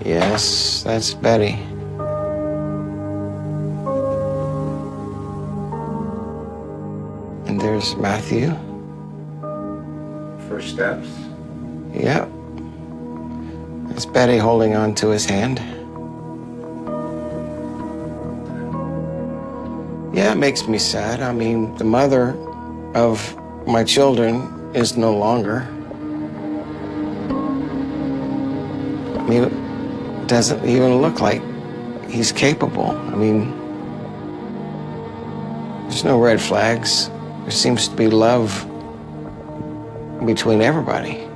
Yes, that's Betty. And there's Matthew. First steps. Yep. That's Betty holding on to his hand. Yeah, it makes me sad. I mean, the mother of my children is no longer. I mean, it doesn't even look like he's capable. I mean, there's no red flags. There seems to be love between everybody.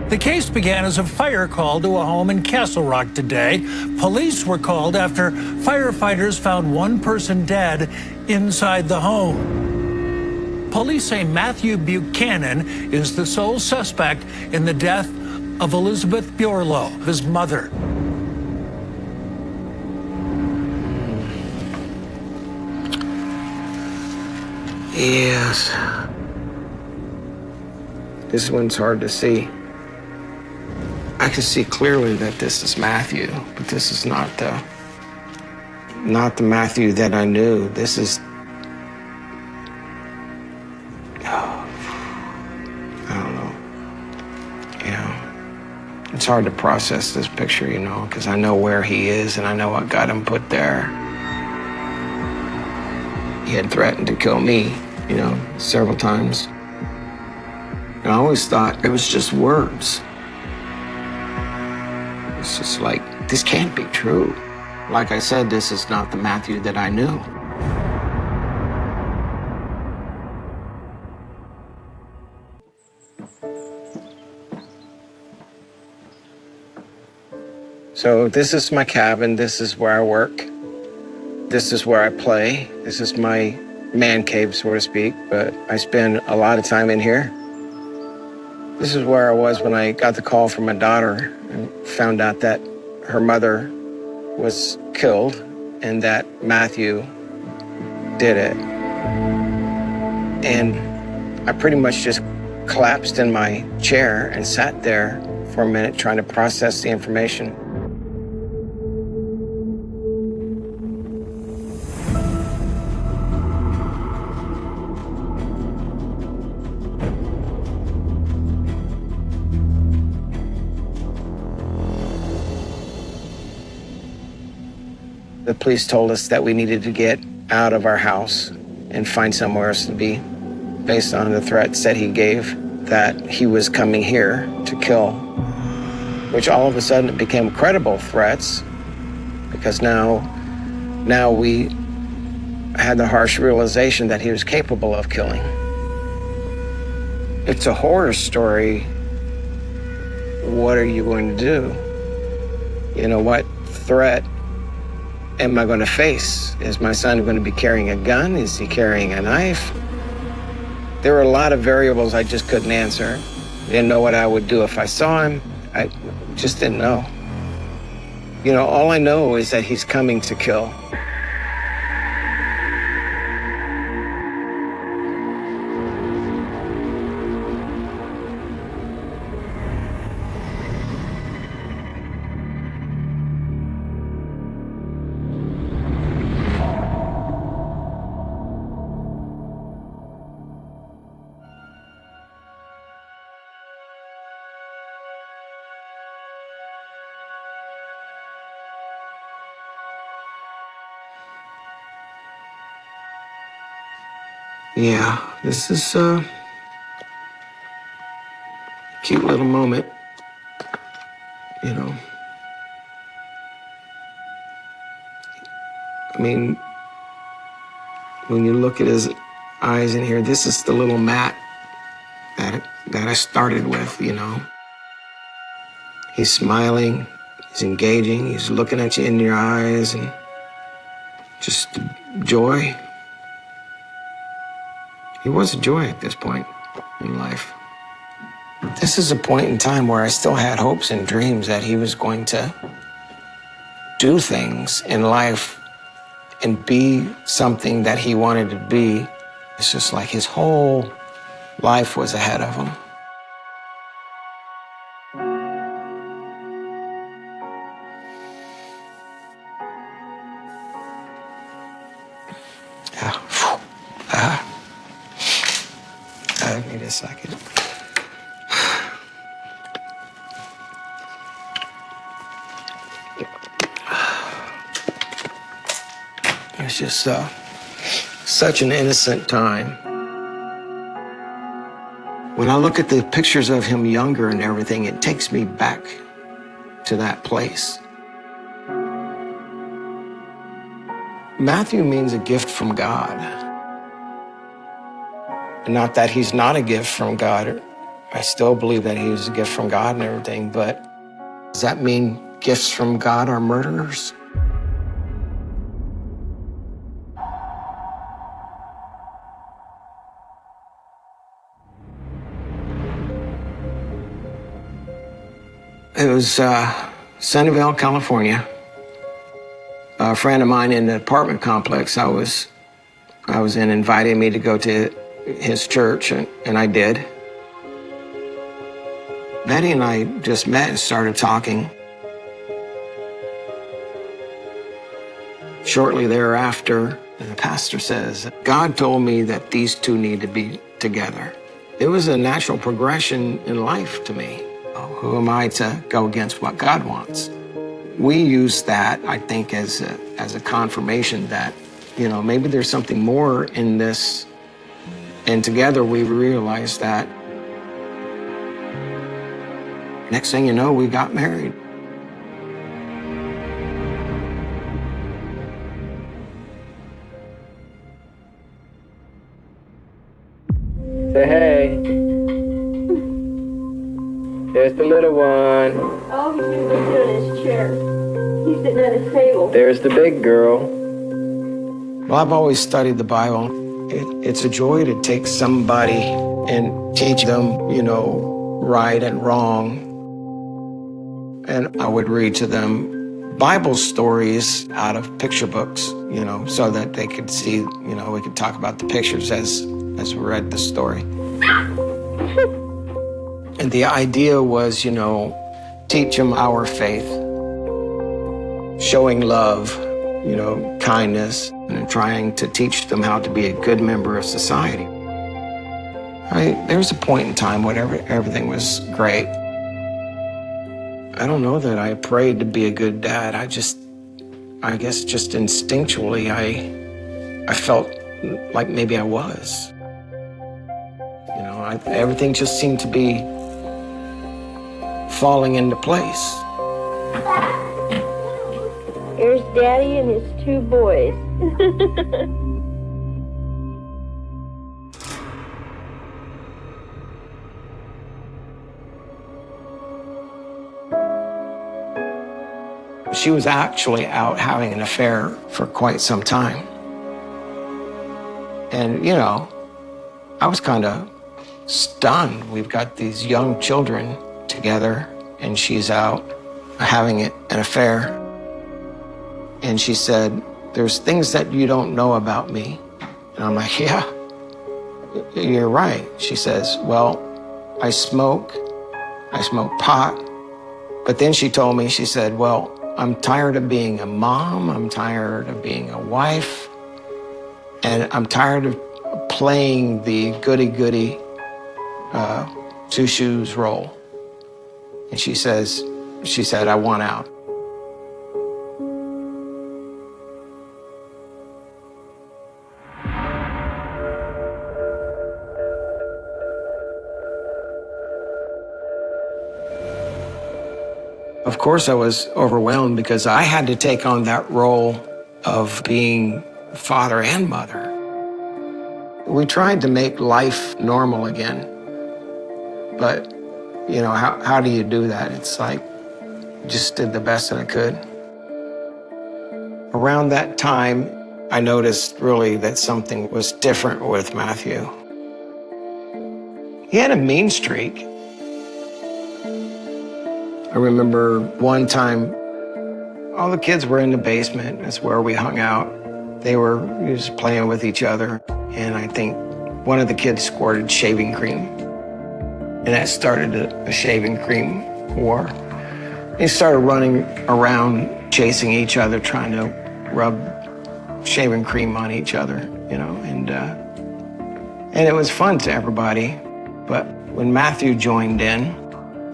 The case began as a fire call to a home in Castle Rock today. Police were called after firefighters found one person dead inside the home. Police say Matthew Buchanan is the sole suspect in the death of Elizabeth Burelow, his mother. Yes. This one's hard to see. I can see clearly that this is Matthew, but this is not the Matthew that I knew. This is, I don't know. Yeah. It's hard to process this picture, you know, because I know where he is and I know what got him put there. He had threatened to kill me, you know, several times. And I always thought it was just words. It's just like, this can't be true. Like I said, this is not the Matthew that I knew. So this is my cabin. This is where I work. This is where I play. This is my man cave, so to speak, but I spend a lot of time in here. This is where I was when I got the call from my daughter and found out that her mother was killed and that Matthew did it. And I pretty much just collapsed in my chair and sat there for a minute trying to process the information. The police told us that we needed to get out of our house and find somewhere else to be, based on the threats that he gave, that he was coming here to kill, which all of a sudden it became credible threats, because now we had the harsh realization that he was capable of killing. It's a horror story. What are you going to do? You know, what threat am I going to face? Is my son going to be carrying a gun? Is he carrying a knife? There were a lot of variables I just couldn't answer. Didn't know what I would do if I saw him. I just didn't know. You know, all I know is that he's coming to kill. Yeah, this is a cute little moment, you know. I mean, when you look at his eyes in here, this is the little Matt that I started with, you know. He's smiling, he's engaging, he's looking at you in your eyes, and just joy. He was a joy at this point in life. This is a point in time where I still had hopes and dreams that he was going to do things in life and be something that he wanted to be. It's just like his whole life was ahead of him. Yeah. I need a second. It's just such an innocent time. When I look at the pictures of him younger and everything, it takes me back to that place. Matthew means a gift from God. Not that he's not a gift from God. I still believe that he's a gift from God and everything, but does that mean gifts from God are murderers? It was Sunnyvale, California. A friend of mine in the apartment complex I was in invited me to go to his church, and I did. Betty and I just met and started talking. Shortly thereafter, the pastor says, God told me that these two need to be together. It was a natural progression in life to me. Who am I to go against what God wants? We use that, I think, as a confirmation that, you know, maybe there's something more in this. And together we realized that. Next thing you know, we got married. Say hey. There's the little one. Oh, he's sitting in his chair. He's sitting at his table. There's the big girl. Well, I've always studied the Bible. It's a joy to take somebody and teach them, you know, right and wrong. And I would read to them Bible stories out of picture books, you know, so that they could see, you know, we could talk about the pictures as we read the story. And the idea was, you know, teach them our faith, showing love, you know, kindness, and trying to teach them how to be a good member of society. There was a point in time when everything was great. I don't know that I prayed to be a good dad. I guess just instinctually, I felt like maybe I was. You know, everything just seemed to be falling into place. Here's Daddy and his two boys. She was actually out having an affair for quite some time. And, you know, I was kind of stunned. We've got these young children together, and she's out having an affair. And she said, there's things that you don't know about me. And I'm like, yeah, you're right. She says, well, I smoke pot. But then she told me, she said, well, I'm tired of being a mom, I'm tired of being a wife, and I'm tired of playing the goody-goody two shoes role. And she said, I want out. Of course, I was overwhelmed because I had to take on that role of being father and mother. We tried to make life normal again, but, you know, how do you do that? It's like, just did the best that I could. Around that time, I noticed really that something was different with Matthew. He had a mean streak. I remember one time, all the kids were in the basement. That's where we hung out. They were just playing with each other, and I think one of the kids squirted shaving cream, and that started a shaving cream war. They started running around, chasing each other, trying to rub shaving cream on each other, you know, and it was fun to everybody. But when Matthew joined in,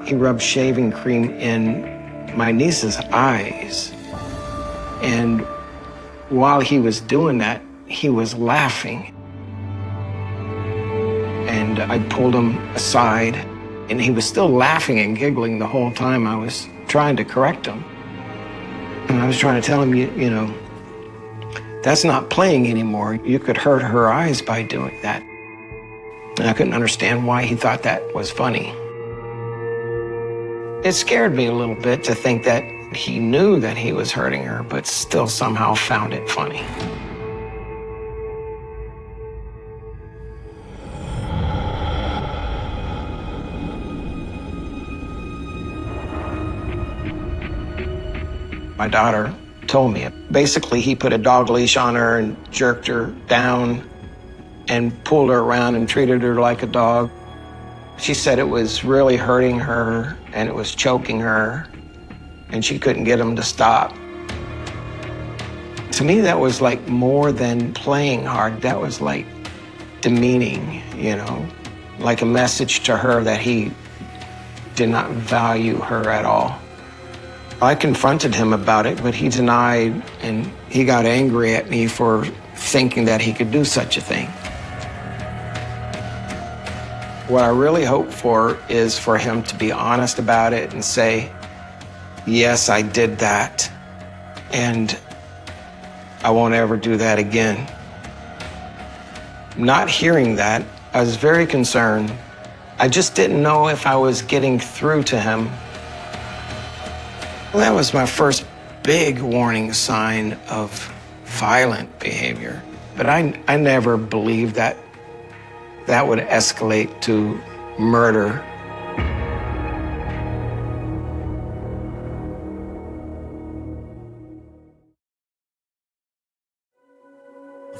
he rubbed shaving cream in my niece's eyes. And while he was doing that, he was laughing. And I pulled him aside, and he was still laughing and giggling the whole time I was trying to correct him. And I was trying to tell him, you know, that's not playing anymore. You could hurt her eyes by doing that. And I couldn't understand why he thought that was funny. It scared me a little bit to think that he knew that he was hurting her, but still somehow found it funny. My daughter told me, basically he put a dog leash on her and jerked her down and pulled her around and treated her like a dog. She said it was really hurting her and it was choking her, and she couldn't get him to stop. To me, that was like more than playing hard. That was like demeaning, you know, like a message to her that he did not value her at all. I confronted him about it, but he denied, and he got angry at me for thinking that he could do such a thing. What I really hope for is for him to be honest about it and say, yes, I did that, and I won't ever do that again. Not hearing that, I was very concerned. I just didn't know if I was getting through to him. Well, that was my first big warning sign of violent behavior. But I never believed that that would escalate to murder.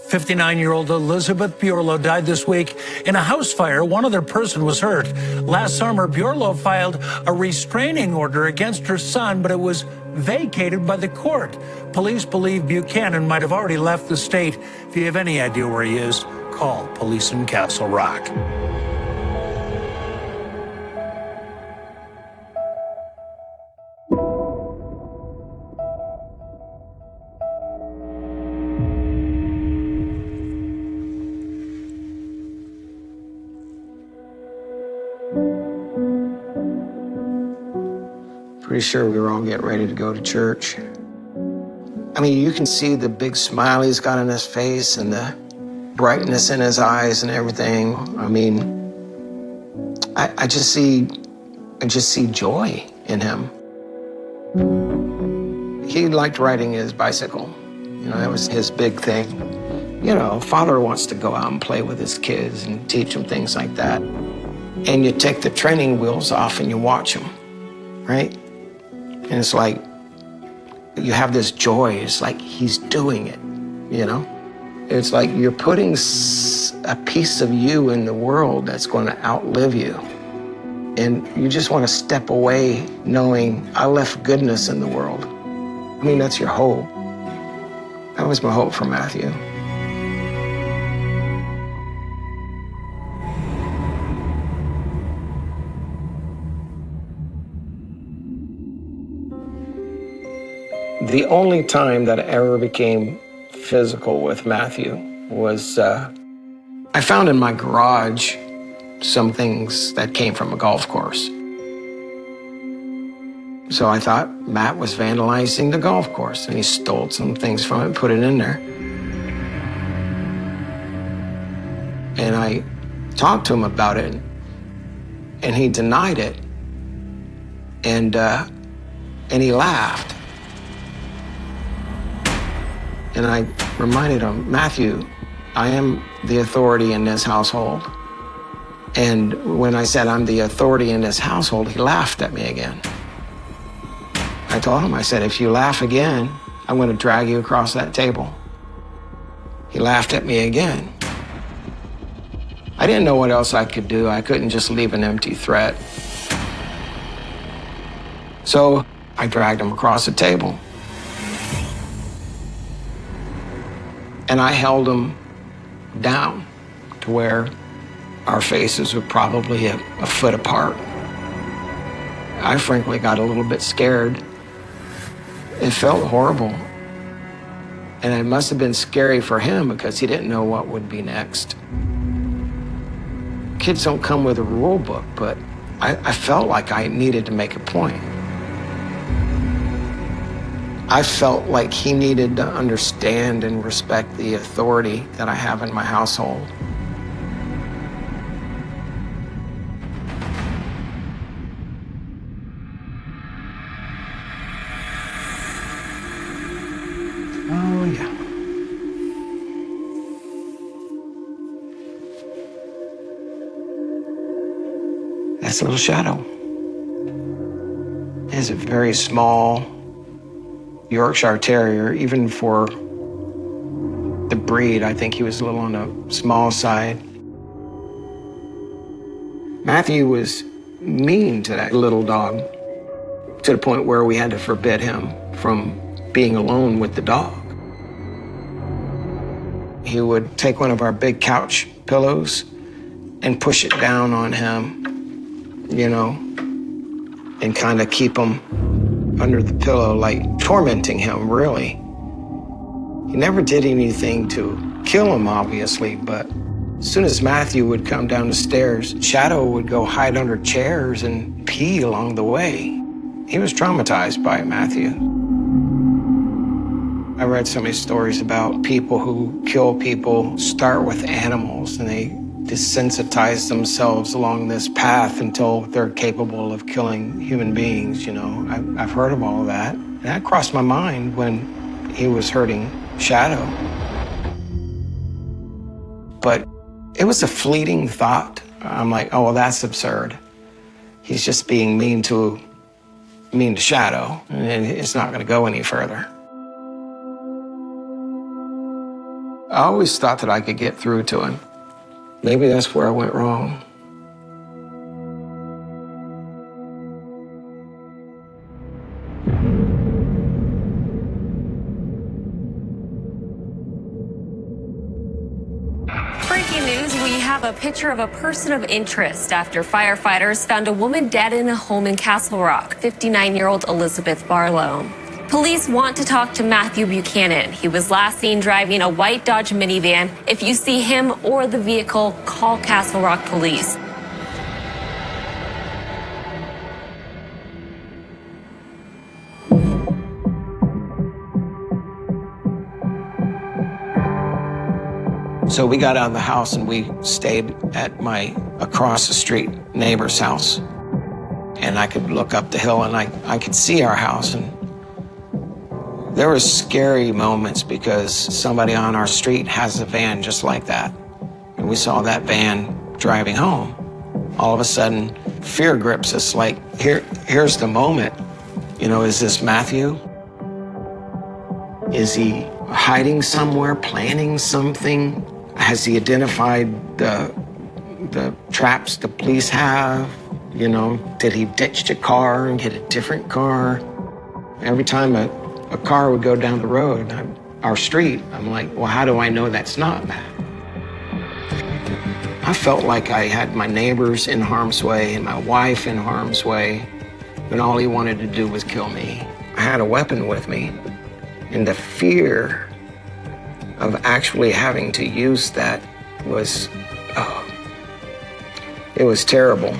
"59-year-old Elizabeth Buerlo died this week in a house fire. One other person was hurt. Last summer, Buerlo filed a restraining order against her son, but it was vacated by the court. Police believe Buchanan might have already left the state. If you have any idea where he is, call police in Castle Rock. Pretty sure we were all getting ready to go to church. I mean, you can see the big smile he's got on his face and the brightness in his eyes and everything. I mean, I just see joy in him. He liked riding his bicycle. You know, that was his big thing. You know, father wants to go out and play with his kids and teach them things like that. And you take the training wheels off and you watch them, right? And it's like, you have this joy. It's like he's doing it, you know? It's like you're putting a piece of you in the world that's going to outlive you. And you just want to step away knowing I left goodness in the world. I mean, that's your hope. That was my hope for Matthew. The only time that I ever became physical with Matthew was I found in my garage some things that came from a golf course. So I thought Matt was vandalizing the golf course, and he stole some things from it and put it in there. And I talked to him about it, and he denied it, and he laughed. And I reminded him, Matthew, I am the authority in this household. And when I said I'm the authority in this household, he laughed at me again. I told him, I said, if you laugh again, I'm going to drag you across that table. He laughed at me again. I didn't know what else I could do. I couldn't just leave an empty threat. So I dragged him across the table. And I held him down to where our faces were probably a foot apart. I frankly got a little bit scared. It felt horrible. And it must have been scary for him because he didn't know what would be next. Kids don't come with a rule book, but I felt like I needed to make a point. I felt like he needed to understand and respect the authority that I have in my household. Oh, yeah. That's little Shadow. He's a very small Yorkshire Terrier. Even for the breed, I think he was a little on the small side. Matthew was mean to that little dog, to the point where we had to forbid him from being alone with the dog. He would take one of our big couch pillows and push it down on him, you know, and kind of keep him under the pillow, like tormenting him, really. He never did anything to kill him, obviously, but as soon as Matthew would come down the stairs, Shadow would go hide under chairs and pee along the way. He was traumatized by Matthew. I read so many stories about people who kill people start with animals, and they desensitize themselves along this path until they're capable of killing human beings, you know. I've heard of all of that. And that crossed my mind when he was hurting Shadow. But it was a fleeting thought. I'm like, oh, well, that's absurd. He's just being mean to Shadow, and it's not gonna go any further. I always thought that I could get through to him. Maybe that's where I went wrong. Breaking news, we have a picture of a person of interest after firefighters found a woman dead in a home in Castle Rock, 59-year-old Elizabeth Barlow. Police want to talk to Matthew Buchanan. He was last seen driving a white Dodge minivan. If you see him or the vehicle, call Castle Rock Police. So we got out of the house and we stayed at my across the street neighbor's house. And I could look up the hill and I could see our house. And there were scary moments because somebody on our street has a van just like that. And we saw that van driving home. All of a sudden, fear grips us like, here's the moment. You know, is this Matthew? Is he hiding somewhere, planning something? Has he identified the traps the police have? You know, did he ditch the car and get a different car? Every time a car would go down the road, our street, I'm like, well, how do I know that's not Matt? I felt like I had my neighbors in harm's way and my wife in harm's way, when all he wanted to do was kill me. I had a weapon with me, and the fear of actually having to use that was, it was terrible.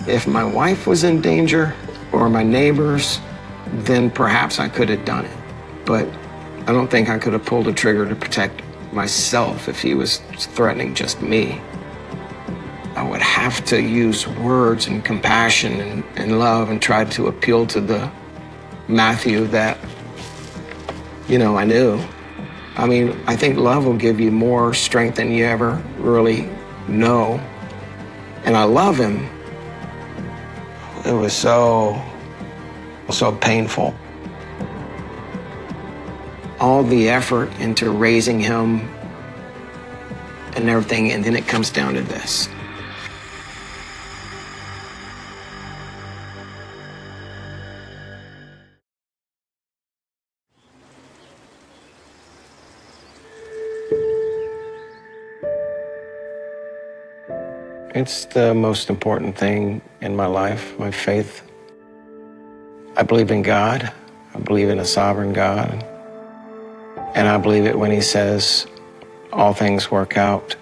If my wife was in danger or my neighbors, then perhaps I could have done it. But I don't think I could have pulled a trigger to protect myself if he was threatening just me. I would have to use words and compassion and love and try to appeal to the Matthew that, you know, I knew. I mean, I think love will give you more strength than you ever really know. And I love him. It was so painful. all the effort into raising him and everything, and then it comes down to this. It's the most important thing in my life, my faith. I believe in God. I believe in a sovereign God. And I believe it when he says all things work out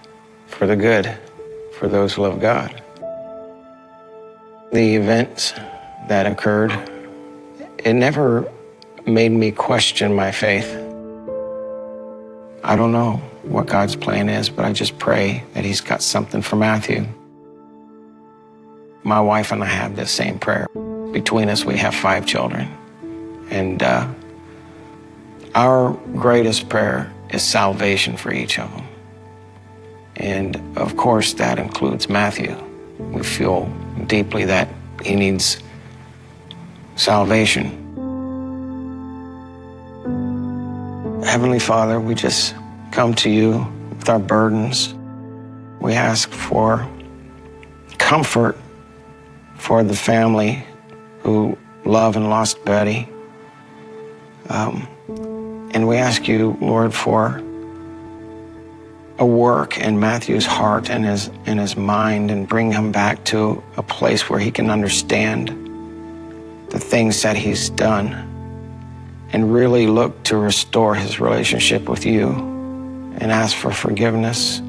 for the good, for those who love God. The events that occurred, it never made me question my faith. I don't know what God's plan is, but I just pray that he's got something for Matthew. My wife and I have this same prayer. Between us, we have 5 children. And our greatest prayer is salvation for each of them. And of course, that includes Matthew. We feel deeply that he needs salvation. Heavenly Father, we just come to you with our burdens. We ask for comfort for the family who love and lost Betty. And we ask you, Lord, for a work in Matthew's heart and his mind, and bring him back to a place where he can understand the things that he's done and really look to restore his relationship with you and ask for forgiveness.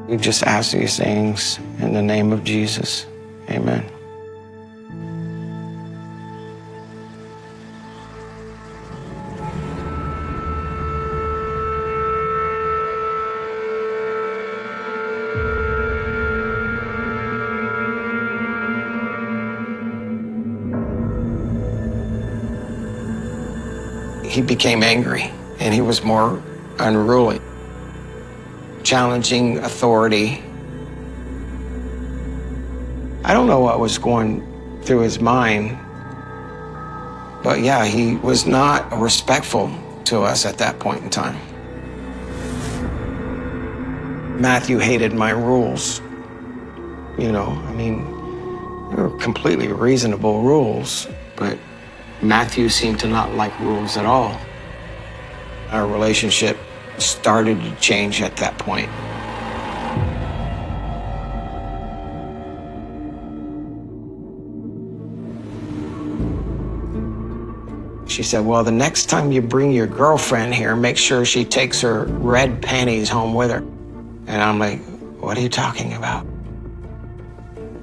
We just ask these things in the name of Jesus. Amen. He became angry, and he was more unruly, challenging authority. I don't know what was going through his mind, but yeah, he was not respectful to us at that point in time. Matthew hated my rules. You know, I mean, they were completely reasonable rules, but Matthew seemed to not like rules at all. Our relationship started to change at that point. She said, well, the next time you bring your girlfriend here, make sure she takes her red panties home with her. And I'm like, what are you talking about?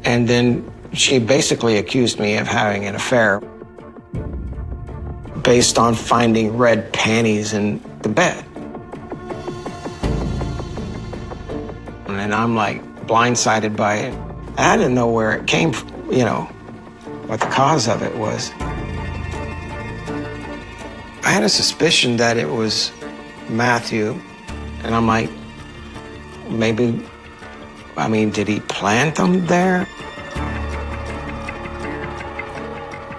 And then she basically accused me of having an affair based on finding red panties in the bed. And I'm like blindsided by it. I didn't know where it came from, you know, what the cause of it was. I had a suspicion that it was Matthew, and I'm like, maybe, I mean, did he plant them there?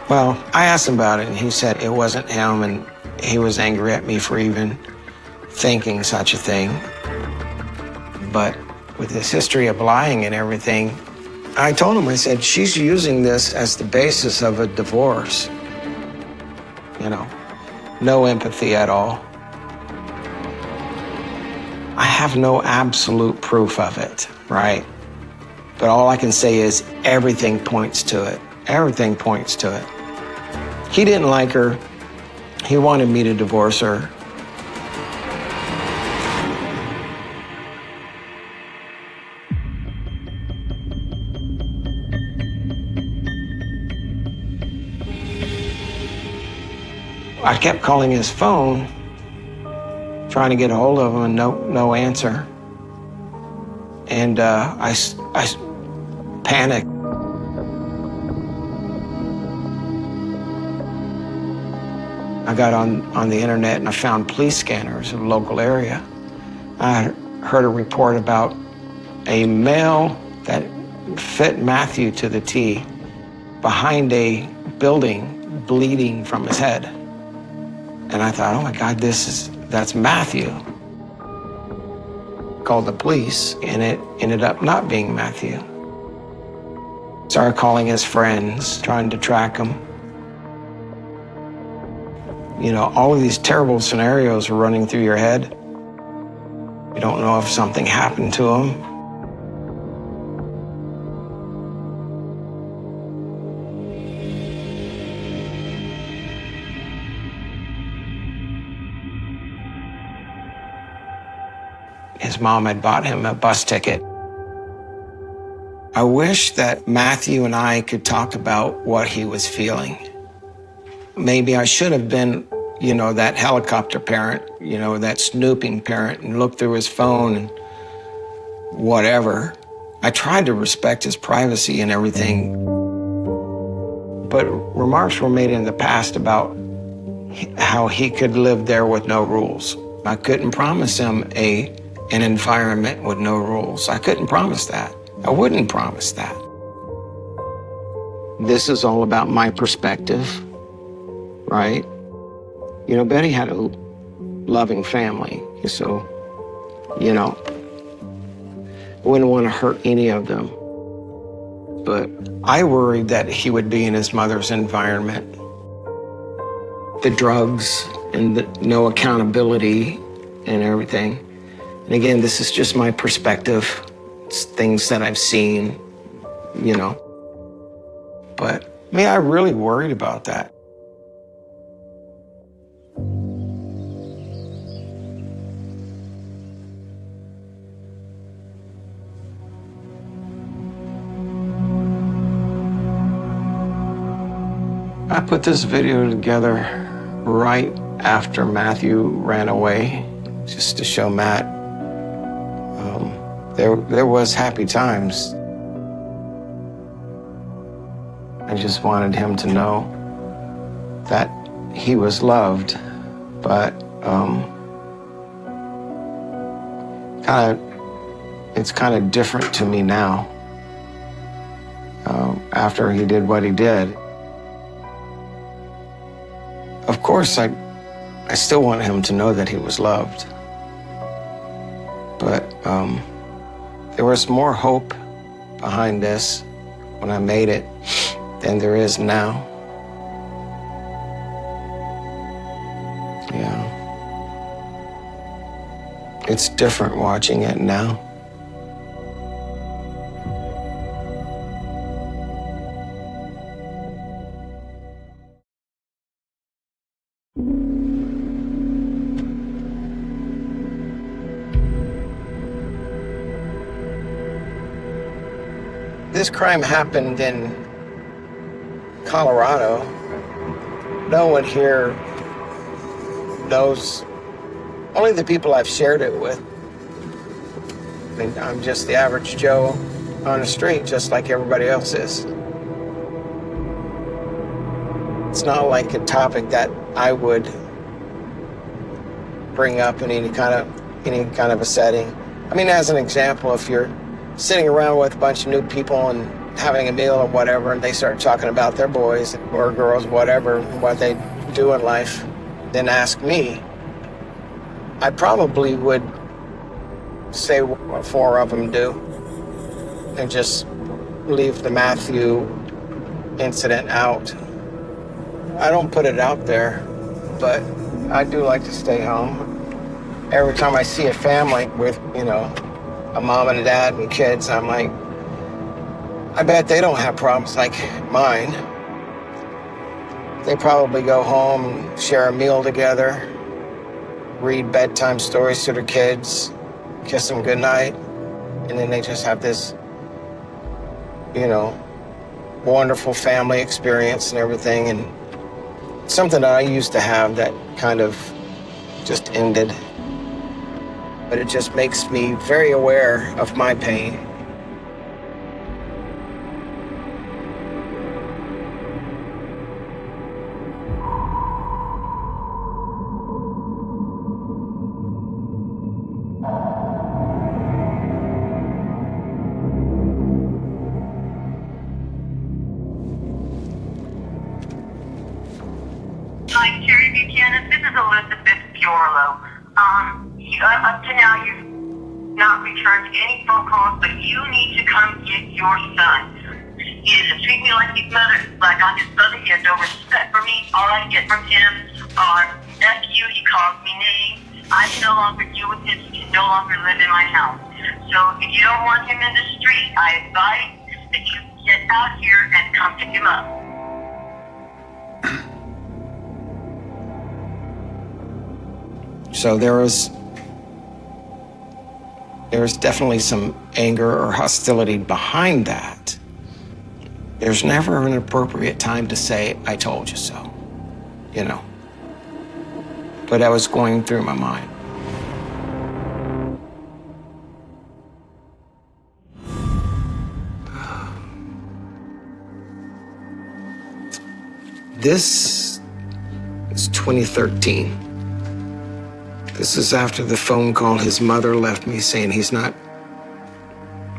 Well, I asked him about it, and he said it wasn't him, and he was angry at me for even thinking such a thing. But with his history of lying and everything, I told him, I said, she's using this as the basis of a divorce. You know, no empathy at all. I have no absolute proof of it, right? But all I can say is everything points to it. Everything points to it. He didn't like her. He wanted me to divorce her. I kept calling his phone, trying to get a hold of him, and no answer. And I panicked. I got on the internet and I found police scanners in the local area. I heard a report about a male that fit Matthew to the T behind a building, bleeding from his head. And I thought, oh my God, that's Matthew. Called the police, and it ended up not being Matthew. Started calling his friends, trying to track him. You know, all of these terrible scenarios are running through your head. You don't know if something happened to him. His mom had bought him a bus ticket. I wish that Matthew and I could talk about what he was feeling. Maybe I should have been, you know, that helicopter parent, you know, that snooping parent, and looked through his phone and whatever. I tried to respect his privacy and everything. But remarks were made in the past about how he could live there with no rules. I couldn't promise him an environment with no rules. I couldn't promise that. I wouldn't promise that. This is all about my perspective, right? You know, Betty had a loving family, so, you know, I wouldn't want to hurt any of them. But I worried that he would be in his mother's environment. The drugs and the no accountability and everything. And again, this is just my perspective. It's things that I've seen, you know. But, I mean, I really worried about that. I put this video together right after Matthew ran away, just to show Matt there was happy times. I just wanted him to know that he was loved, but it's kind of different to me now after he did what he did. Of course, I still want him to know that he was loved. But there was more hope behind this when I made it than there is now. Yeah. It's different watching it now. This crime happened in Colorado. No one here knows, only the people I've shared it with. I mean, I'm just the average Joe on the street, just like everybody else is. It's not like a topic that I would bring up in any kind of a setting. I mean, as an example, if you're sitting around with a bunch of new people and having a meal or whatever, and they start talking about their boys or girls, whatever, what they do in life, then ask me, I probably would say what 4 of them do and just leave the Matthew incident out. I don't put it out there, but I do like to stay home. Every time I see a family with, you know, a mom and a dad and kids, I'm like, I bet they don't have problems like mine. They probably go home, share a meal together, read bedtime stories to their kids, kiss them goodnight, and then they just have this, you know, wonderful family experience and everything. And something that I used to have that kind of just ended. But it just makes me very aware of my pain. Hi, Sherry Buchanan. This is not returned any phone calls, but you need to come get your son. He doesn't treat me like his mother, like I'm his mother. He has no respect for me. All I get from him are F you. He calls me names. I can no longer deal with him. He can no longer live in my house. So if you don't want him in the street, I advise that you get out here and come pick him up. So there was definitely some anger or hostility behind that. There's never an appropriate time to say, I told you so, you know. But that was going through my mind. This is 2013. This is after the phone call his mother left me saying he's not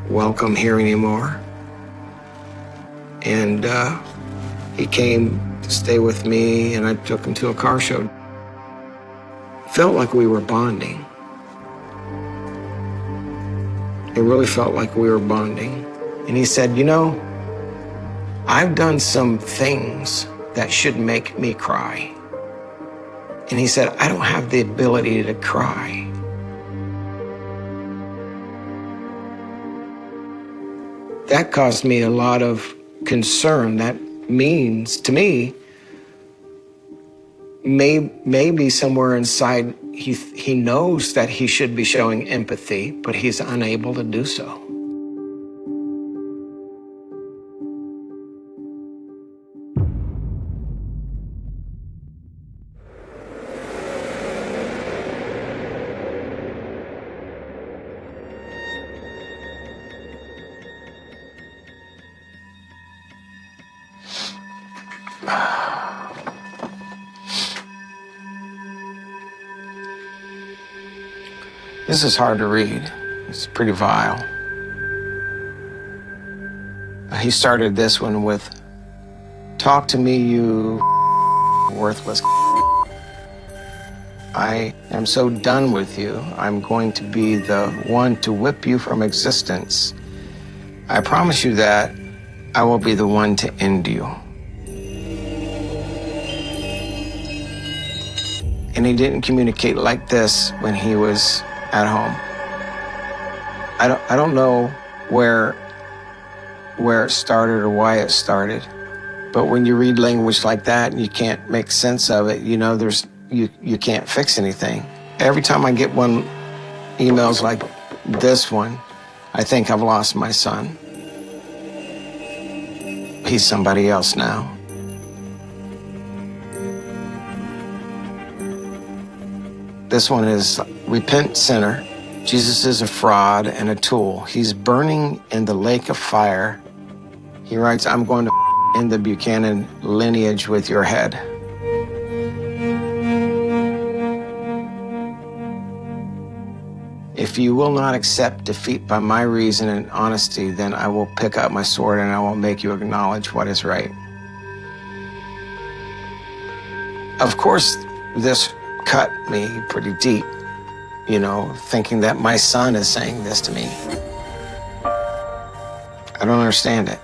welcome here anymore. And he came to stay with me, and I took him to a car show. Felt like we were bonding. It really felt like we were bonding. And he said, you know, I've done some things that should make me cry. And he said, I don't have the ability to cry. That caused me a lot of concern. That means, to me, maybe somewhere inside he knows that he should be showing empathy, but he's unable to do so. This is hard to read. It's pretty vile. He started this one with, talk to me, you worthless. I am so done with you. I'm going to be the one to whip you from existence. I promise you that I will be the one to end you. And he didn't communicate like this when he was at home. I don't know where it started or why it started, but when you read language like that and you can't make sense of it, you know, you can't fix anything. Every time I get emails like this one, I think I've lost my son. He's somebody else now. This one is, repent, sinner. Jesus is a fraud and a tool. He's burning in the lake of fire. He writes, I'm going to end the Buchanan lineage with your head. If you will not accept defeat by my reason and honesty, then I will pick up my sword and I will make you acknowledge what is right. Of course, this cut me pretty deep, you know, thinking that my son is saying this to me. I don't understand it.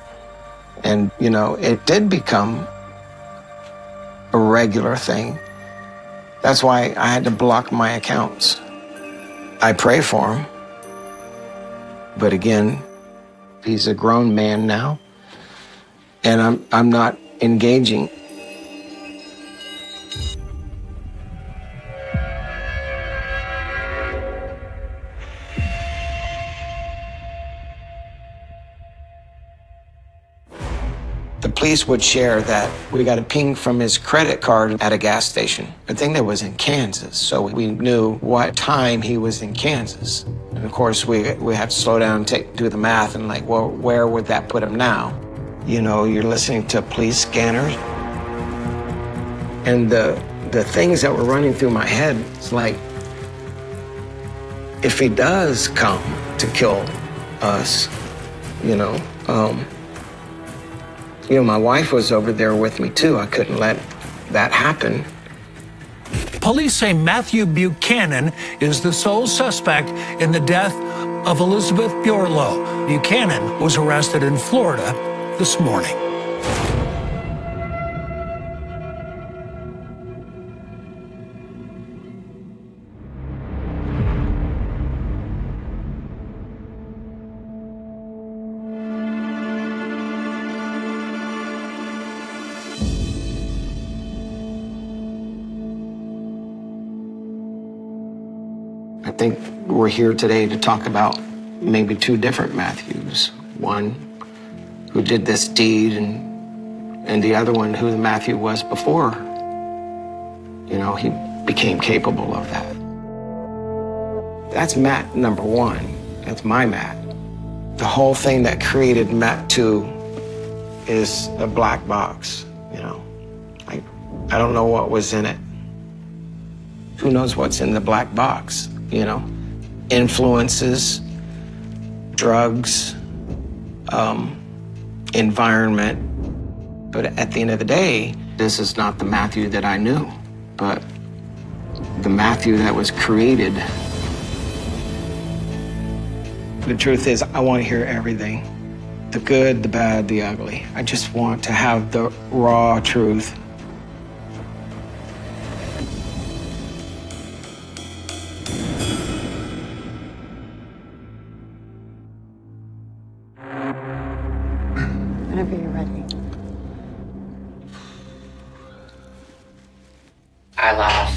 And, you know, it did become a regular thing. That's why I had to block my accounts. I pray for him. But again, he's a grown man now, and I'm not engaging. The police would share that we got a ping from his credit card at a gas station. I think that was in Kansas, so we knew what time he was in Kansas. And of course, we have to slow down and do the math and like, well, where would that put him now? You know, you're listening to police scanners. And the things that were running through my head is like, if he does come to kill us, you know, my wife was over there with me too. I couldn't let that happen. Police say Matthew Buchanan is the sole suspect in the death of Elizabeth Bjorlo. Buchanan was arrested in Florida this morning. I think we're here today to talk about maybe two different Matthews. One who did this deed and the other one who Matthew was before, he became capable of that. That's Matt number one. That's my Matt. The whole thing that created Matt 2 is a black box, I don't know what was in it. Who knows what's in the black box, Influences, drugs, environment. But at the end of the day, this is not the Matthew that I knew, but the Matthew that was created. The truth is, I want to hear everything. The good, the bad, the ugly. I just want to have the raw truth. Whenever you're ready. I lost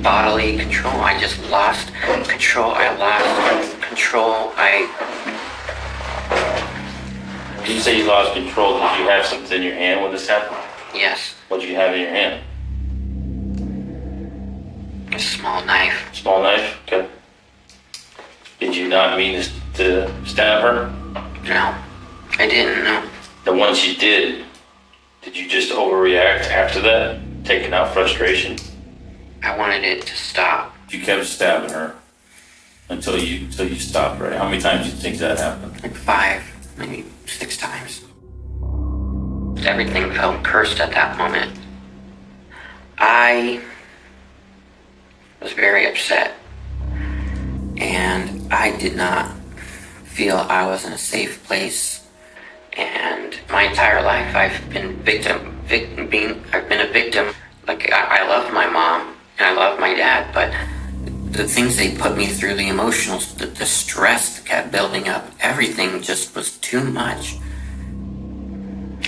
bodily control. I just lost control. I lost control. Did you say you lost control? Did you have something in your hand when this happened? Yes, What did you have in your hand? a small knife. Small knife? Okay. Did you not mean to stab her? No, I didn't know. Then once you did you just overreact after that? Taking out frustration? I wanted it to stop. You kept stabbing her until you stopped, right? How many times do you think that happened? Like 5, maybe 6 times. Everything felt cursed at that moment. I was very upset. And I did not feel I was in a safe place. And my entire life I've been a victim. Like, I love my mom and I love my dad, but the things they put me through, the emotional, the stress that kept building up, everything just was too much.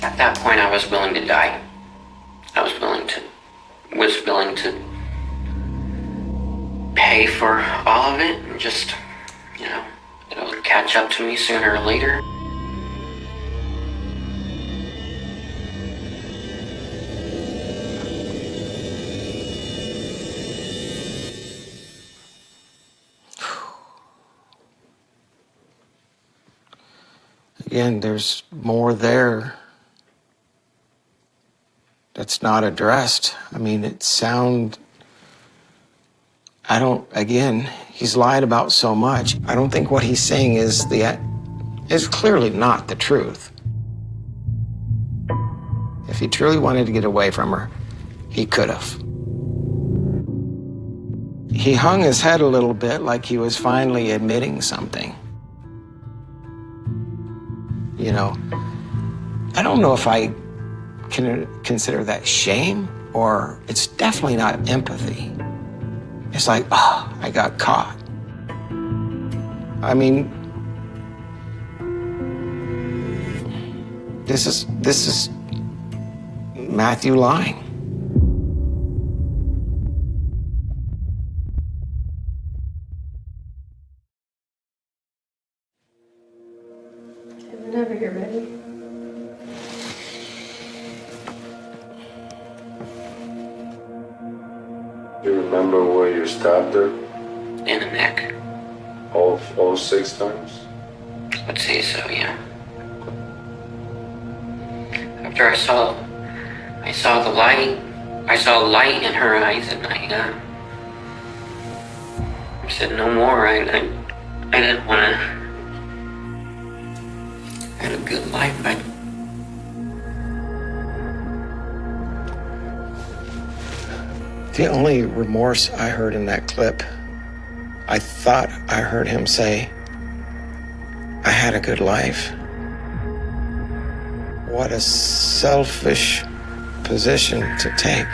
At that point, I was willing to die. I was willing to pay for all of it and just, it'll catch up to me sooner or later. Again, there's more there that's not addressed. I mean, he's lied about so much. I don't think what he's saying is clearly not the truth. If he truly wanted to get away from her, he could have. He hung his head a little bit like he was finally admitting something. I don't know if I can consider that shame, or it's definitely not empathy. It's like, I got caught. I mean, this is Matthew lying. Whenever you're ready. You remember where you stabbed her? In the neck. All 6 times? I'd say so, yeah. After I saw the light, I saw light in her eyes, and I said no more. I didn't want to. I had a good life. The only remorse I heard in that clip, I thought I heard him say, I had a good life. What a selfish position to take.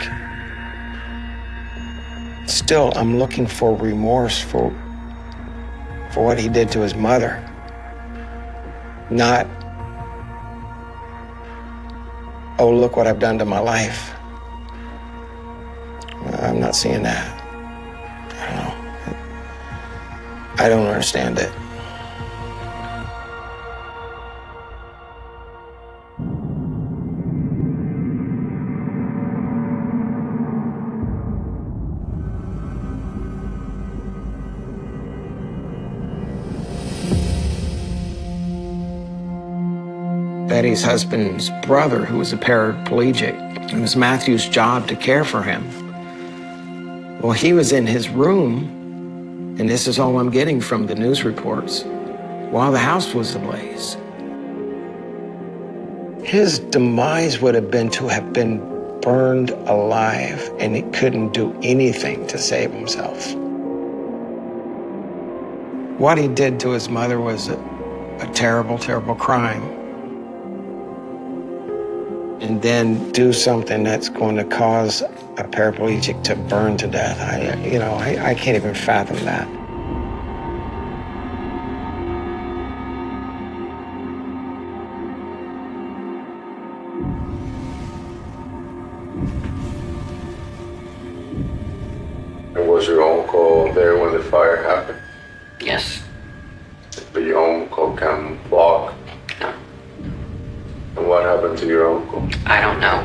Still, I'm looking for remorse for what he did to his mother. Not, oh, look what I've done to my life. I'm not seeing that. I don't know. I don't understand it. Betty's husband's brother, who was a paraplegic, it was Matthew's job to care for him. Well, he was in his room, and this is all I'm getting from the news reports, while the house was ablaze. His demise would have been to have been burned alive, and he couldn't do anything to save himself. What he did to his mother was a terrible, terrible crime. And then do something that's going to cause a paraplegic to burn to death. I can't even fathom that. And was your uncle there when the fire happened? Yes. But your uncle can walk. No. And what happened to your uncle? I don't know.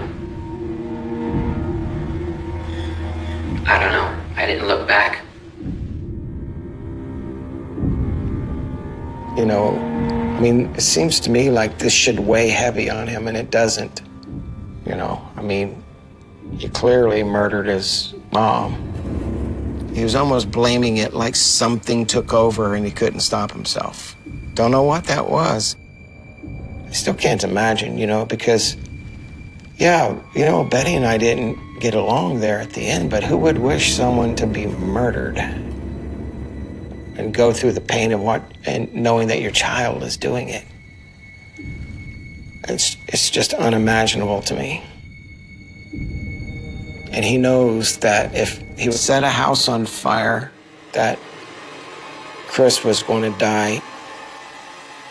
I don't know. I didn't look back. You know, I mean, it seems to me like this should weigh heavy on him, and it doesn't. You know, I mean, he clearly murdered his mom. He was almost blaming it like something took over and he couldn't stop himself. Don't know what that was. I still can't imagine, because, Betty and I didn't get along there at the end, but who would wish someone to be murdered and go through the pain of and knowing that your child is doing it? It's just unimaginable to me. And he knows that if he set a house on fire, that Chris was going to die.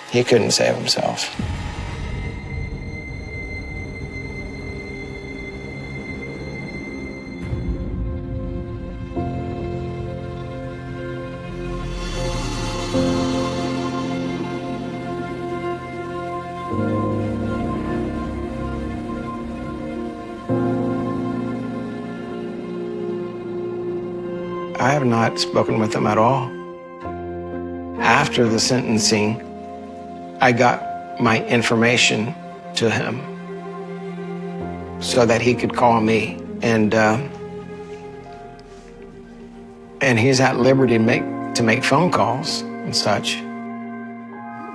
He couldn't save himself. I have not spoken with him at all. After the sentencing, I got my information to him so that he could call me, and he's at liberty to make phone calls and such.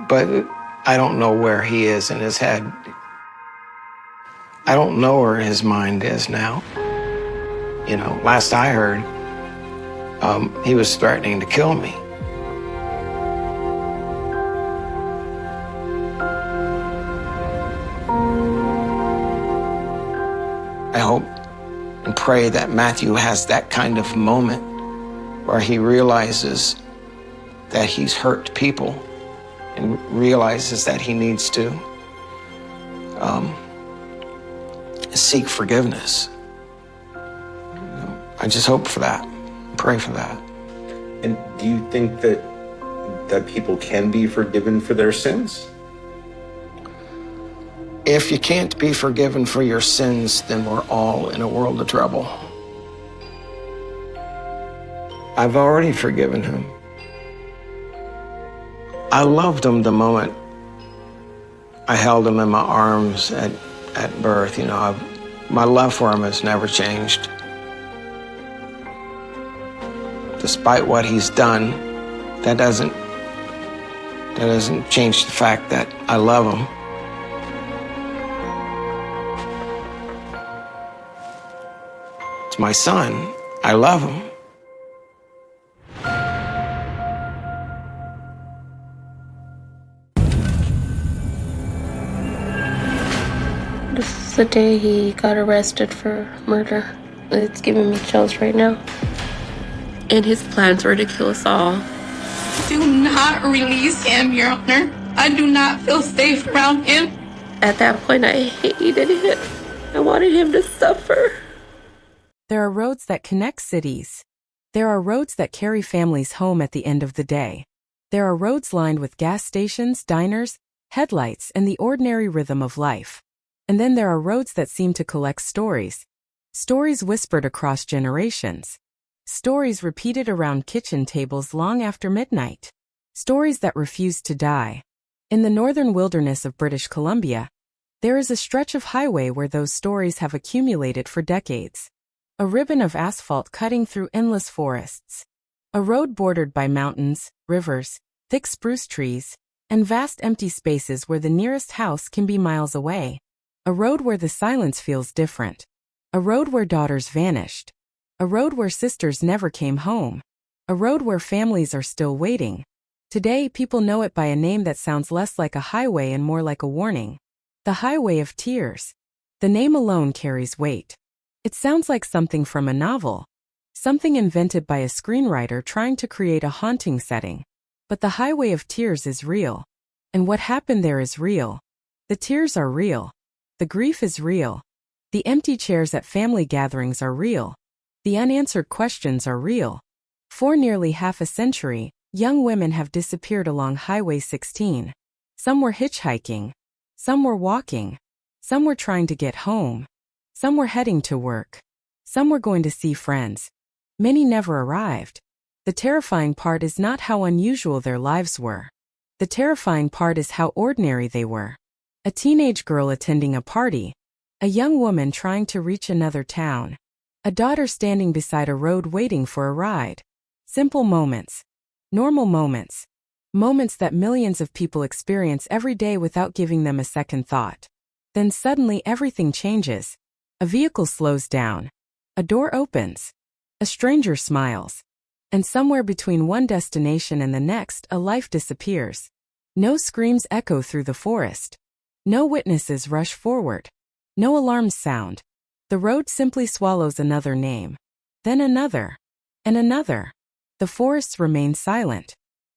But I don't know where he is in his head. I don't know where his mind is now. Last I heard, he was threatening to kill me. I hope and pray that Matthew has that kind of moment where he realizes that he's hurt people and realizes that he needs to seek forgiveness. I just hope for that. Pray for that. And do you think that people can be forgiven for their sins? If you can't be forgiven for your sins, then we're all in a world of trouble. I've already forgiven him. I loved him the moment I held him in my arms at birth. My love for him has never changed. Despite what he's done, that doesn't change the fact that I love him. It's my son. I love him. That's the day he got arrested for murder. It's giving me chills right now. And his plans were to kill us all. Do not release him, Your Honor. I do not feel safe around him. At that point, I hated him. I wanted him to suffer. There are roads that connect cities. There are roads that carry families home at the end of the day. There are roads lined with gas stations, diners, headlights, and the ordinary rhythm of life. And then there are roads that seem to collect stories. Stories whispered across generations. Stories repeated around kitchen tables long after midnight. Stories that refuse to die. In the northern wilderness of British Columbia, there is a stretch of highway where those stories have accumulated for decades. A ribbon of asphalt cutting through endless forests. A road bordered by mountains, rivers, thick spruce trees, and vast empty spaces where the nearest house can be miles away. A road where the silence feels different. A road where daughters vanished. A road where sisters never came home. A road where families are still waiting. Today, people know it by a name that sounds less like a highway and more like a warning. The Highway of Tears. The name alone carries weight. It sounds like something from a novel. Something invented by a screenwriter trying to create a haunting setting. But the Highway of Tears is real. And what happened there is real. The tears are real. The grief is real. The empty chairs at family gatherings are real. The unanswered questions are real. For nearly half a century, young women have disappeared along Highway 16. Some were hitchhiking. Some were walking. Some were trying to get home. Some were heading to work. Some were going to see friends. Many never arrived. The terrifying part is not how unusual their lives were. The terrifying part is how ordinary they were. A teenage girl attending a party. A young woman trying to reach another town. A daughter standing beside a road waiting for a ride. Simple moments. Normal moments. Moments that millions of people experience every day without giving them a second thought. Then suddenly everything changes. A vehicle slows down. A door opens. A stranger smiles. And somewhere between one destination and the next, a life disappears. No screams echo through the forest. No witnesses rush forward. No alarms sound. The road simply swallows another name. Then another. And another. The forests remain silent.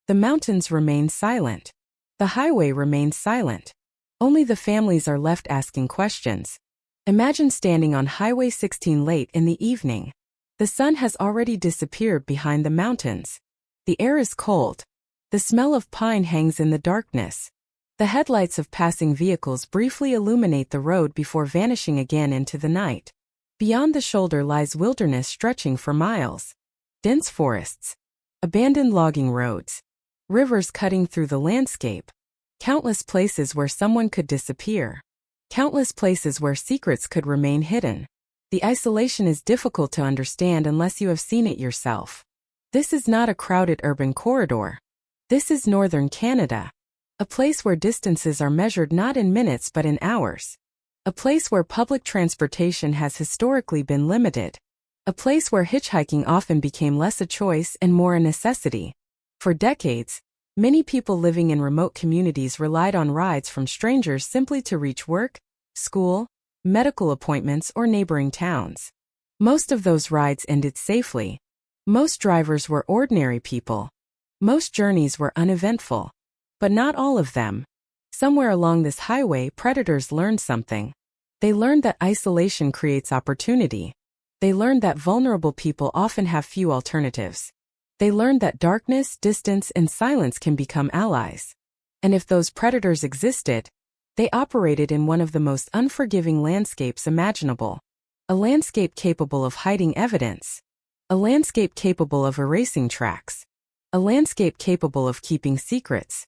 The mountains remain silent. The highway remains silent. Only the families are left asking questions. Imagine standing on Highway 16 late in the evening. The sun has already disappeared behind the mountains. The air is cold. The smell of pine hangs in the darkness. The headlights of passing vehicles briefly illuminate the road before vanishing again into the night. Beyond the shoulder lies wilderness stretching for miles. Dense forests. Abandoned logging roads. Rivers cutting through the landscape. Countless places where someone could disappear. Countless places where secrets could remain hidden. The isolation is difficult to understand unless you have seen it yourself. This is not a crowded urban corridor. This is northern Canada. A place where distances are measured not in minutes but in hours. A place where public transportation has historically been limited. A place where hitchhiking often became less a choice and more a necessity. For decades, many people living in remote communities relied on rides from strangers simply to reach work, school, medical appointments, or neighboring towns. Most of those rides ended safely. Most drivers were ordinary people. Most journeys were uneventful. But not all of them. Somewhere along this highway, predators learned something. They learned that isolation creates opportunity. They learned that vulnerable people often have few alternatives. They learned that darkness, distance, and silence can become allies. And if those predators existed, they operated in one of the most unforgiving landscapes imaginable. A landscape capable of hiding evidence. A landscape capable of erasing tracks. A landscape capable of keeping secrets.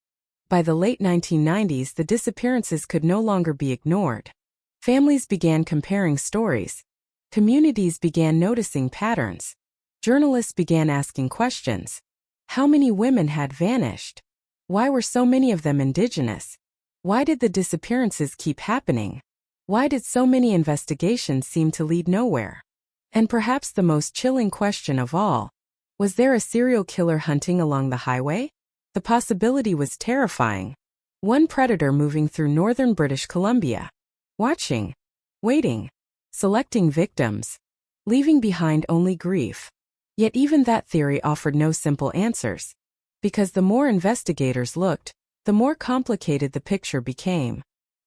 By the late 1990s, the disappearances could no longer be ignored. Families began comparing stories. Communities began noticing patterns. Journalists began asking questions. How many women had vanished? Why were so many of them indigenous? Why did the disappearances keep happening? Why did so many investigations seem to lead nowhere? And perhaps the most chilling question of all, was there a serial killer hunting along the highway? The possibility was terrifying. One predator moving through northern British Columbia. Watching. waiting, selecting victims, leaving behind only grief. Yet even that theory offered no simple answers. Because the more investigators looked, the more complicated the picture became.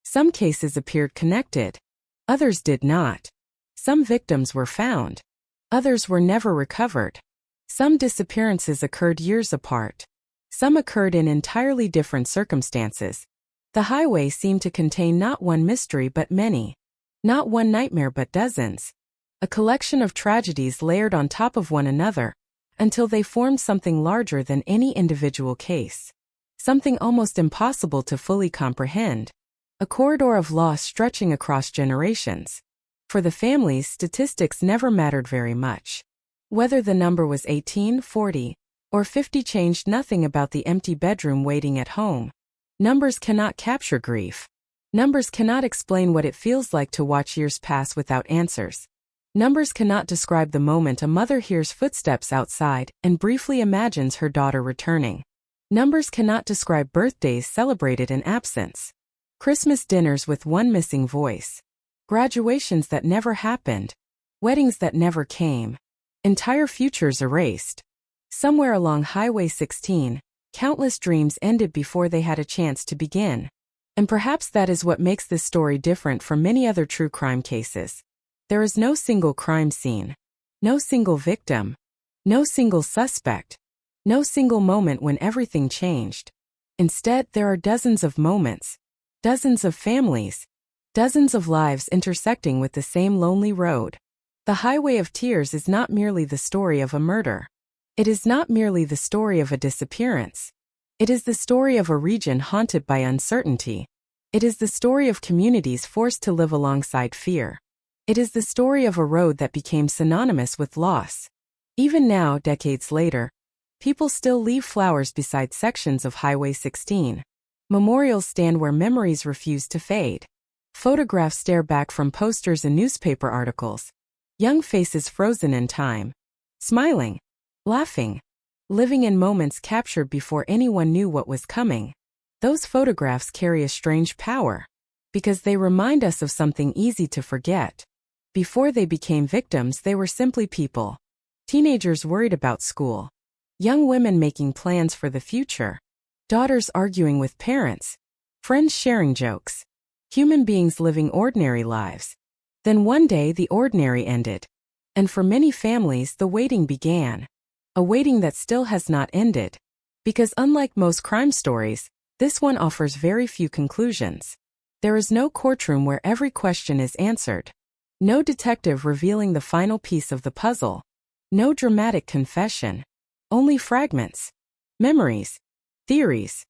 Some cases appeared connected. Others did not. Some victims were found. Others were never recovered. Some disappearances occurred years apart. Some occurred in entirely different circumstances. The highway seemed to contain not one mystery but many. Not one nightmare but dozens. A collection of tragedies layered on top of one another, until they formed something larger than any individual case. Something almost impossible to fully comprehend. A corridor of loss stretching across generations. For the families, statistics never mattered very much. Whether the number was 18, 40, or 50 changed nothing about the empty bedroom waiting at home. Numbers cannot capture grief. Numbers cannot explain what it feels like to watch years pass without answers. Numbers cannot describe the moment a mother hears footsteps outside and briefly imagines her daughter returning. Numbers cannot describe birthdays celebrated in absence. Christmas dinners with one missing voice. Graduations that never happened. Weddings that never came. Entire futures erased. Somewhere along Highway 16, countless dreams ended before they had a chance to begin. And perhaps that is what makes this story different from many other true crime cases. There is no single crime scene. No single victim. No single suspect. No single moment when everything changed. Instead, there are dozens of moments. Dozens of families. Dozens of lives intersecting with the same lonely road. The Highway of Tears is not merely the story of a murder. It is not merely the story of a disappearance. It is the story of a region haunted by uncertainty. It is the story of communities forced to live alongside fear. It is the story of a road that became synonymous with loss. Even now, decades later, people still leave flowers beside sections of Highway 16. Memorials stand where memories refuse to fade. Photographs stare back from posters and newspaper articles. Young faces frozen in time. Smiling. Laughing. Living in moments captured before anyone knew what was coming. Those photographs carry a strange power. Because they remind us of something easy to forget. Before they became victims, they were simply people. Teenagers worried about school. Young women making plans for the future. Daughters arguing with parents. Friends sharing jokes. Human beings living ordinary lives. Then one day the ordinary ended. And for many families the waiting began. A waiting that still has not ended. Because unlike most crime stories, this one offers very few conclusions. There is no courtroom where every question is answered. No detective revealing the final piece of the puzzle. No dramatic confession. Only fragments. Memories. Theories.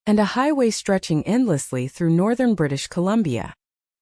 And a highway stretching endlessly through northern British Columbia.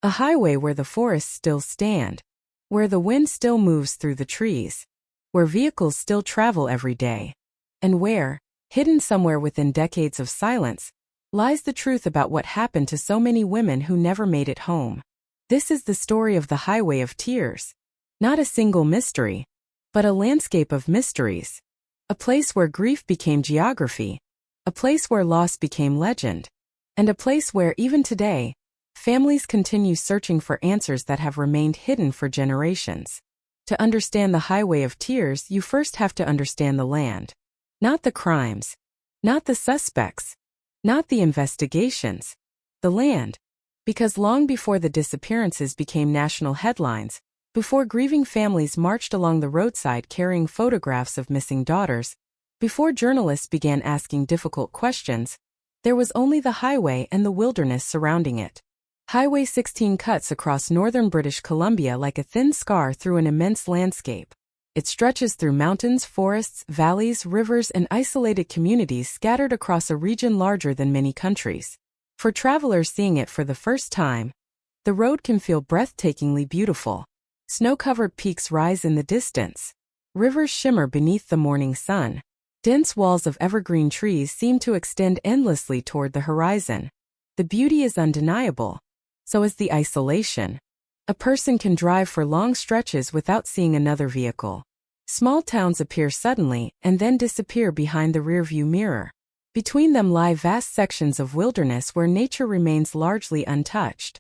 A highway where the forests still stand. Where the wind still moves through the trees. Where vehicles still travel every day. And where, hidden somewhere within decades of silence, lies the truth about what happened to so many women who never made it home. This is the story of the Highway of Tears. Not a single mystery, but a landscape of mysteries. A place where grief became geography. A place where loss became legend. And a place where, even today, families continue searching for answers that have remained hidden for generations. To understand the Highway of Tears, you first have to understand the land. Not the crimes. Not the suspects. Not the investigations. The land. Because long before the disappearances became national headlines, before grieving families marched along the roadside carrying photographs of missing daughters, before journalists began asking difficult questions, there was only the highway and the wilderness surrounding it. Highway 16 cuts across northern British Columbia like a thin scar through an immense landscape. It stretches through mountains, forests, valleys, rivers, and isolated communities scattered across a region larger than many countries. For travelers seeing it for the first time, the road can feel breathtakingly beautiful. Snow-covered peaks rise in the distance. Rivers shimmer beneath the morning sun. Dense walls of evergreen trees seem to extend endlessly toward the horizon. The beauty is undeniable. So is the isolation. A person can drive for long stretches without seeing another vehicle. Small towns appear suddenly and then disappear behind the rearview mirror. Between them lie vast sections of wilderness where nature remains largely untouched.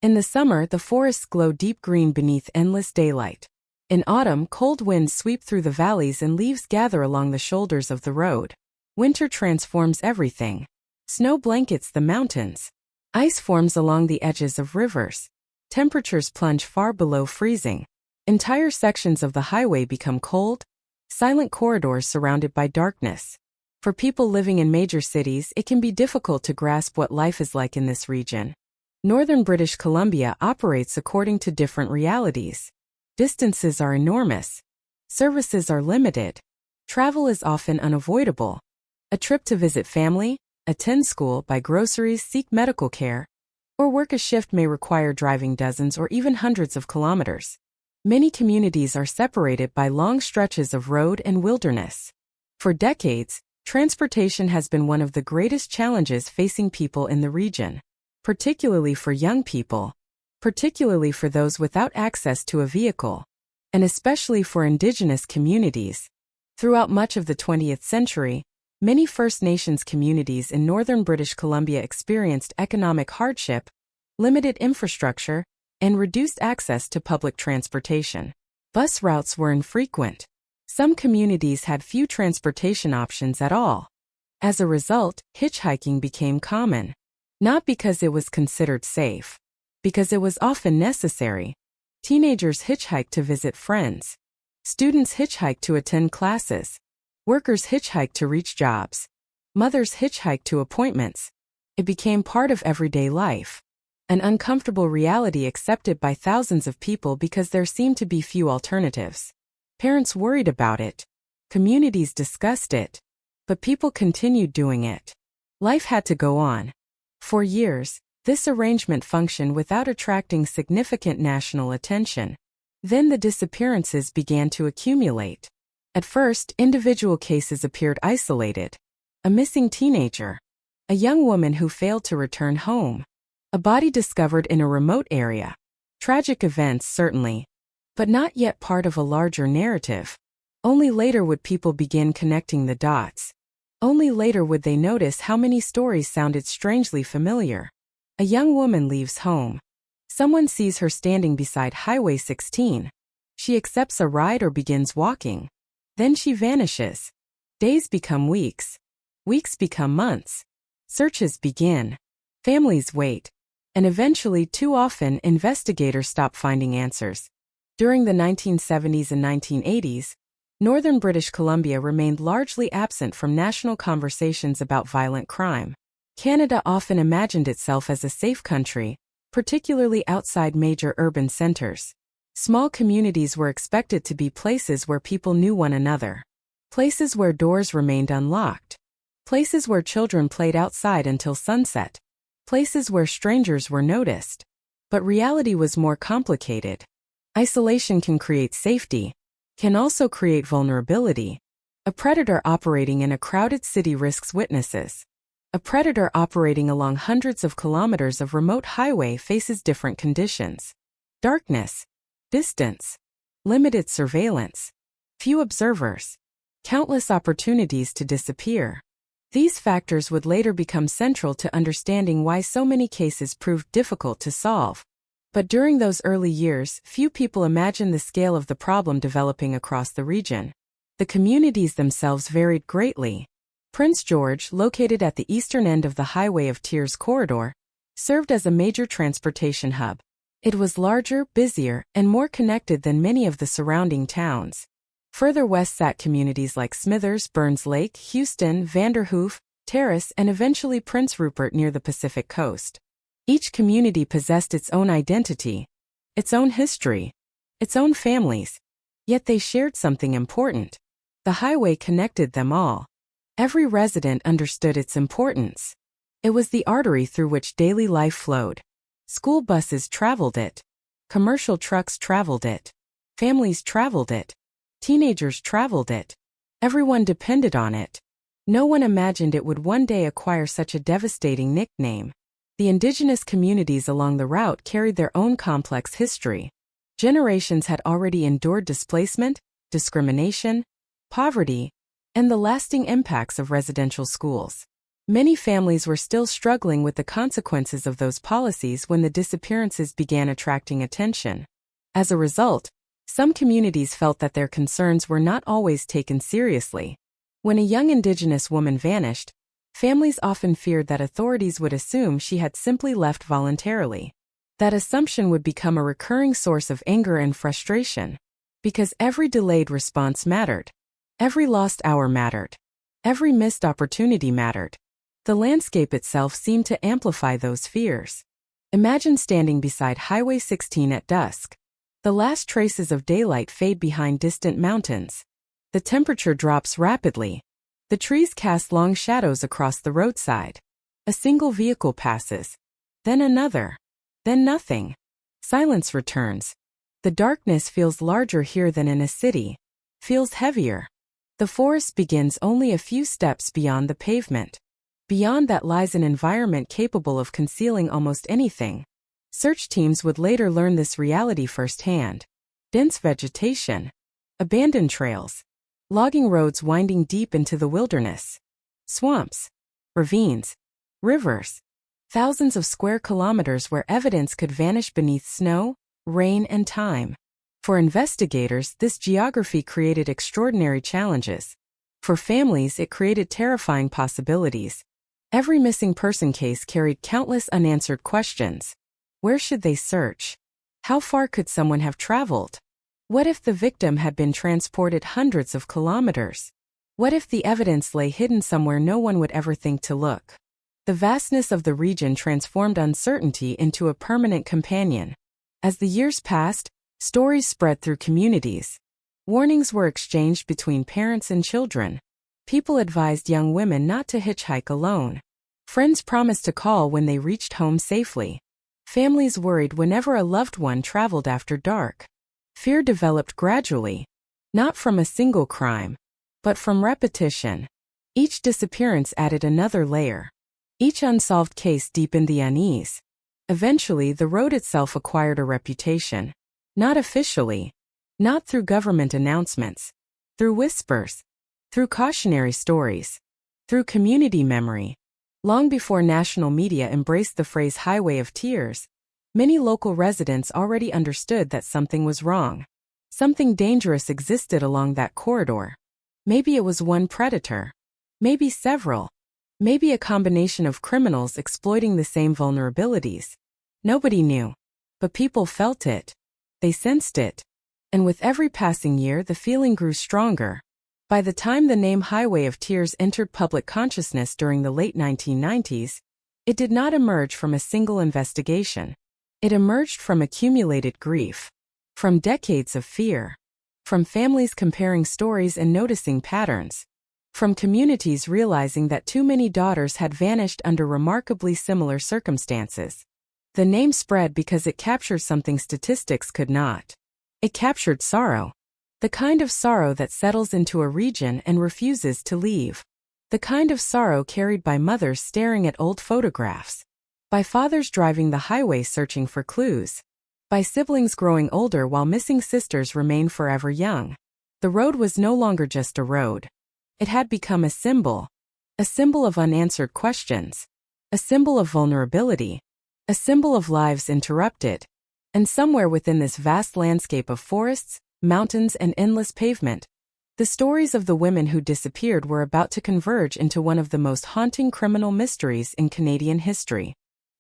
In the summer, the forests glow deep green beneath endless daylight. In autumn, cold winds sweep through the valleys and leaves gather along the shoulders of the road. Winter transforms everything. Snow blankets the mountains. Ice forms along the edges of rivers. Temperatures plunge far below freezing. Entire sections of the highway become cold, silent corridors surrounded by darkness. For people living in major cities, it can be difficult to grasp what life is like in this region. Northern British Columbia operates according to different realities. Distances are enormous. Services are limited. Travel is often unavoidable. A trip to visit family, attend school, buy groceries, seek medical care, or work a shift may require driving dozens or even hundreds of kilometers. Many communities are separated by long stretches of road and wilderness. For decades, transportation has been one of the greatest challenges facing people in the region, particularly for young people, particularly for those without access to a vehicle, and especially for Indigenous communities. Throughout much of the 20th century, many First Nations communities in northern British Columbia experienced economic hardship, limited infrastructure, and reduced access to public transportation. Bus routes were infrequent. Some communities had few transportation options at all. As a result, hitchhiking became common. Not because it was considered safe, because it was often necessary. Teenagers hitchhiked to visit friends. Students hitchhiked to attend classes. Workers hitchhiked to reach jobs. Mothers hitchhiked to appointments. It became part of everyday life. An uncomfortable reality accepted by thousands of people because there seemed to be few alternatives. Parents worried about it. Communities discussed it. But people continued doing it. Life had to go on. For years, this arrangement functioned without attracting significant national attention. Then the disappearances began to accumulate. At first, individual cases appeared isolated. A missing teenager. A young woman who failed to return home. A body discovered in a remote area. Tragic events, certainly, but not yet part of a larger narrative. Only later would people begin connecting the dots. Only later would they notice how many stories sounded strangely familiar. A young woman leaves home. Someone sees her standing beside Highway 16. She accepts a ride or begins walking. Then she vanishes. Days become weeks. Weeks become months. Searches begin. Families wait. And eventually, too often, investigators stop finding answers. During the 1970s and 1980s, northern British Columbia remained largely absent from national conversations about violent crime. Canada often imagined itself as a safe country, particularly outside major urban centers. Small communities were expected to be places where people knew one another. Places where doors remained unlocked. Places where children played outside until sunset. Places where strangers were noticed. But reality was more complicated. Isolation can create safety, can also create vulnerability. A predator operating in a crowded city risks witnesses. A predator operating along hundreds of kilometers of remote highway faces different conditions. Darkness, distance, limited surveillance, few observers, countless opportunities to disappear. These factors would later become central to understanding why so many cases proved difficult to solve. But during those early years, few people imagined the scale of the problem developing across the region. The communities themselves varied greatly. Prince George, located at the eastern end of the Highway of Tears corridor, served as a major transportation hub. It was larger, busier, and more connected than many of the surrounding towns. Further west sat communities like Smithers, Burns Lake, Houston, Vanderhoof, Terrace, and eventually Prince Rupert near the Pacific coast. Each community possessed its own identity, its own history, its own families. Yet they shared something important. The highway connected them all. Every resident understood its importance. It was the artery through which daily life flowed. School buses traveled it. Commercial trucks traveled it. Families traveled it. Teenagers traveled it. Everyone depended on it. No one imagined it would one day acquire such a devastating nickname. The indigenous communities along the route carried their own complex history. Generations had already endured displacement, discrimination, poverty, and the lasting impacts of residential schools. Many families were still struggling with the consequences of those policies when the disappearances began attracting attention. As a result, some communities felt that their concerns were not always taken seriously. When a young Indigenous woman vanished, families often feared that authorities would assume she had simply left voluntarily. That assumption would become a recurring source of anger and frustration, because every delayed response mattered. Every lost hour mattered. Every missed opportunity mattered. The landscape itself seemed to amplify those fears. Imagine standing beside Highway 16 at dusk. The last traces of daylight fade behind distant mountains. The temperature drops rapidly. The trees cast long shadows across the roadside. A single vehicle passes. Then another. Then nothing. Silence returns. The darkness feels larger here than in a city. Feels heavier. The forest begins only a few steps beyond the pavement. Beyond that lies an environment capable of concealing almost anything. Search teams would later learn this reality firsthand. Dense vegetation. Abandoned trails. Logging roads winding deep into the wilderness. Swamps. Ravines. Rivers. Thousands of square kilometers where evidence could vanish beneath snow, rain, and time. For investigators, this geography created extraordinary challenges. For families, it created terrifying possibilities. Every missing person case carried countless unanswered questions. Where should they search? How far could someone have traveled? What if the victim had been transported hundreds of kilometers? What if the evidence lay hidden somewhere no one would ever think to look? The vastness of the region transformed uncertainty into a permanent companion. As the years passed, stories spread through communities. Warnings were exchanged between parents and children. People advised young women not to hitchhike alone. Friends promised to call when they reached home safely. Families worried whenever a loved one traveled after dark. Fear developed gradually, not from a single crime, but from repetition. Each disappearance added another layer. Each unsolved case deepened the unease. Eventually, the road itself acquired a reputation. Not officially, not through government announcements, through whispers, through cautionary stories, through community memory. Long before national media embraced the phrase Highway of Tears, many local residents already understood that something was wrong. Something dangerous existed along that corridor. Maybe it was one predator. Maybe several. Maybe a combination of criminals exploiting the same vulnerabilities. Nobody knew. But people felt it. They sensed it. And with every passing year, the feeling grew stronger. By the time the name Highway of Tears entered public consciousness during the late 1990s, it did not emerge from a single investigation. It emerged from accumulated grief, from decades of fear, from families comparing stories and noticing patterns, from communities realizing that too many daughters had vanished under remarkably similar circumstances. The name spread because it captured something statistics could not. It captured sorrow. The kind of sorrow that settles into a region and refuses to leave. The kind of sorrow carried by mothers staring at old photographs. By fathers driving the highway searching for clues. By siblings growing older while missing sisters remain forever young. The road was no longer just a road. It had become a symbol of unanswered questions, a symbol of vulnerability, a symbol of lives interrupted. And somewhere within this vast landscape of forests, mountains, and endless pavement, the stories of the women who disappeared were about to converge into one of the most haunting criminal mysteries in Canadian history.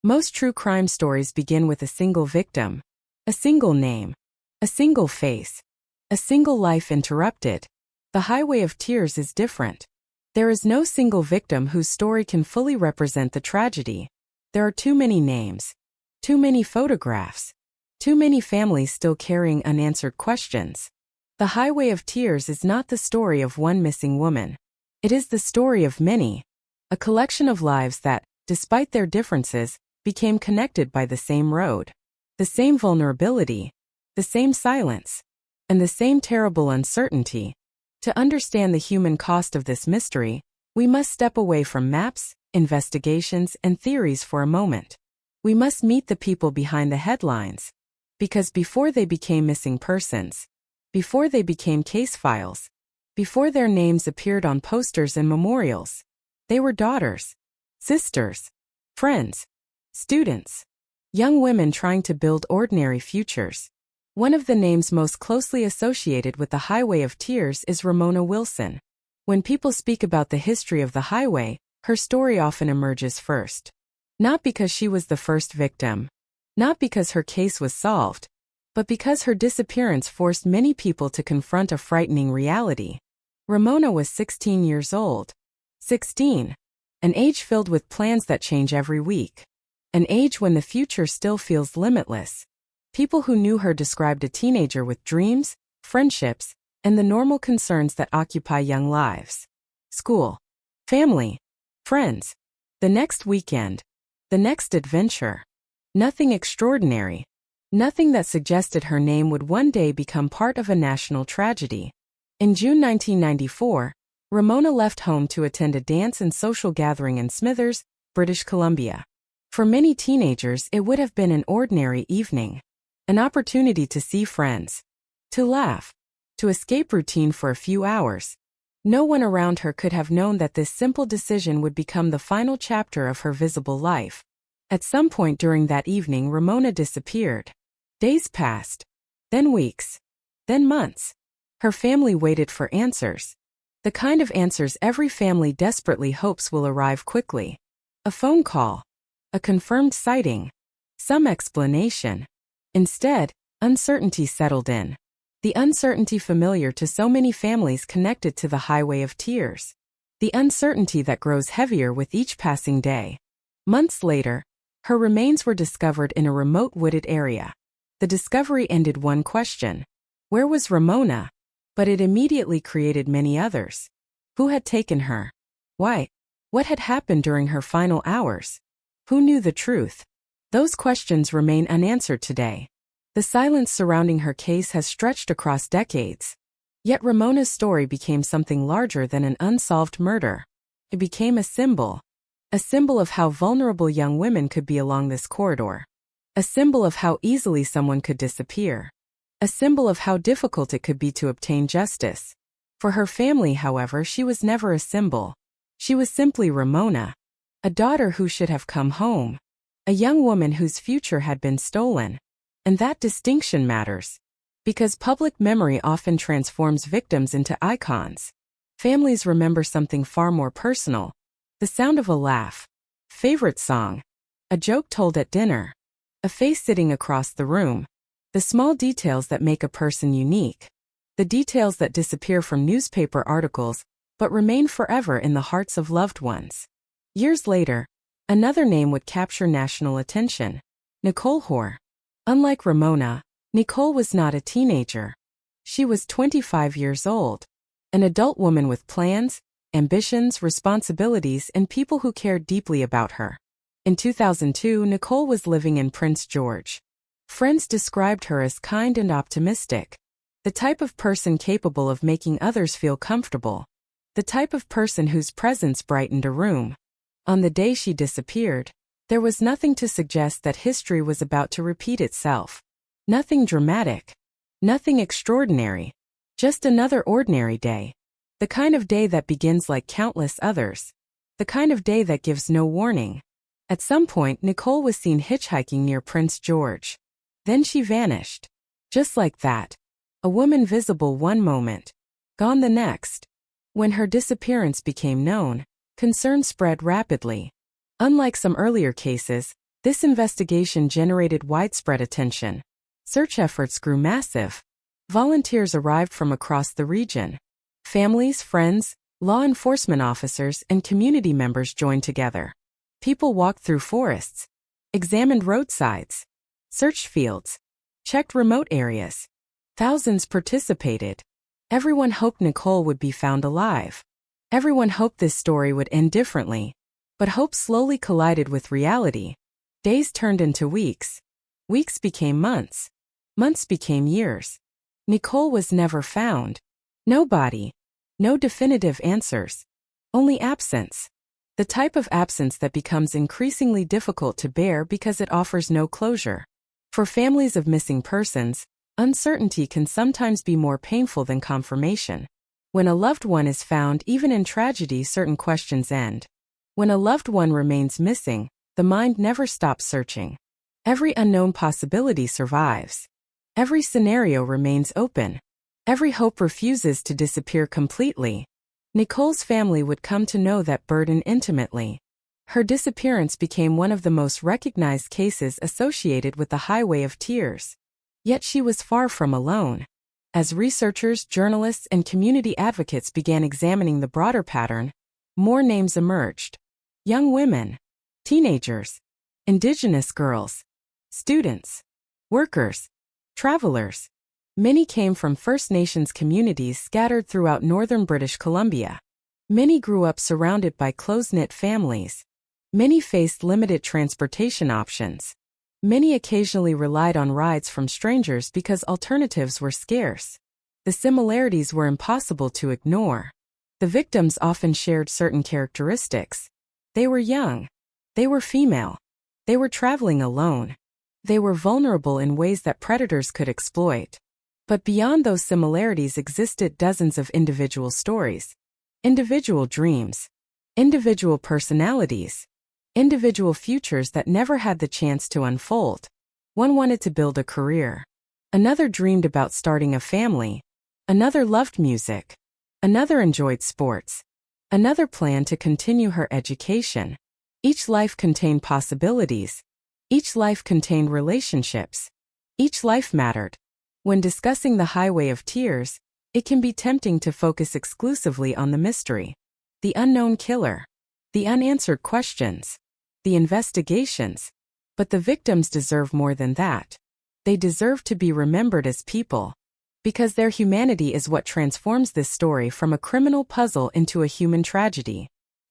Most true crime stories begin with a single victim, a single name, a single face, a single life interrupted. The Highway of Tears is different. There is no single victim whose story can fully represent the tragedy. There are too many names, too many photographs, too many families still carrying unanswered questions. The Highway of Tears is not the story of one missing woman. It is the story of many, a collection of lives that, despite their differences, became connected by the same road, the same vulnerability, the same silence, and the same terrible uncertainty. To understand the human cost of this mystery, we must step away from maps, investigations, and theories for a moment. We must meet the people behind the headlines. Because before they became missing persons, before they became case files, before their names appeared on posters and memorials, they were daughters. sisters, friends, students, young women trying to build ordinary futures. One of the names most closely associated with the Highway of Tears is Ramona Wilson. When people speak about the history of the highway, her story often emerges first. Not because she was the first victim, not because her case was solved, but because her disappearance forced many people to confront a frightening reality. Ramona was 16 years old. 16. An age filled with plans that change every week. An age when the future still feels limitless. People who knew her described a teenager with dreams, friendships, and the normal concerns that occupy young lives. School, family, friends, the next weekend, the next adventure. Nothing extraordinary. Nothing that suggested her name would one day become part of a national tragedy. In June 1994, Ramona left home to attend a dance and social gathering in Smithers, British Columbia. For many teenagers, it would have been an ordinary evening. An opportunity to see friends, to laugh, to escape routine for a few hours. No one around her could have known that this simple decision would become the final chapter of her visible life. At some point during that evening, Ramona disappeared. Days passed, then weeks, then months. Her family waited for answers. The kind of answers every family desperately hopes will arrive quickly. A phone call, a confirmed sighting, some explanation. Instead, uncertainty settled in. The uncertainty familiar to so many families connected to the Highway of Tears. The uncertainty that grows heavier with each passing day. Months later, her remains were discovered in a remote wooded area. The discovery ended one question. Where was Ramona? But it immediately created many others. Who had taken her? Why? What had happened during her final hours? Who knew the truth? Those questions remain unanswered today. The silence surrounding her case has stretched across decades. Yet Ramona's story became something larger than an unsolved murder. It became a symbol of how vulnerable young women could be along this corridor. A symbol of how easily someone could disappear. A symbol of how difficult it could be to obtain justice. For her family, however, she was never a symbol. She was simply Ramona, a daughter who should have come home, a young woman whose future had been stolen. And that distinction matters, because public memory often transforms victims into icons. Families remember something far more personal: the sound of a laugh, favorite song, a joke told at dinner, a face sitting across the room, the small details that make a person unique, the details that disappear from newspaper articles but remain forever in the hearts of loved ones. Years later, another name would capture national attention: Nicole Hoare. Unlike Ramona, Nicole was not a teenager. She was 25 years old, an adult woman with plans, ambitions, responsibilities, and people who cared deeply about her. In 2002, Nicole was living in Prince George. Friends described her as kind and optimistic, the type of person capable of making others feel comfortable, the type of person whose presence brightened a room. On the day she disappeared, there was nothing to suggest that history was about to repeat itself. Nothing dramatic. Nothing extraordinary. Just another ordinary day. The kind of day that begins like countless others. The kind of day that gives no warning. At some point, Nicole was seen hitchhiking near Prince George. Then she vanished. Just like that. A woman visible one moment, gone the next. When her disappearance became known, concern spread rapidly. Unlike some earlier cases, this investigation generated widespread attention. Search efforts grew massive. Volunteers arrived from across the region. Families, friends, law enforcement officers, and community members joined together. People walked through forests, examined roadsides, searched fields, checked remote areas. Thousands participated. Everyone hoped Nicole would be found alive. Everyone hoped this story would end differently. But hope slowly collided with reality. Days turned into weeks. Weeks became months. Months became years. Nicole was never found. Nobody. No definitive answers. Only absence. The type of absence that becomes increasingly difficult to bear because it offers no closure. For families of missing persons, uncertainty can sometimes be more painful than confirmation. When a loved one is found, even in tragedy, certain questions end. When a loved one remains missing, the mind never stops searching. Every unknown possibility survives. Every scenario remains open. Every hope refuses to disappear completely. Nicole's family would come to know that burden intimately. Her disappearance became one of the most recognized cases associated with the Highway of Tears. Yet she was far from alone. As researchers, journalists, and community advocates began examining the broader pattern, more names emerged. Young women, teenagers, indigenous girls, students, workers, travelers. Many came from First Nations communities scattered throughout northern British Columbia. Many grew up surrounded by close-knit families. Many faced limited transportation options. Many occasionally relied on rides from strangers because alternatives were scarce. The similarities were impossible to ignore. The victims often shared certain characteristics. They were young. They were female. They were traveling alone. They were vulnerable in ways that predators could exploit. But beyond those similarities existed dozens of individual stories. Individual dreams. Individual personalities. Individual futures that never had the chance to unfold. One wanted to build a career. Another dreamed about starting a family. Another loved music. Another enjoyed sports. Another planned to continue her education. Each life contained possibilities. Each life contained relationships. Each life mattered. When discussing the Highway of Tears, it can be tempting to focus exclusively on the mystery. The unknown killer. The unanswered questions. The investigations. But the victims deserve more than that. They deserve to be remembered as people. Because their humanity is what transforms this story from a criminal puzzle into a human tragedy.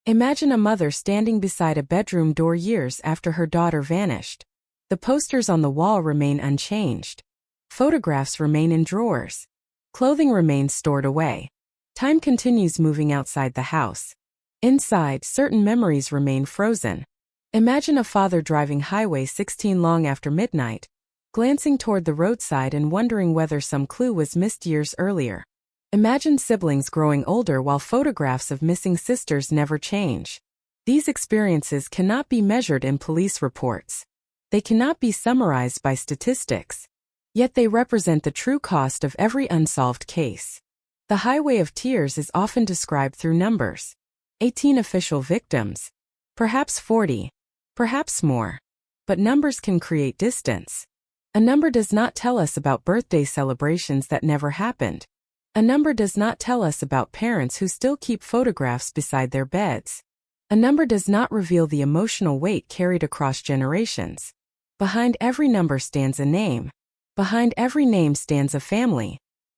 Imagine a mother standing beside a bedroom door years after her daughter vanished. The posters on the wall remain unchanged. Photographs remain in drawers. Clothing remains stored away. Time continues moving outside the house. Inside, certain memories remain frozen. Imagine a father driving Highway 16 long after midnight, glancing toward the roadside and wondering whether some clue was missed years earlier. Imagine siblings growing older while photographs of missing sisters never change. These experiences cannot be measured in police reports. They cannot be summarized by statistics. Yet they represent the true cost of every unsolved case. The Highway of Tears is often described through numbers. 18 official victims. Perhaps 40. Perhaps more. But numbers can create distance. A number does not tell us about birthday celebrations that never happened. A number does not tell us about parents who still keep photographs beside their beds. A number does not reveal the emotional weight carried across generations. Behind every number stands a name. Behind every name stands a family.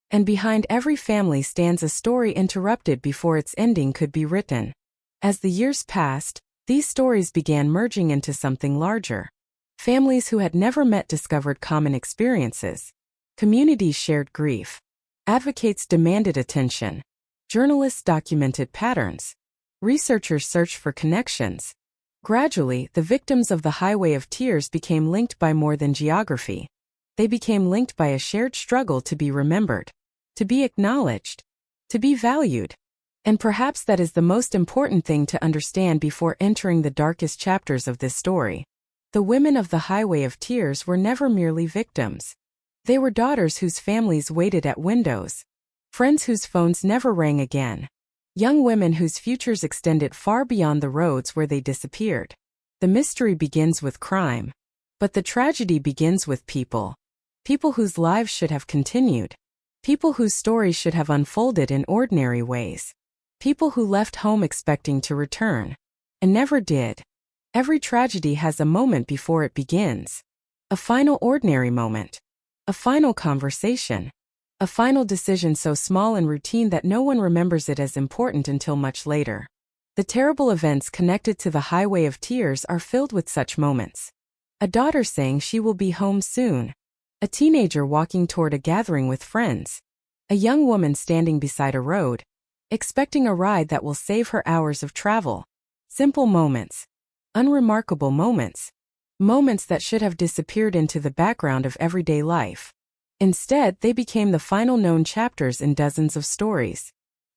And behind every family stands a story interrupted before its ending could be written. As the years passed, these stories began merging into something larger. Families who had never met discovered common experiences. Communities shared grief. Advocates demanded attention. Journalists documented patterns. Researchers searched for connections. Gradually, the victims of the Highway of Tears became linked by more than geography. They became linked by a shared struggle to be remembered, to be acknowledged, to be valued. And perhaps that is the most important thing to understand before entering the darkest chapters of this story. The women of the Highway of Tears were never merely victims. They were daughters whose families waited at windows, friends whose phones never rang again, young women whose futures extended far beyond the roads where they disappeared. The mystery begins with crime, but the tragedy begins with people. People whose lives should have continued. People whose stories should have unfolded in ordinary ways. People who left home expecting to return, and never did. Every tragedy has a moment before it begins. A final ordinary moment. A final conversation. A final decision so small and routine that no one remembers it as important until much later. The terrible events connected to the Highway of Tears are filled with such moments. A daughter saying she will be home soon. A teenager walking toward a gathering with friends. A young woman standing beside a road, expecting a ride that will save her hours of travel. Simple moments. Unremarkable moments. Moments that should have disappeared into the background of everyday life. Instead, they became the final known chapters in dozens of stories.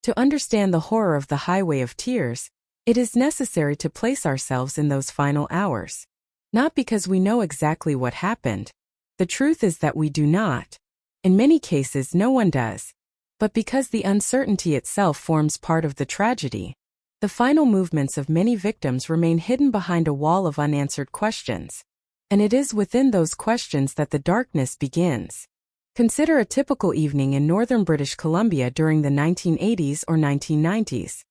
To understand the horror of the Highway of Tears, It is necessary to place ourselves in those final hours. Not because we know exactly what happened. The truth is that we do not. In many cases, no one does. But because the uncertainty itself forms part of the tragedy. The final movements of many victims remain hidden behind a wall of unanswered questions. And it is within those questions that the darkness begins. Consider a typical evening in northern British Columbia during the 1980s or 1990s.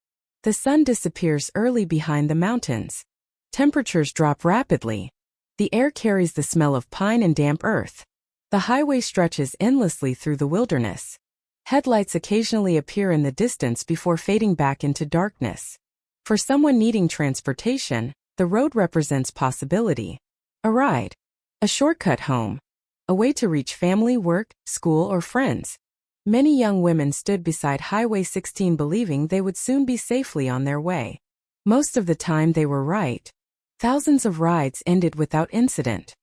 The sun disappears early behind the mountains. Temperatures drop rapidly. The air carries the smell of pine and damp earth. The highway stretches endlessly through the wilderness. Headlights occasionally appear in the distance before fading back into darkness. For someone needing transportation, the road represents possibility. A ride. A shortcut home. A way to reach family, work, school, or friends. Many young women stood beside Highway 16 believing they would soon be safely on their way. Most of the time they were right. Thousands of rides ended without incident.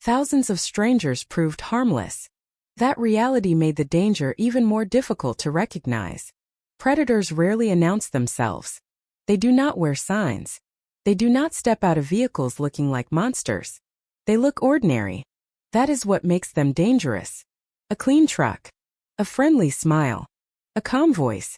Thousands of strangers proved harmless. That reality made the danger even more difficult to recognize. Predators rarely announce themselves. They do not wear signs. They do not step out of vehicles looking like monsters. They look ordinary. That is what makes them dangerous. A clean truck. A friendly smile. A calm voice.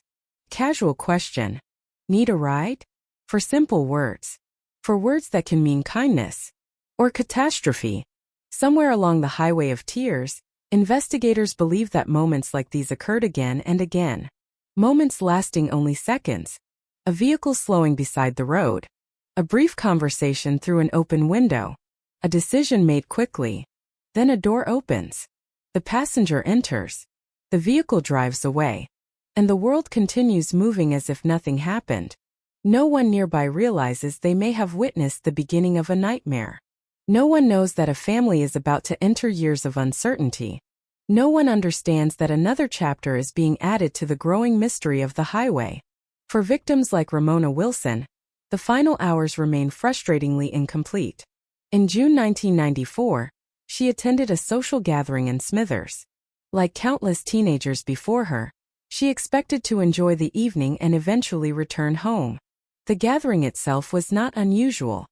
Casual question. Need a ride? For simple words. For words that can mean kindness. Or catastrophe. Somewhere along the highway of tears, investigators believe that moments like these occurred again and again. Moments lasting only seconds. A vehicle slowing beside the road. A brief conversation through an open window. A decision made quickly. Then a door opens. The passenger enters. The vehicle drives away. And the world continues moving as if nothing happened. No one nearby realizes they may have witnessed the beginning of a nightmare. No one knows that a family is about to enter years of uncertainty. No one understands that another chapter is being added to the growing mystery of the highway. For victims like Ramona Wilson, the final hours remain frustratingly incomplete. In June 1994, she attended a social gathering in Smithers. Like countless teenagers before her, she expected to enjoy the evening and eventually return home. The gathering itself was not unusual.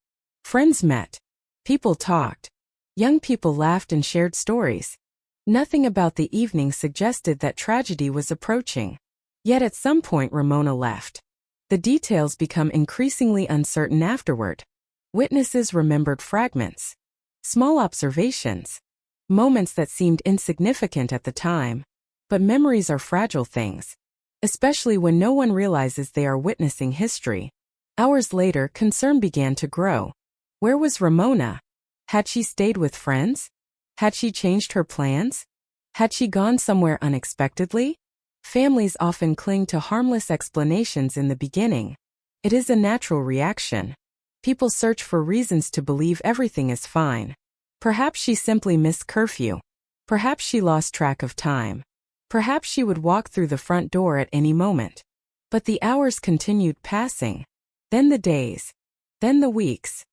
Friends met. People talked. Young people laughed and shared stories. Nothing about the evening suggested that tragedy was approaching. Yet at some point Ramona left. The details become increasingly uncertain afterward. Witnesses remembered fragments. Small observations. Moments that seemed insignificant at the time. But memories are fragile things. Especially when no one realizes they are witnessing history. Hours later, concern began to grow. Where was Ramona? Had she stayed with friends? Had she changed her plans? Had she gone somewhere unexpectedly? Families often cling to harmless explanations in the beginning. It is a natural reaction. People search for reasons to believe everything is fine. Perhaps she simply missed curfew. Perhaps she lost track of time. Perhaps she would walk through the front door at any moment. But the hours continued passing. Then the days. Then the weeks.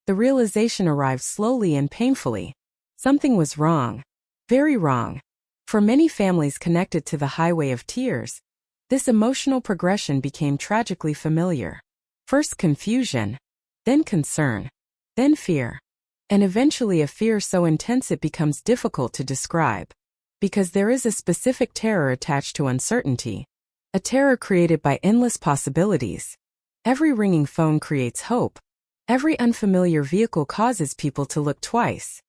The realization arrived slowly and painfully. Something was wrong. Very wrong. For many families connected to the highway of tears, this emotional progression became tragically familiar. First confusion, then concern, then fear, and eventually a fear so intense it becomes difficult to describe. Because there is a specific terror attached to uncertainty. A terror created by endless possibilities. Every ringing phone creates hope. Every unfamiliar vehicle causes people to look twice.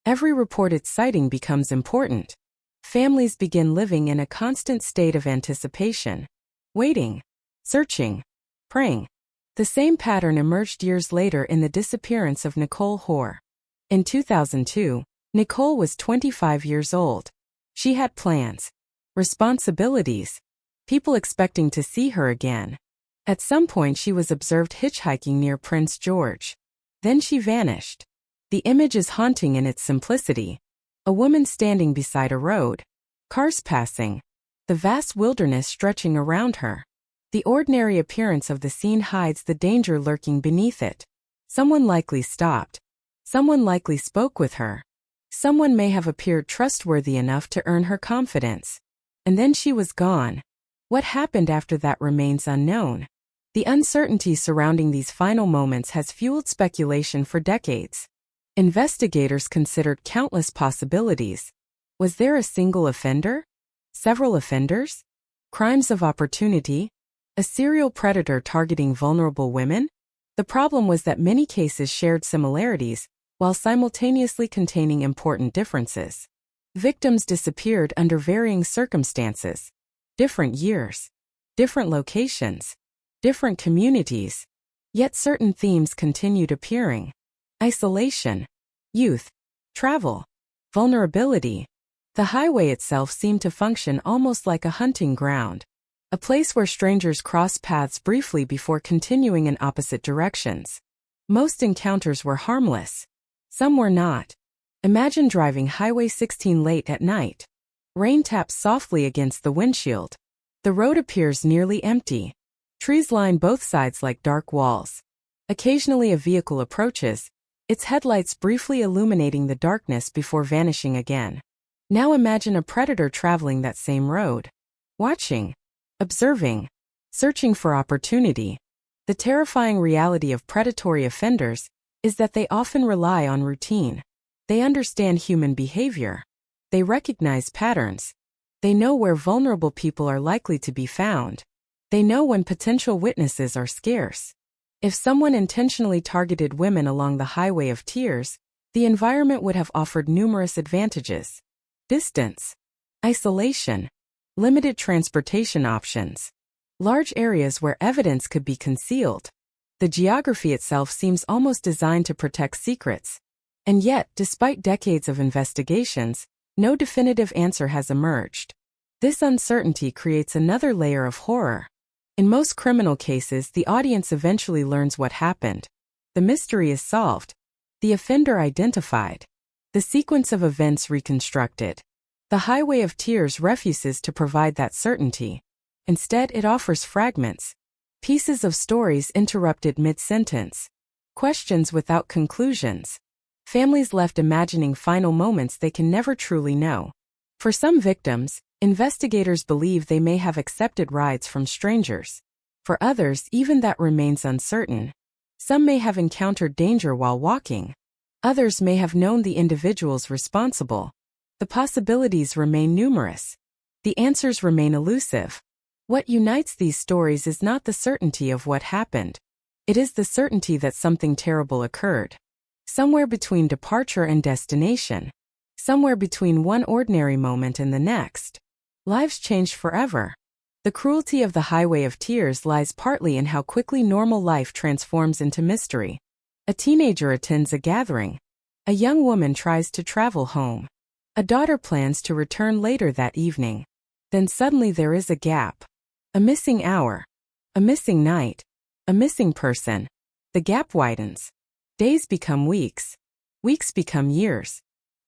Every reported sighting becomes important. Families begin living in a constant state of anticipation. Waiting. Searching. Praying. The same pattern emerged years later in the disappearance of Nicole Hoare. In 2002, Nicole was 25 years old. She had plans. Responsibilities. People expecting to see her again. At some point she was observed hitchhiking near Prince George. Then she vanished. The image is haunting in its simplicity. A woman standing beside a road. Cars passing. The vast wilderness stretching around her. The ordinary appearance of the scene hides the danger lurking beneath it. Someone likely stopped. Someone likely spoke with her. Someone may have appeared trustworthy enough to earn her confidence. And then she was gone. What happened after that remains unknown. The uncertainty surrounding these final moments has fueled speculation for decades. Investigators considered countless possibilities. Was there a single offender? Several offenders? Crimes of opportunity? A serial predator targeting vulnerable women? The problem was that many cases shared similarities, while simultaneously containing important differences. Victims disappeared under varying circumstances. Different years. Different locations. Different communities. Yet certain themes continued appearing. Isolation. Youth. Travel. Vulnerability. The highway itself seemed to function almost like a hunting ground. A place where strangers crossed paths briefly before continuing in opposite directions. Most encounters were harmless. Some were not. Imagine driving Highway 16 late at night. Rain taps softly against the windshield. The road appears nearly empty. Trees line both sides like dark walls. Occasionally a vehicle approaches, its headlights briefly illuminating the darkness before vanishing again. Now imagine a predator traveling that same road. Watching. Observing. Searching for opportunity. The terrifying reality of predatory offenders is that they often rely on routine. They understand human behavior. They recognize patterns. They know where vulnerable people are likely to be found. They know when potential witnesses are scarce. If someone intentionally targeted women along the Highway of Tears, the environment would have offered numerous advantages. Distance. Isolation. Limited transportation options. Large areas where evidence could be concealed. The geography itself seems almost designed to protect secrets. And yet, despite decades of investigations, no definitive answer has emerged. This uncertainty creates another layer of horror. In most criminal cases, the audience eventually learns what happened. The mystery is solved. The offender identified. The sequence of events reconstructed. The Highway of Tears refuses to provide that certainty. Instead, it offers fragments. Pieces of stories interrupted mid-sentence. Questions without conclusions. Families left imagining final moments they can never truly know. For some victims, investigators believe they may have accepted rides from strangers. For others, even that remains uncertain. Some may have encountered danger while walking. Others may have known the individuals responsible. The possibilities remain numerous. The answers remain elusive. What unites these stories is not the certainty of what happened. It is the certainty that something terrible occurred. Somewhere between departure and destination. Somewhere between one ordinary moment and the next. Lives changed forever. The cruelty of the Highway of Tears lies partly in how quickly normal life transforms into mystery. A teenager attends a gathering. A young woman tries to travel home. A daughter plans to return later that evening. Then suddenly there is a gap. A missing hour. A missing night. A missing person. The gap widens. Days become weeks. Weeks become years.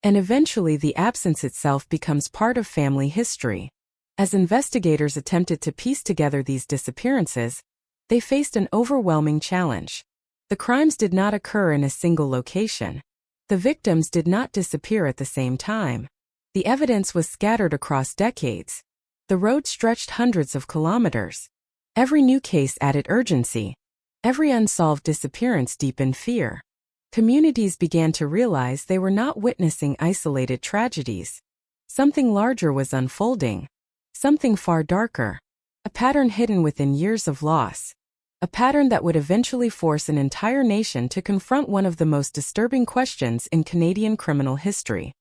And eventually the absence itself becomes part of family history. As investigators attempted to piece together these disappearances, they faced an overwhelming challenge. The crimes did not occur in a single location. The victims did not disappear at the same time. The evidence was scattered across decades. The road stretched hundreds of kilometers. Every new case added urgency. Every unsolved disappearance deepened fear. Communities began to realize they were not witnessing isolated tragedies. Something larger was unfolding. Something far darker. A pattern hidden within years of loss. A pattern that would eventually force an entire nation to confront one of the most disturbing questions in Canadian criminal history.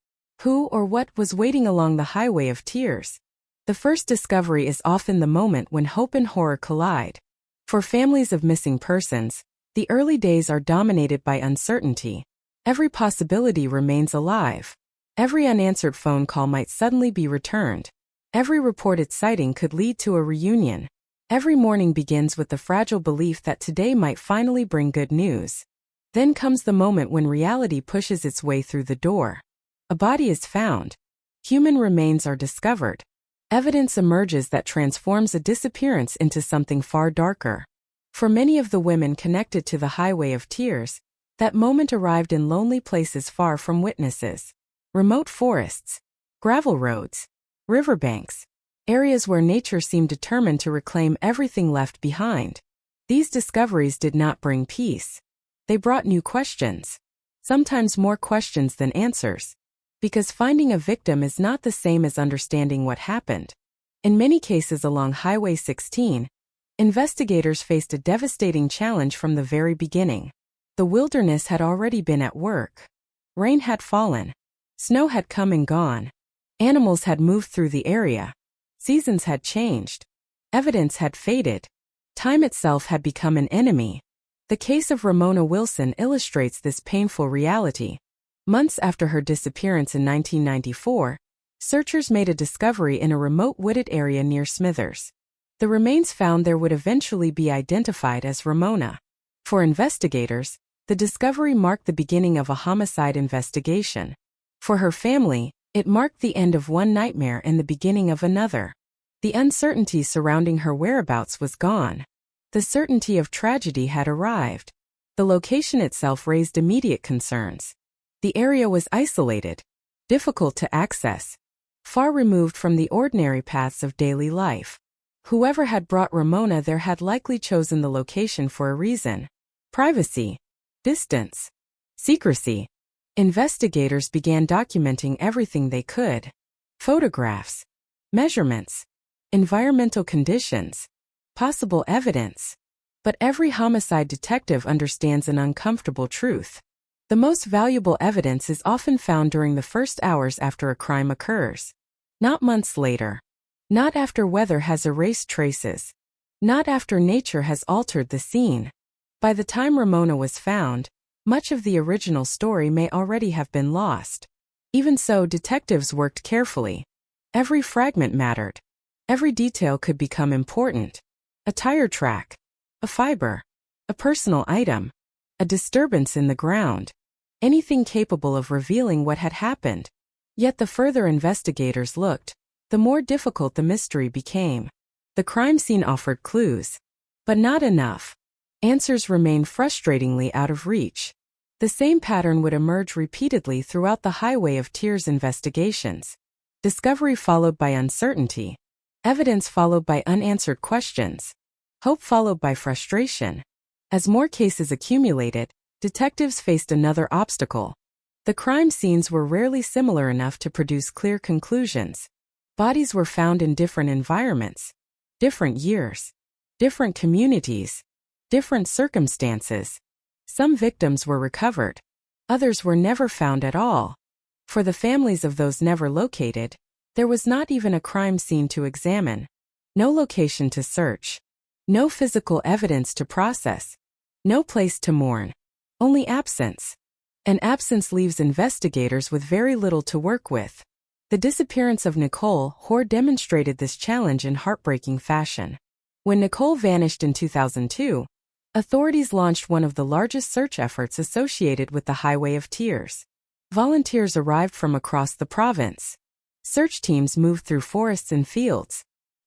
Who or what was waiting along the Highway of Tears? The first discovery is often the moment when hope and horror collide. For families of missing persons, the early days are dominated by uncertainty. Every possibility remains alive. Every unanswered phone call might suddenly be returned. Every reported sighting could lead to a reunion. Every morning begins with the fragile belief that today might finally bring good news. Then comes the moment when reality pushes its way through the door. A body is found. Human remains are discovered. Evidence emerges that transforms a disappearance into something far darker. For many of the women connected to the Highway of Tears, that moment arrived in lonely places far from witnesses. Remote forests, gravel roads, riverbanks, areas where nature seemed determined to reclaim everything left behind. These discoveries did not bring peace. They brought new questions. Sometimes more questions than answers. Because finding a victim is not the same as understanding what happened. In many cases along Highway 16, investigators faced a devastating challenge from the very beginning. The wilderness had already been at work. Rain had fallen. Snow had come and gone. Animals had moved through the area. Seasons had changed. Evidence had faded. Time itself had become an enemy. The case of Ramona Wilson illustrates this painful reality. Months after her disappearance in 1994, searchers made a discovery in a remote wooded area near Smithers. The remains found there would eventually be identified as Ramona. For investigators, the discovery marked the beginning of a homicide investigation. For her family, it marked the end of one nightmare and the beginning of another. The uncertainty surrounding her whereabouts was gone. The certainty of tragedy had arrived. The location itself raised immediate concerns. The area was isolated, difficult to access, far removed from the ordinary paths of daily life. Whoever had brought Ramona there had likely chosen the location for a reason. Privacy, distance, secrecy. Investigators began documenting everything they could. Photographs, measurements, environmental conditions, possible evidence. But every homicide detective understands an uncomfortable truth. The most valuable evidence is often found during the first hours after a crime occurs. Not months later. Not after weather has erased traces. Not after nature has altered the scene. By the time Ramona was found, much of the original story may already have been lost. Even so, detectives worked carefully. Every fragment mattered. Every detail could become important. A tire track, a fiber, a personal item, a disturbance in the ground, anything capable of revealing what had happened. Yet the further investigators looked, the more difficult the mystery became. The crime scene offered clues, but not enough. Answers remained frustratingly out of reach. The same pattern would emerge repeatedly throughout the Highway of Tears investigations. Discovery followed by uncertainty. Evidence followed by unanswered questions. Hope followed by frustration. As more cases accumulated, detectives faced another obstacle. The crime scenes were rarely similar enough to produce clear conclusions. Bodies were found in different environments, different years, different communities, different circumstances. Some victims were recovered. Others were never found at all. For the families of those never located, there was not even a crime scene to examine. No location to search. No physical evidence to process. No place to mourn. Only absence. And absence leaves investigators with very little to work with. The disappearance of Nicole Hoare demonstrated this challenge in heartbreaking fashion. When Nicole vanished in 2002, authorities launched one of the largest search efforts associated with the Highway of Tears. Volunteers arrived from across the province. Search teams moved through forests and fields.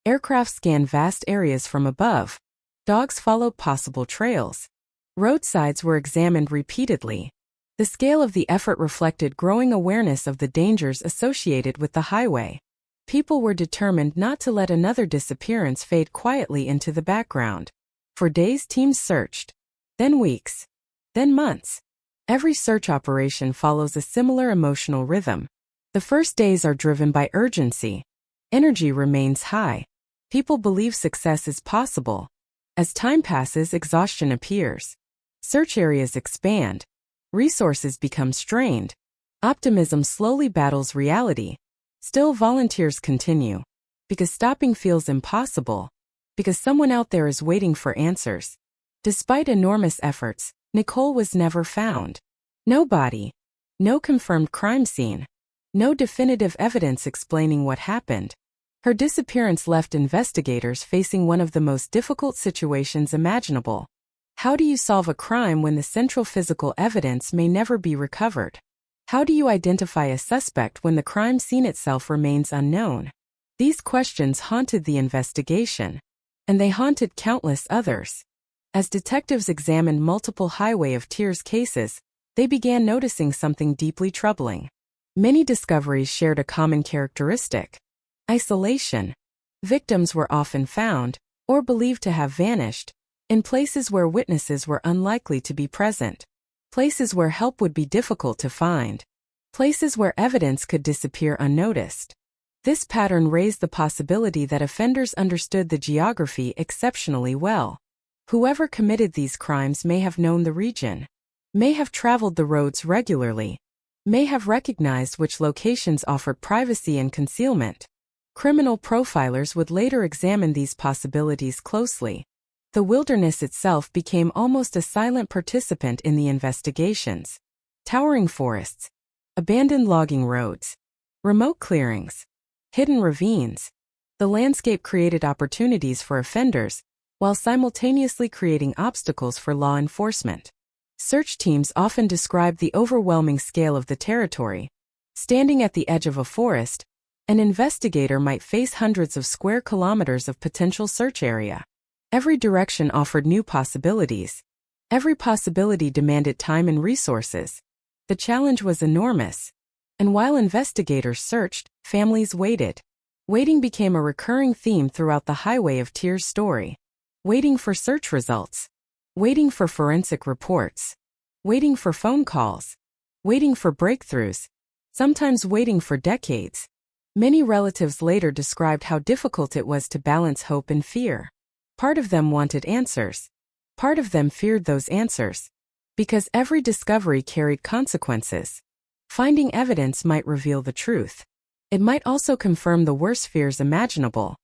Aircraft scanned vast areas from above. Dogs followed possible trails. Roadsides were examined repeatedly. The scale of the effort reflected growing awareness of the dangers associated with the highway. People were determined not to let another disappearance fade quietly into the background. For days teams searched. Then weeks. Then months. Every search operation follows a similar emotional rhythm. The first days are driven by urgency. Energy remains high. People believe success is possible. As time passes, exhaustion appears. Search areas expand. Resources become strained. Optimism slowly battles reality. Still, volunteers continue. Because stopping feels impossible. Because someone out there is waiting for answers. Despite enormous efforts, Nicole was never found. No body. No confirmed crime scene. No definitive evidence explaining what happened. Her disappearance left investigators facing one of the most difficult situations imaginable. How do you solve a crime when the central physical evidence may never be recovered? How do you identify a suspect when the crime scene itself remains unknown? These questions haunted the investigation. And they haunted countless others. As detectives examined multiple Highway of Tears cases, they began noticing something deeply troubling. Many discoveries shared a common characteristic: isolation. Victims were often found, or believed to have vanished, in places where witnesses were unlikely to be present, places where help would be difficult to find, places where evidence could disappear unnoticed. This pattern raised the possibility that offenders understood the geography exceptionally well. Whoever committed these crimes may have known the region, may have traveled the roads regularly, may have recognized which locations offered privacy and concealment. Criminal profilers would later examine these possibilities closely. The wilderness itself became almost a silent participant in the investigations. Towering forests, abandoned logging roads, remote clearings, hidden ravines. The landscape created opportunities for offenders, while simultaneously creating obstacles for law enforcement. Search teams often described the overwhelming scale of the territory. Standing at the edge of a forest, an investigator might face hundreds of square kilometers of potential search area. Every direction offered new possibilities. Every possibility demanded time and resources. The challenge was enormous. And while investigators searched, families waited. Waiting became a recurring theme throughout the Highway of Tears story. Waiting for search results. Waiting for forensic reports. Waiting for phone calls. Waiting for breakthroughs. Sometimes waiting for decades. Many relatives later described how difficult it was to balance hope and fear. Part of them wanted answers. Part of them feared those answers. Because every discovery carried consequences. Finding evidence might reveal the truth. It might also confirm the worst fears imaginable.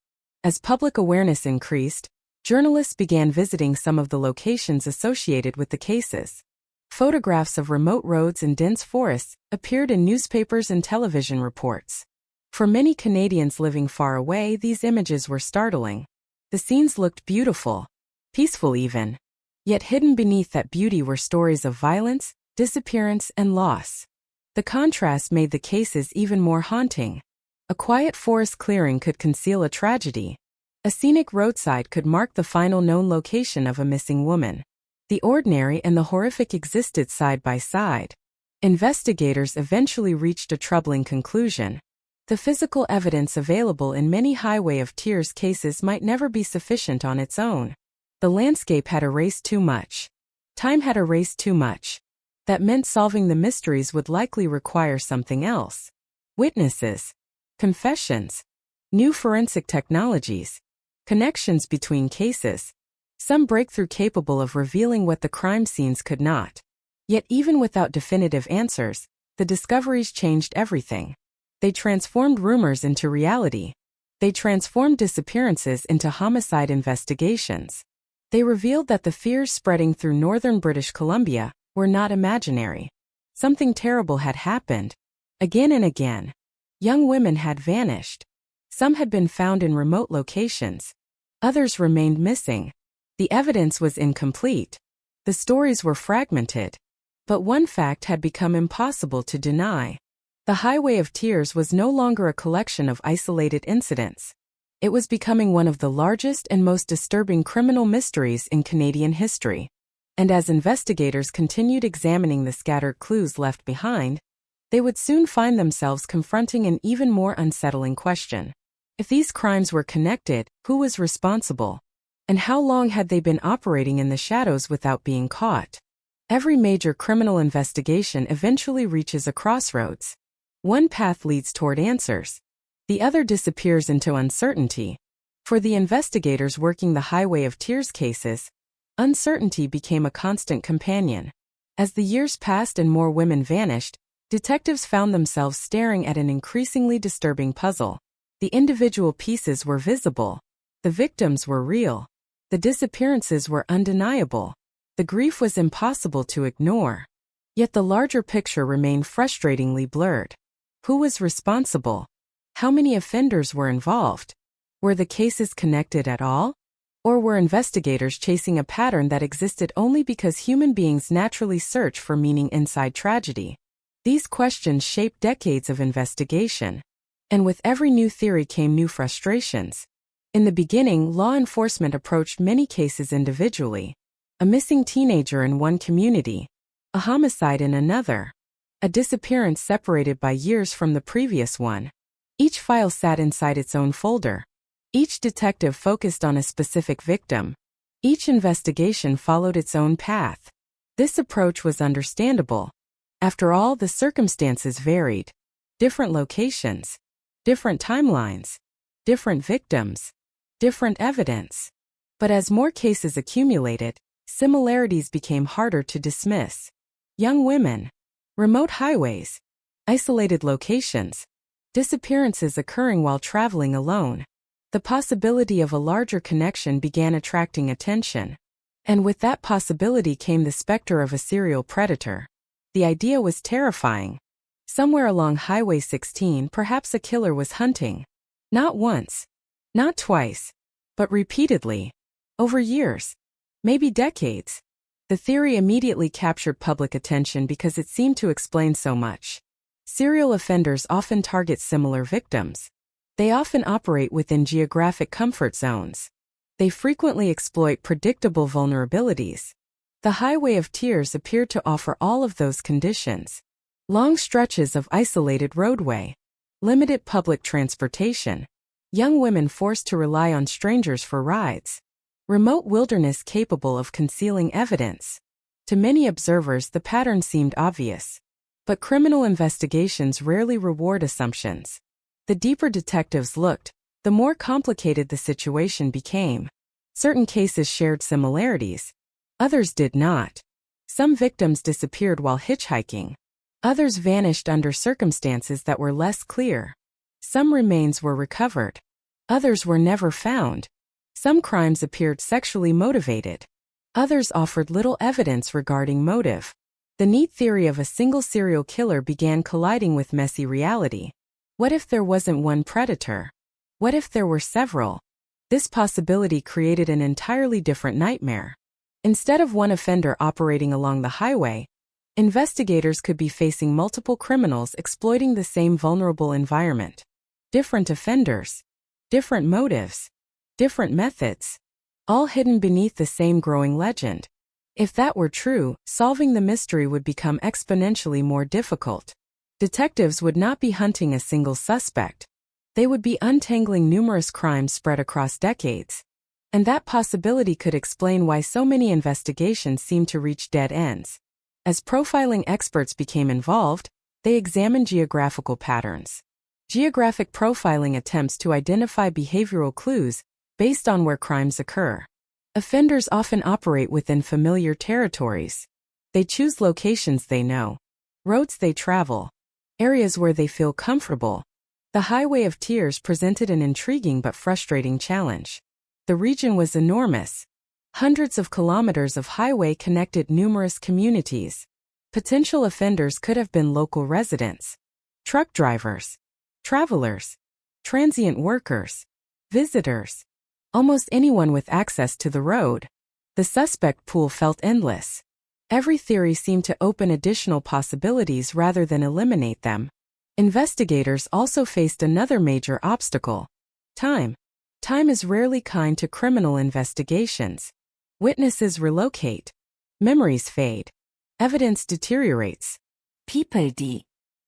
As public awareness increased, journalists began visiting some of the locations associated with the cases. Photographs of remote roads and dense forests appeared in newspapers and television reports. For many Canadians living far away, these images were startling. The scenes looked beautiful, peaceful even. Yet hidden beneath that beauty were stories of violence, disappearance, and loss. The contrast made the cases even more haunting. A quiet forest clearing could conceal a tragedy. A scenic roadside could mark the final known location of a missing woman. The ordinary and the horrific existed side by side. Investigators eventually reached a troubling conclusion. The physical evidence available in many Highway of Tears cases might never be sufficient on its own. The landscape had erased too much. Time had erased too much. That meant solving the mysteries would likely require something else. Witnesses, confessions, new forensic technologies, connections between cases, some breakthrough capable of revealing what the crime scenes could not. Yet even without definitive answers, the discoveries changed everything. They transformed rumors into reality. They transformed disappearances into homicide investigations. They revealed that the fears spreading through northern British Columbia were not imaginary. Something terrible had happened. Again and again. Young women had vanished. Some had been found in remote locations. Others remained missing. The evidence was incomplete. The stories were fragmented. But one fact had become impossible to deny. The Highway of Tears was no longer a collection of isolated incidents. It was becoming one of the largest and most disturbing criminal mysteries in Canadian history. And as investigators continued examining the scattered clues left behind, they would soon find themselves confronting an even more unsettling question. If these crimes were connected, who was responsible? And how long had they been operating in the shadows without being caught? Every major criminal investigation eventually reaches a crossroads. One path leads toward answers. The other disappears into uncertainty. For the investigators working the Highway of Tears cases, uncertainty became a constant companion. As the years passed and more women vanished, detectives found themselves staring at an increasingly disturbing puzzle. The individual pieces were visible. The victims were real. The disappearances were undeniable. The grief was impossible to ignore. Yet the larger picture remained frustratingly blurred. Who was responsible? How many offenders were involved? Were the cases connected at all? Or were investigators chasing a pattern that existed only because human beings naturally search for meaning inside tragedy? These questions shaped decades of investigation. And with every new theory came new frustrations. In the beginning, law enforcement approached many cases individually. A missing teenager in one community. A homicide in another. A disappearance separated by years from the previous one. Each file sat inside its own folder. Each detective focused on a specific victim. Each investigation followed its own path. This approach was understandable. After all, the circumstances varied. Different locations, different timelines, different victims, different evidence. But as more cases accumulated, similarities became harder to dismiss. Young women, remote highways, isolated locations, disappearances occurring while traveling alone. The possibility of a larger connection began attracting attention. And with that possibility came the specter of a serial predator. The idea was terrifying. Somewhere along Highway 16, perhaps a killer was hunting. Not once, not twice, but repeatedly. Over years, maybe decades. The theory immediately captured public attention because it seemed to explain so much. Serial offenders often target similar victims. They often operate within geographic comfort zones. They frequently exploit predictable vulnerabilities. The Highway of Tears appeared to offer all of those conditions. Long stretches of isolated roadway, limited public transportation, young women forced to rely on strangers for rides, remote wilderness capable of concealing evidence. To many observers, the pattern seemed obvious. But criminal investigations rarely reward assumptions. The deeper detectives looked, the more complicated the situation became. Certain cases shared similarities. Others did not. Some victims disappeared while hitchhiking. Others vanished under circumstances that were less clear. Some remains were recovered. Others were never found. Some crimes appeared sexually motivated. Others offered little evidence regarding motive. The neat theory of a single serial killer began colliding with messy reality. What if there wasn't one predator? What if there were several? This possibility created an entirely different nightmare. Instead of one offender operating along the highway, investigators could be facing multiple criminals exploiting the same vulnerable environment. Different offenders, different motives, different methods, all hidden beneath the same growing legend. If that were true, solving the mystery would become exponentially more difficult. Detectives would not be hunting a single suspect. They would be untangling numerous crimes spread across decades. And that possibility could explain why so many investigations seem to reach dead ends. As profiling experts became involved, they examined geographical patterns. Geographic profiling attempts to identify behavioral clues based on where crimes occur. Offenders often operate within familiar territories. They choose locations they know, roads they travel, areas where they feel comfortable. The Highway of Tears presented an intriguing but frustrating challenge. The region was enormous. Hundreds of kilometers of highway connected numerous communities. Potential offenders could have been local residents, truck drivers, travelers, transient workers, visitors, almost anyone with access to the road. The suspect pool felt endless. Every theory seemed to open additional possibilities rather than eliminate them. Investigators also faced another major obstacle: time. Time is rarely kind to criminal investigations. Witnesses relocate. Memories fade. Evidence deteriorates.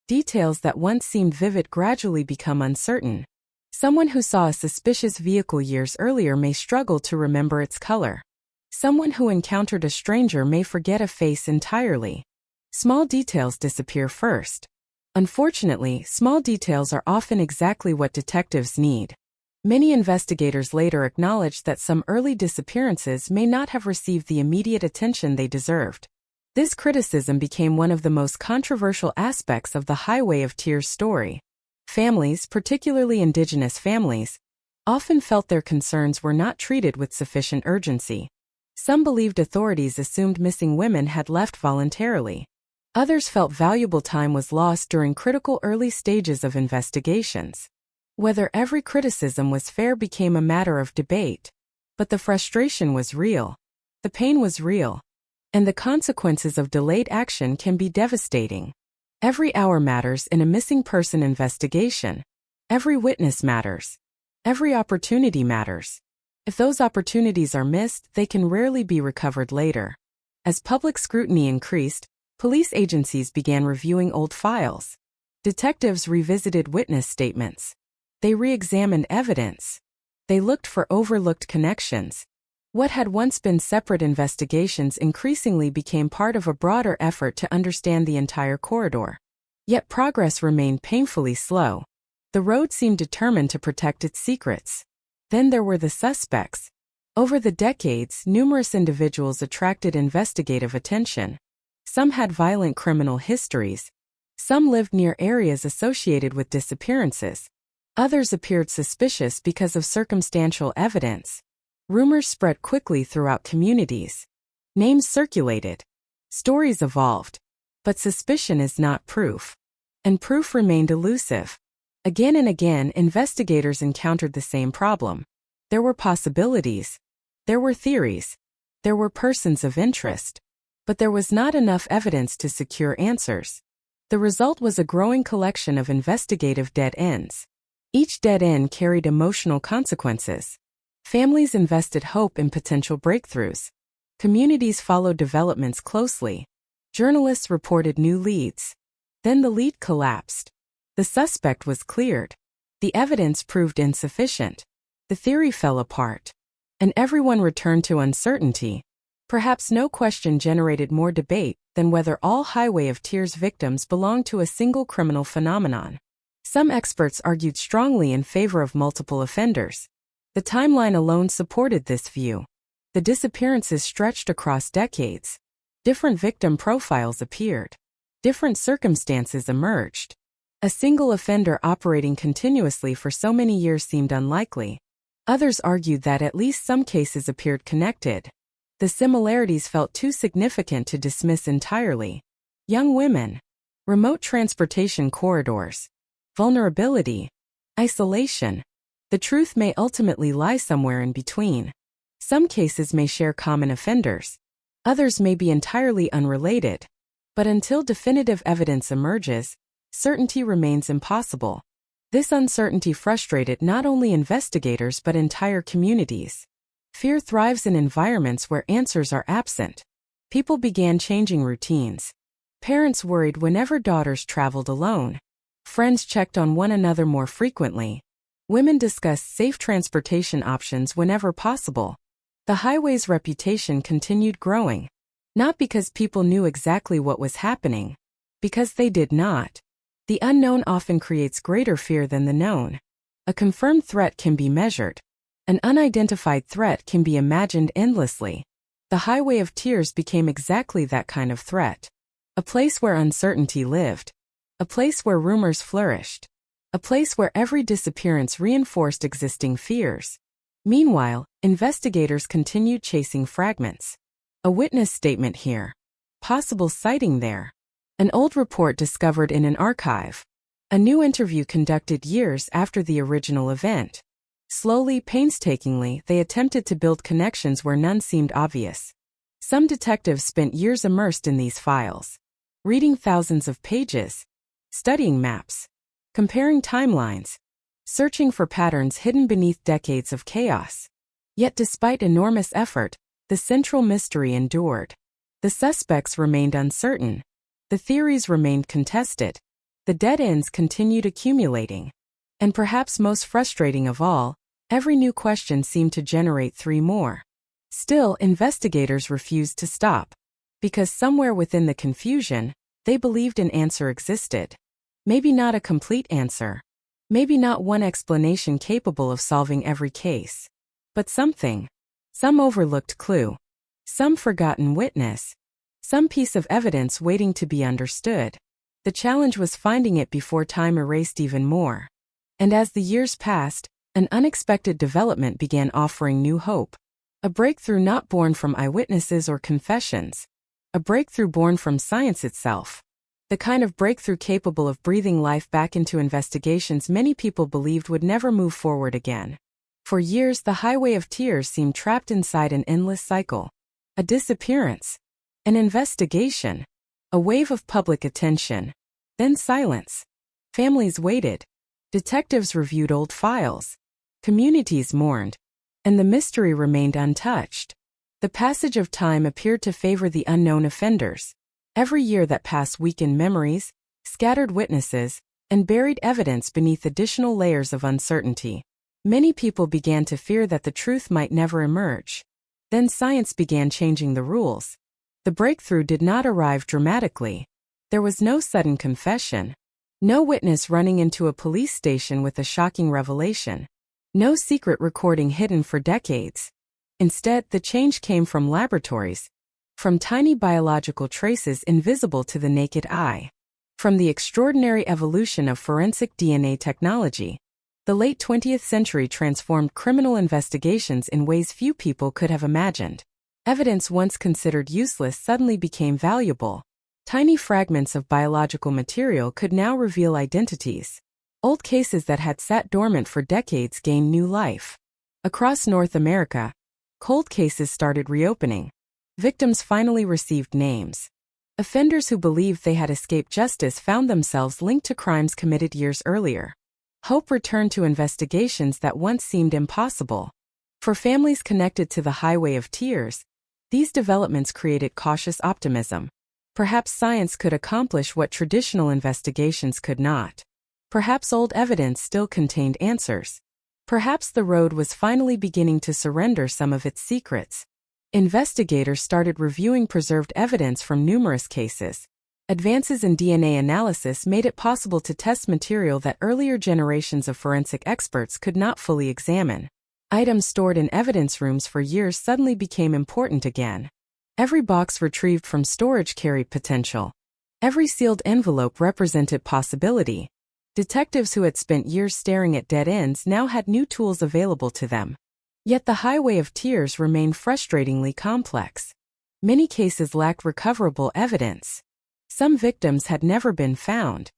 Details that once seemed vivid gradually become uncertain. Someone who saw a suspicious vehicle years earlier may struggle to remember its color. Someone who encountered a stranger may forget a face entirely. Small details disappear first. Unfortunately, small details are often exactly what detectives need. Many investigators later acknowledged that some early disappearances may not have received the immediate attention they deserved. This criticism became one of the most controversial aspects of the Highway of Tears story. Families, particularly Indigenous families, often felt their concerns were not treated with sufficient urgency. Some believed authorities assumed missing women had left voluntarily. Others felt valuable time was lost during critical early stages of investigations. Whether every criticism was fair became a matter of debate. But the frustration was real. The pain was real. And the consequences of delayed action can be devastating. Every hour matters in a missing person investigation. Every witness matters. Every opportunity matters. If those opportunities are missed, they can rarely be recovered later. As public scrutiny increased, police agencies began reviewing old files. Detectives revisited witness statements. They re-examined evidence. They looked for overlooked connections. What had once been separate investigations increasingly became part of a broader effort to understand the entire corridor. Yet progress remained painfully slow. The road seemed determined to protect its secrets. Then there were the suspects. Over the decades, numerous individuals attracted investigative attention. Some had violent criminal histories. Some lived near areas associated with disappearances. Others appeared suspicious because of circumstantial evidence. Rumors spread quickly throughout communities. Names circulated. Stories evolved. But suspicion is not proof. And proof remained elusive. Again and again, investigators encountered the same problem. There were possibilities. There were theories. There were persons of interest. But there was not enough evidence to secure answers. The result was a growing collection of investigative dead ends. Each dead end carried emotional consequences. Families invested hope in potential breakthroughs. Communities followed developments closely. Journalists reported new leads. Then the lead collapsed. The suspect was cleared. The evidence proved insufficient. The theory fell apart. And everyone returned to uncertainty. Perhaps no question generated more debate than whether all Highway of Tears victims belonged to a single criminal phenomenon. Some experts argued strongly in favor of multiple offenders. The timeline alone supported this view. The disappearances stretched across decades. Different victim profiles appeared. Different circumstances emerged. A single offender operating continuously for so many years seemed unlikely. Others argued that at least some cases appeared connected. The similarities felt too significant to dismiss entirely. Young women, remote transportation corridors, vulnerability, isolation. The truth may ultimately lie somewhere in between. Some cases may share common offenders. Others may be entirely unrelated. But until definitive evidence emerges, certainty remains impossible. This uncertainty frustrated not only investigators but entire communities. Fear thrives in environments where answers are absent. People began changing routines. Parents worried whenever daughters traveled alone. Friends checked on one another more frequently. Women discussed safe transportation options whenever possible. The highway's reputation continued growing. Not because people knew exactly what was happening. Because they did not. The unknown often creates greater fear than the known. A confirmed threat can be measured. An unidentified threat can be imagined endlessly. The Highway of Tears became exactly that kind of threat. A place where uncertainty lived. A place where rumors flourished. A place where every disappearance reinforced existing fears. Meanwhile, investigators continued chasing fragments. A witness statement here. Possible sighting there. An old report discovered in an archive. A new interview conducted years after the original event. Slowly, painstakingly, they attempted to build connections where none seemed obvious. Some detectives spent years immersed in these files. Reading thousands of pages. Studying maps. Comparing timelines. Searching for patterns hidden beneath decades of chaos. Yet despite enormous effort, the central mystery endured. The suspects remained uncertain. The theories remained contested. The dead ends continued accumulating. And perhaps most frustrating of all, every new question seemed to generate 3 more. Still, investigators refused to stop. Because somewhere within the confusion, they believed an answer existed. Maybe not a complete answer. Maybe not one explanation capable of solving every case. But something. Some overlooked clue. Some forgotten witness. Some piece of evidence waiting to be understood. The challenge was finding it before time erased even more. And as the years passed, an unexpected development began offering new hope. A breakthrough not born from eyewitnesses or confessions. A breakthrough born from science itself. The kind of breakthrough capable of breathing life back into investigations many people believed would never move forward again. For years, the Highway of Tears seemed trapped inside an endless cycle. A disappearance. An investigation. A wave of public attention. Then silence. Families waited. Detectives reviewed old files. Communities mourned. And the mystery remained untouched. The passage of time appeared to favor the unknown offenders. Every year that passed weakened memories, scattered witnesses, and buried evidence beneath additional layers of uncertainty. Many people began to fear that the truth might never emerge. Then science began changing the rules. The breakthrough did not arrive dramatically. There was no sudden confession. No witness running into a police station with a shocking revelation. No secret recording hidden for decades. Instead, the change came from laboratories, from tiny biological traces invisible to the naked eye, from the extraordinary evolution of forensic DNA technology. The late 20th century transformed criminal investigations in ways few people could have imagined. Evidence once considered useless suddenly became valuable. Tiny fragments of biological material could now reveal identities. Old cases that had sat dormant for decades gained new life. Across North America, cold cases started reopening. Victims finally received names. Offenders who believed they had escaped justice found themselves linked to crimes committed years earlier. Hope returned to investigations that once seemed impossible. For families connected to the Highway of Tears, these developments created cautious optimism. Perhaps science could accomplish what traditional investigations could not. Perhaps old evidence still contained answers. Perhaps the road was finally beginning to surrender some of its secrets. Investigators started reviewing preserved evidence from numerous cases. Advances in DNA analysis made it possible to test material that earlier generations of forensic experts could not fully examine. Items stored in evidence rooms for years suddenly became important again. Every box retrieved from storage carried potential. Every sealed envelope represented possibility. Detectives who had spent years staring at dead ends now had new tools available to them. Yet the Highway of Tears remained frustratingly complex. Many cases lacked recoverable evidence. Some victims had never been found.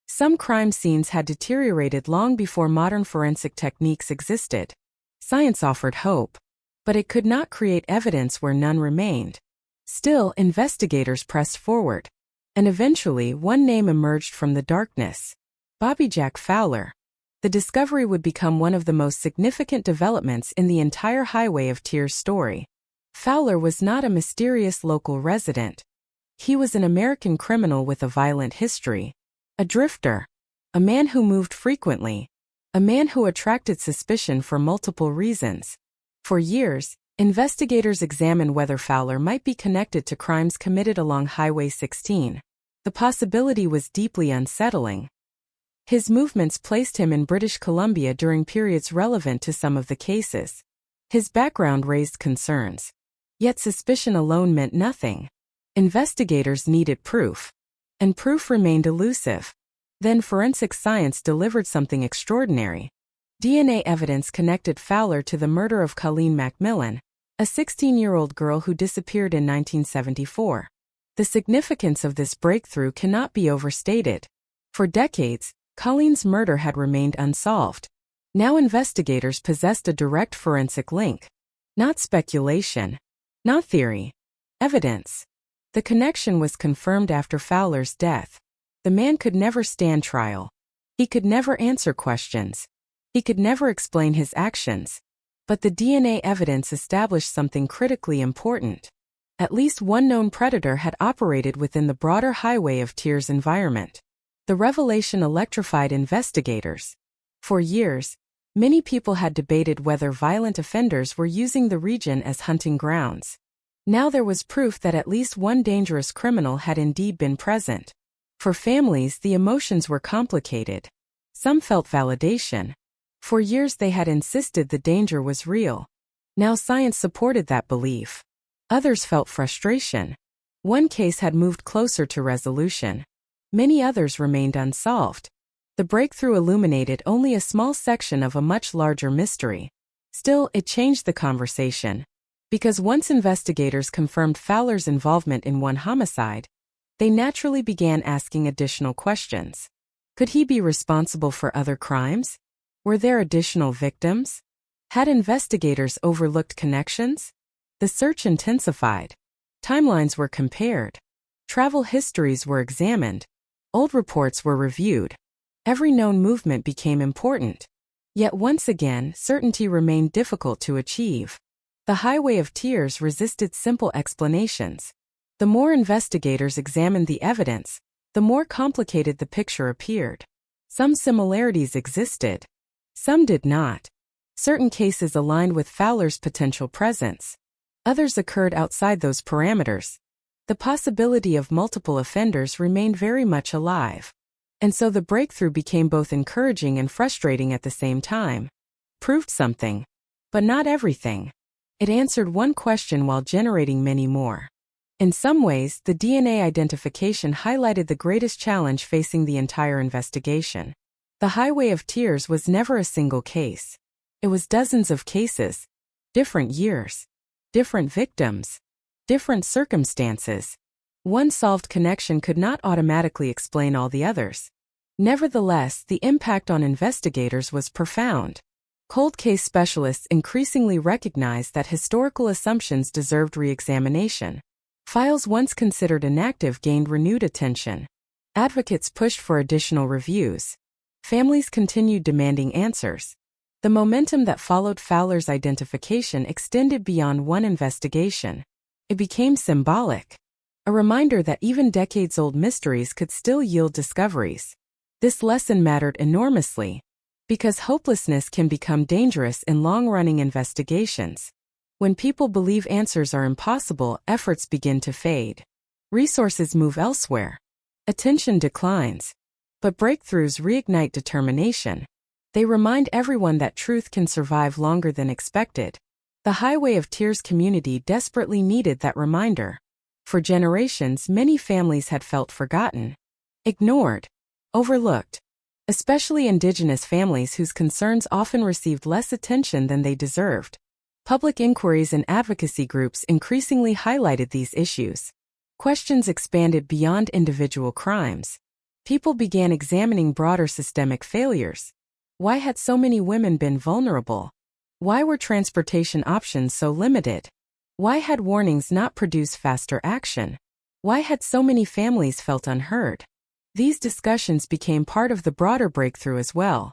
Some crime scenes had deteriorated long before modern forensic techniques existed. Science offered hope, but it could not create evidence where none remained. Still, investigators pressed forward. And eventually, one name emerged from the darkness. Bobby Jack Fowler. The discovery would become one of the most significant developments in the entire Highway of Tears story. Fowler was not a mysterious local resident. He was an American criminal with a violent history. A drifter. A man who moved frequently. A man who attracted suspicion for multiple reasons. For years, investigators examined whether Fowler might be connected to crimes committed along Highway 16. The possibility was deeply unsettling. His movements placed him in British Columbia during periods relevant to some of the cases. His background raised concerns. Yet suspicion alone meant nothing. Investigators needed proof. And proof remained elusive. Then forensic science delivered something extraordinary. DNA evidence connected Fowler to the murder of Colleen Macmillan, a 16-year-old girl who disappeared in 1974. The significance of this breakthrough cannot be overstated. For decades, Colleen's murder had remained unsolved. Now investigators possessed a direct forensic link. Not speculation. Not theory. Evidence. The connection was confirmed after Fowler's death. The man could never stand trial. He could never answer questions. He could never explain his actions. But the DNA evidence established something critically important. At least one known predator had operated within the broader Highway of Tears environment. The revelation electrified investigators. For years, many people had debated whether violent offenders were using the region as hunting grounds. Now there was proof that at least one dangerous criminal had indeed been present. For families, the emotions were complicated. Some felt validation. For years they had insisted the danger was real. Now science supported that belief. Others felt frustration. One case had moved closer to resolution. Many others remained unsolved. The breakthrough illuminated only a small section of a much larger mystery. Still, it changed the conversation. Because once investigators confirmed Fowler's involvement in one homicide, they naturally began asking additional questions. Could he be responsible for other crimes? Were there additional victims? Had investigators overlooked connections? The search intensified. Timelines were compared. Travel histories were examined. Old reports were reviewed. Every known movement became important. Yet once again, certainty remained difficult to achieve. The Highway of Tears resisted simple explanations. The more investigators examined the evidence, the more complicated the picture appeared. Some similarities existed. Some did not. Certain cases aligned with Fowler's potential presence. Others occurred outside those parameters. The possibility of multiple offenders remained very much alive. And so the breakthrough became both encouraging and frustrating at the same time. Proved something, but not everything. It answered one question while generating many more. In some ways, the DNA identification highlighted the greatest challenge facing the entire investigation. The Highway of Tears was never a single case. It was dozens of cases, different years, different victims, different circumstances. One solved connection could not automatically explain all the others. Nevertheless, the impact on investigators was profound. Cold case specialists increasingly recognized that historical assumptions deserved re-examination. Files once considered inactive gained renewed attention. Advocates pushed for additional reviews. Families continued demanding answers. The momentum that followed Fowler's identification extended beyond one investigation. It became symbolic. A reminder that even decades-old mysteries could still yield discoveries. This lesson mattered enormously, because hopelessness can become dangerous in long-running investigations. When people believe answers are impossible, efforts begin to fade. Resources move elsewhere. Attention declines. But breakthroughs reignite determination. They remind everyone that truth can survive longer than expected. The Highway of Tears community desperately needed that reminder. For generations, many families had felt forgotten, ignored, overlooked, especially Indigenous families whose concerns often received less attention than they deserved. Public inquiries and advocacy groups increasingly highlighted these issues. Questions expanded beyond individual crimes. People began examining broader systemic failures. Why had so many women been vulnerable? Why were transportation options so limited? Why had warnings not produced faster action? Why had so many families felt unheard? These discussions became part of the broader breakthrough as well.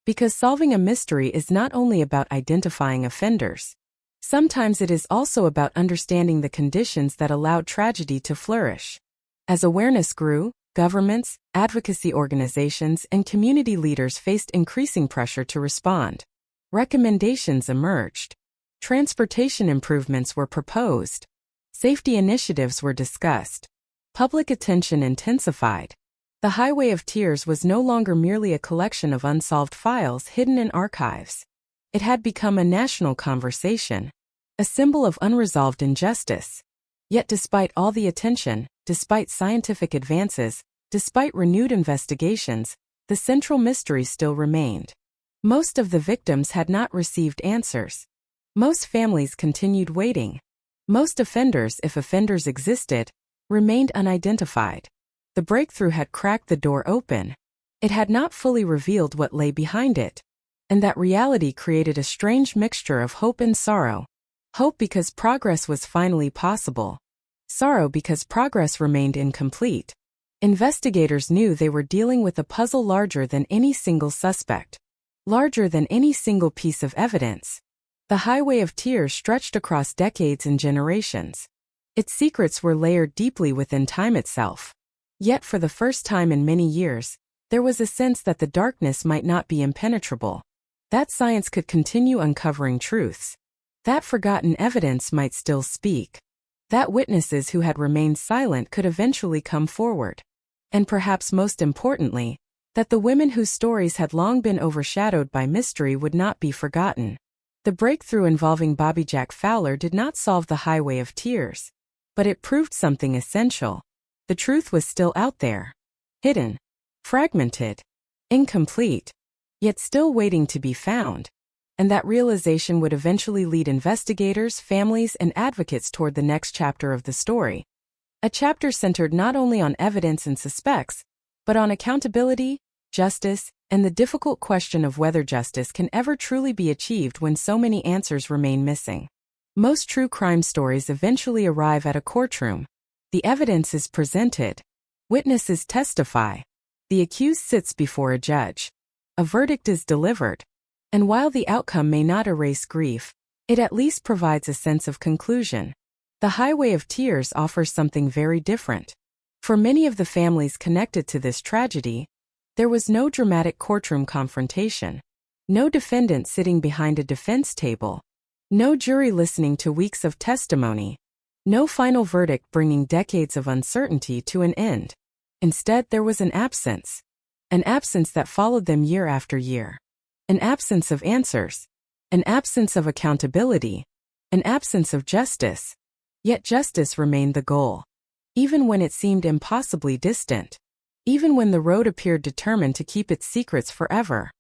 Because solving a mystery is not only about identifying offenders. Sometimes it is also about understanding the conditions that allowed tragedy to flourish. As awareness grew, governments, advocacy organizations, and community leaders faced increasing pressure to respond. Recommendations emerged. Transportation improvements were proposed. Safety initiatives were discussed. Public attention intensified. The Highway of Tears was no longer merely a collection of unsolved files hidden in archives. It had become a national conversation, a symbol of unresolved injustice. Yet despite all the attention, despite scientific advances, despite renewed investigations, the central mystery still remained. Most of the victims had not received answers. Most families continued waiting. Most offenders, if offenders existed, remained unidentified. The breakthrough had cracked the door open. It had not fully revealed what lay behind it. And that reality created a strange mixture of hope and sorrow. Hope because progress was finally possible. Sorrow because progress remained incomplete. Investigators knew they were dealing with a puzzle larger than any single suspect. Larger than any single piece of evidence. The Highway of Tears stretched across decades and generations. Its secrets were layered deeply within time itself. Yet for the first time in many years, there was a sense that the darkness might not be impenetrable. That science could continue uncovering truths. That forgotten evidence might still speak. That witnesses who had remained silent could eventually come forward. And perhaps most importantly, that the women whose stories had long been overshadowed by mystery would not be forgotten. The breakthrough involving Bobby Jack Fowler did not solve the Highway of Tears. But it proved something essential. The truth was still out there. Hidden. Fragmented. Incomplete. Yet still waiting to be found. And that realization would eventually lead investigators, families, and advocates toward the next chapter of the story. A chapter centered not only on evidence and suspects, but on accountability, justice, and the difficult question of whether justice can ever truly be achieved when so many answers remain missing. Most true crime stories eventually arrive at a courtroom. The evidence is presented. Witnesses testify. The accused sits before a judge. A verdict is delivered. And while the outcome may not erase grief, it at least provides a sense of conclusion. The Highway of Tears offers something very different. For many of the families connected to this tragedy, there was no dramatic courtroom confrontation. No defendant sitting behind a defense table. No jury listening to weeks of testimony. No final verdict bringing decades of uncertainty to an end. Instead, there was an absence. An absence that followed them year after year. An absence of answers. An absence of accountability. An absence of justice. Yet justice remained the goal. Even when it seemed impossibly distant. Even when the road appeared determined to keep its secrets forever.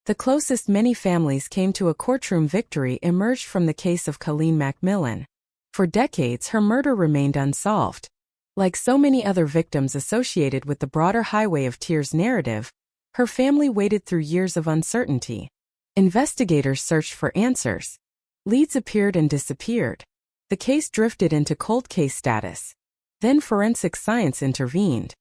The closest many families came to a courtroom victory emerged from the case of Colleen McMillan. For decades, her murder remained unsolved. Like so many other victims associated with the broader Highway of Tears narrative, her family waded through years of uncertainty. Investigators searched for answers. Leads appeared and disappeared. The case drifted into cold case status. Then forensic science intervened.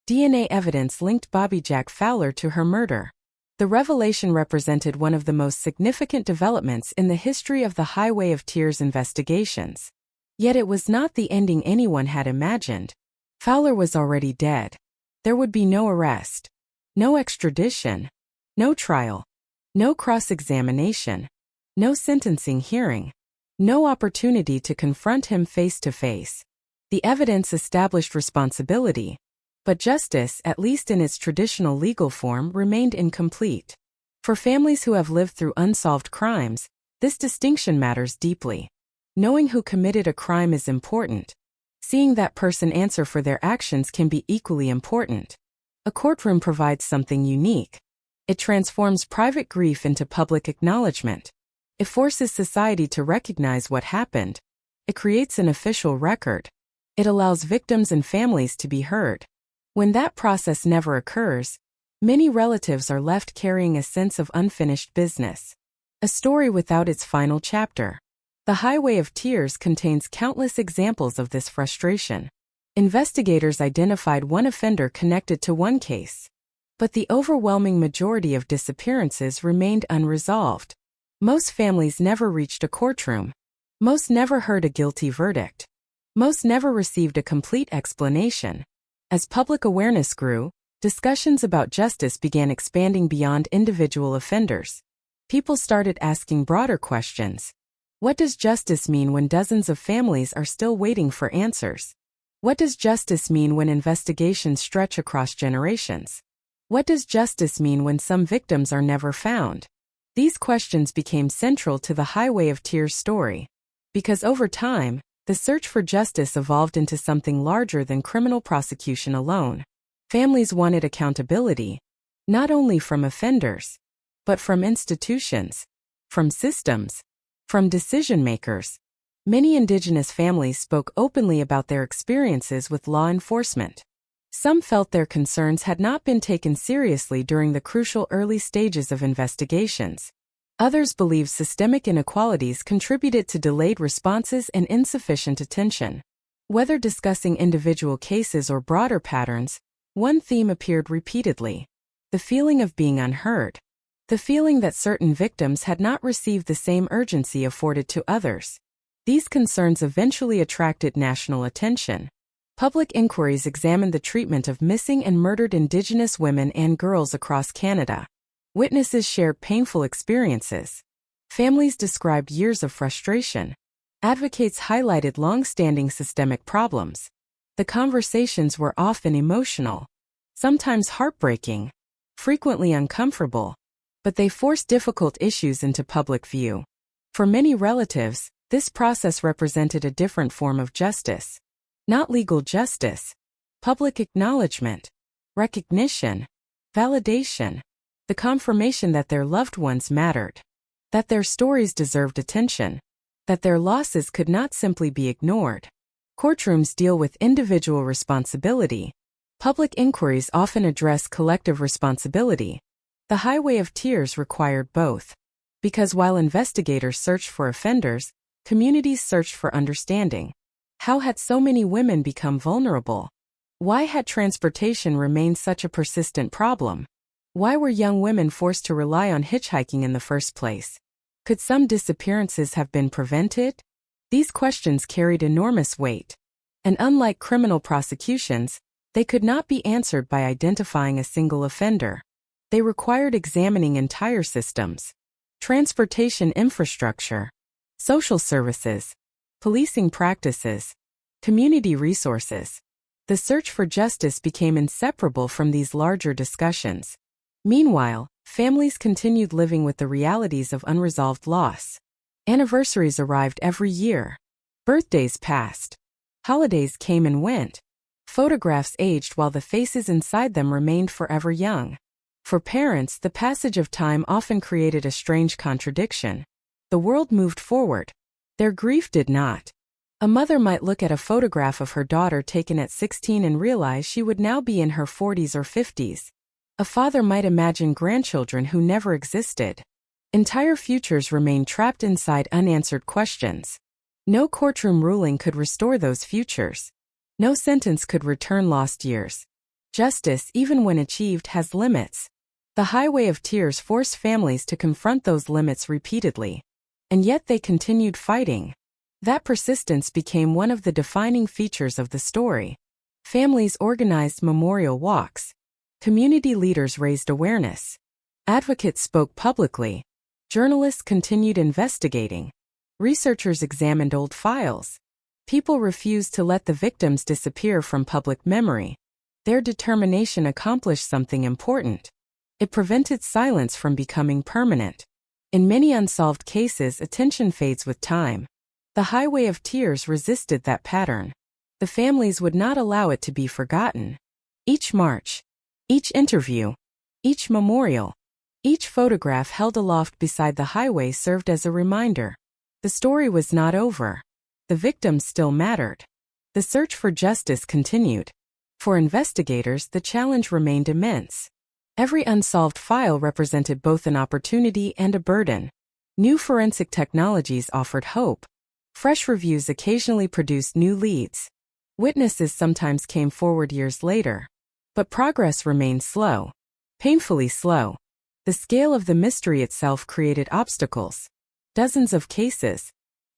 DNA evidence linked Bobby Jack Fowler to her murder. The revelation represented one of the most significant developments in the history of the Highway of Tears investigations. Yet it was not the ending anyone had imagined. Fowler was already dead. There would be no arrest. No extradition. No trial. No cross-examination. No sentencing hearing. No opportunity to confront him face to face. The evidence established responsibility. But justice, at least in its traditional legal form, remained incomplete. For families who have lived through unsolved crimes, this distinction matters deeply. Knowing who committed a crime is important. Seeing that person answer for their actions can be equally important. A courtroom provides something unique. It transforms private grief into public acknowledgement. It forces society to recognize what happened. It creates an official record. It allows victims and families to be heard. When that process never occurs, many relatives are left carrying a sense of unfinished business. A story without its final chapter. The Highway of Tears contains countless examples of this frustration. Investigators identified one offender connected to one case. But the overwhelming majority of disappearances remained unresolved. Most families never reached a courtroom. Most never heard a guilty verdict. Most never received a complete explanation. As public awareness grew, discussions about justice began expanding beyond individual offenders. People started asking broader questions. What does justice mean when dozens of families are still waiting for answers? What does justice mean when investigations stretch across generations? What does justice mean when some victims are never found? These questions became central to the Highway of Tears story. Because over time, the search for justice evolved into something larger than criminal prosecution alone. Families wanted accountability, not only from offenders, but from institutions, from systems, from decision-makers. Many Indigenous families spoke openly about their experiences with law enforcement. Some felt their concerns had not been taken seriously during the crucial early stages of investigations. Others believed systemic inequalities contributed to delayed responses and insufficient attention. Whether discussing individual cases or broader patterns, one theme appeared repeatedly: the feeling of being unheard. The feeling that certain victims had not received the same urgency afforded to others. These concerns eventually attracted national attention. Public inquiries examined the treatment of missing and murdered Indigenous women and girls across Canada. Witnesses shared painful experiences. Families described years of frustration. Advocates highlighted long-standing systemic problems. The conversations were often emotional, sometimes heartbreaking, frequently uncomfortable, but they forced difficult issues into public view. For many relatives, this process represented a different form of justice. Not legal justice, public acknowledgement, recognition, validation, the confirmation that their loved ones mattered, that their stories deserved attention, that their losses could not simply be ignored. Courtrooms deal with individual responsibility. Public inquiries often address collective responsibility. The Highway of Tears required both. Because while investigators searched for offenders, communities searched for understanding. How had so many women become vulnerable? Why had transportation remained such a persistent problem? Why were young women forced to rely on hitchhiking in the first place? Could some disappearances have been prevented? These questions carried enormous weight. And unlike criminal prosecutions, they could not be answered by identifying a single offender. They required examining entire systems. Transportation infrastructure, social services, policing practices, community resources. The search for justice became inseparable from these larger discussions. Meanwhile, families continued living with the realities of unresolved loss. Anniversaries arrived every year. Birthdays passed. Holidays came and went. Photographs aged while the faces inside them remained forever young. For parents, the passage of time often created a strange contradiction. The world moved forward. Their grief did not. A mother might look at a photograph of her daughter taken at 16 and realize she would now be in her 40s or 50s. A father might imagine grandchildren who never existed. Entire futures remained trapped inside unanswered questions. No courtroom ruling could restore those futures. No sentence could return lost years. Justice, even when achieved, has limits. The highway of tears forced families to confront those limits repeatedly. And yet they continued fighting. That persistence became one of the defining features of the story. Families organized memorial walks. Community leaders raised awareness. Advocates spoke publicly. Journalists continued investigating. Researchers examined old files. People refused to let the victims disappear from public memory. Their determination accomplished something important. It prevented silence from becoming permanent. In many unsolved cases, attention fades with time. The highway of tears resisted that pattern. The families would not allow it to be forgotten. Each march, each interview, each memorial, each photograph held aloft beside the highway served as a reminder. The story was not over. The victims still mattered. The search for justice continued. For investigators, the challenge remained immense. Every unsolved file represented both an opportunity and a burden. New forensic technologies offered hope. Fresh reviews occasionally produced new leads. Witnesses sometimes came forward years later. But progress remained slow. Painfully slow. The scale of the mystery itself created obstacles. Dozens of cases.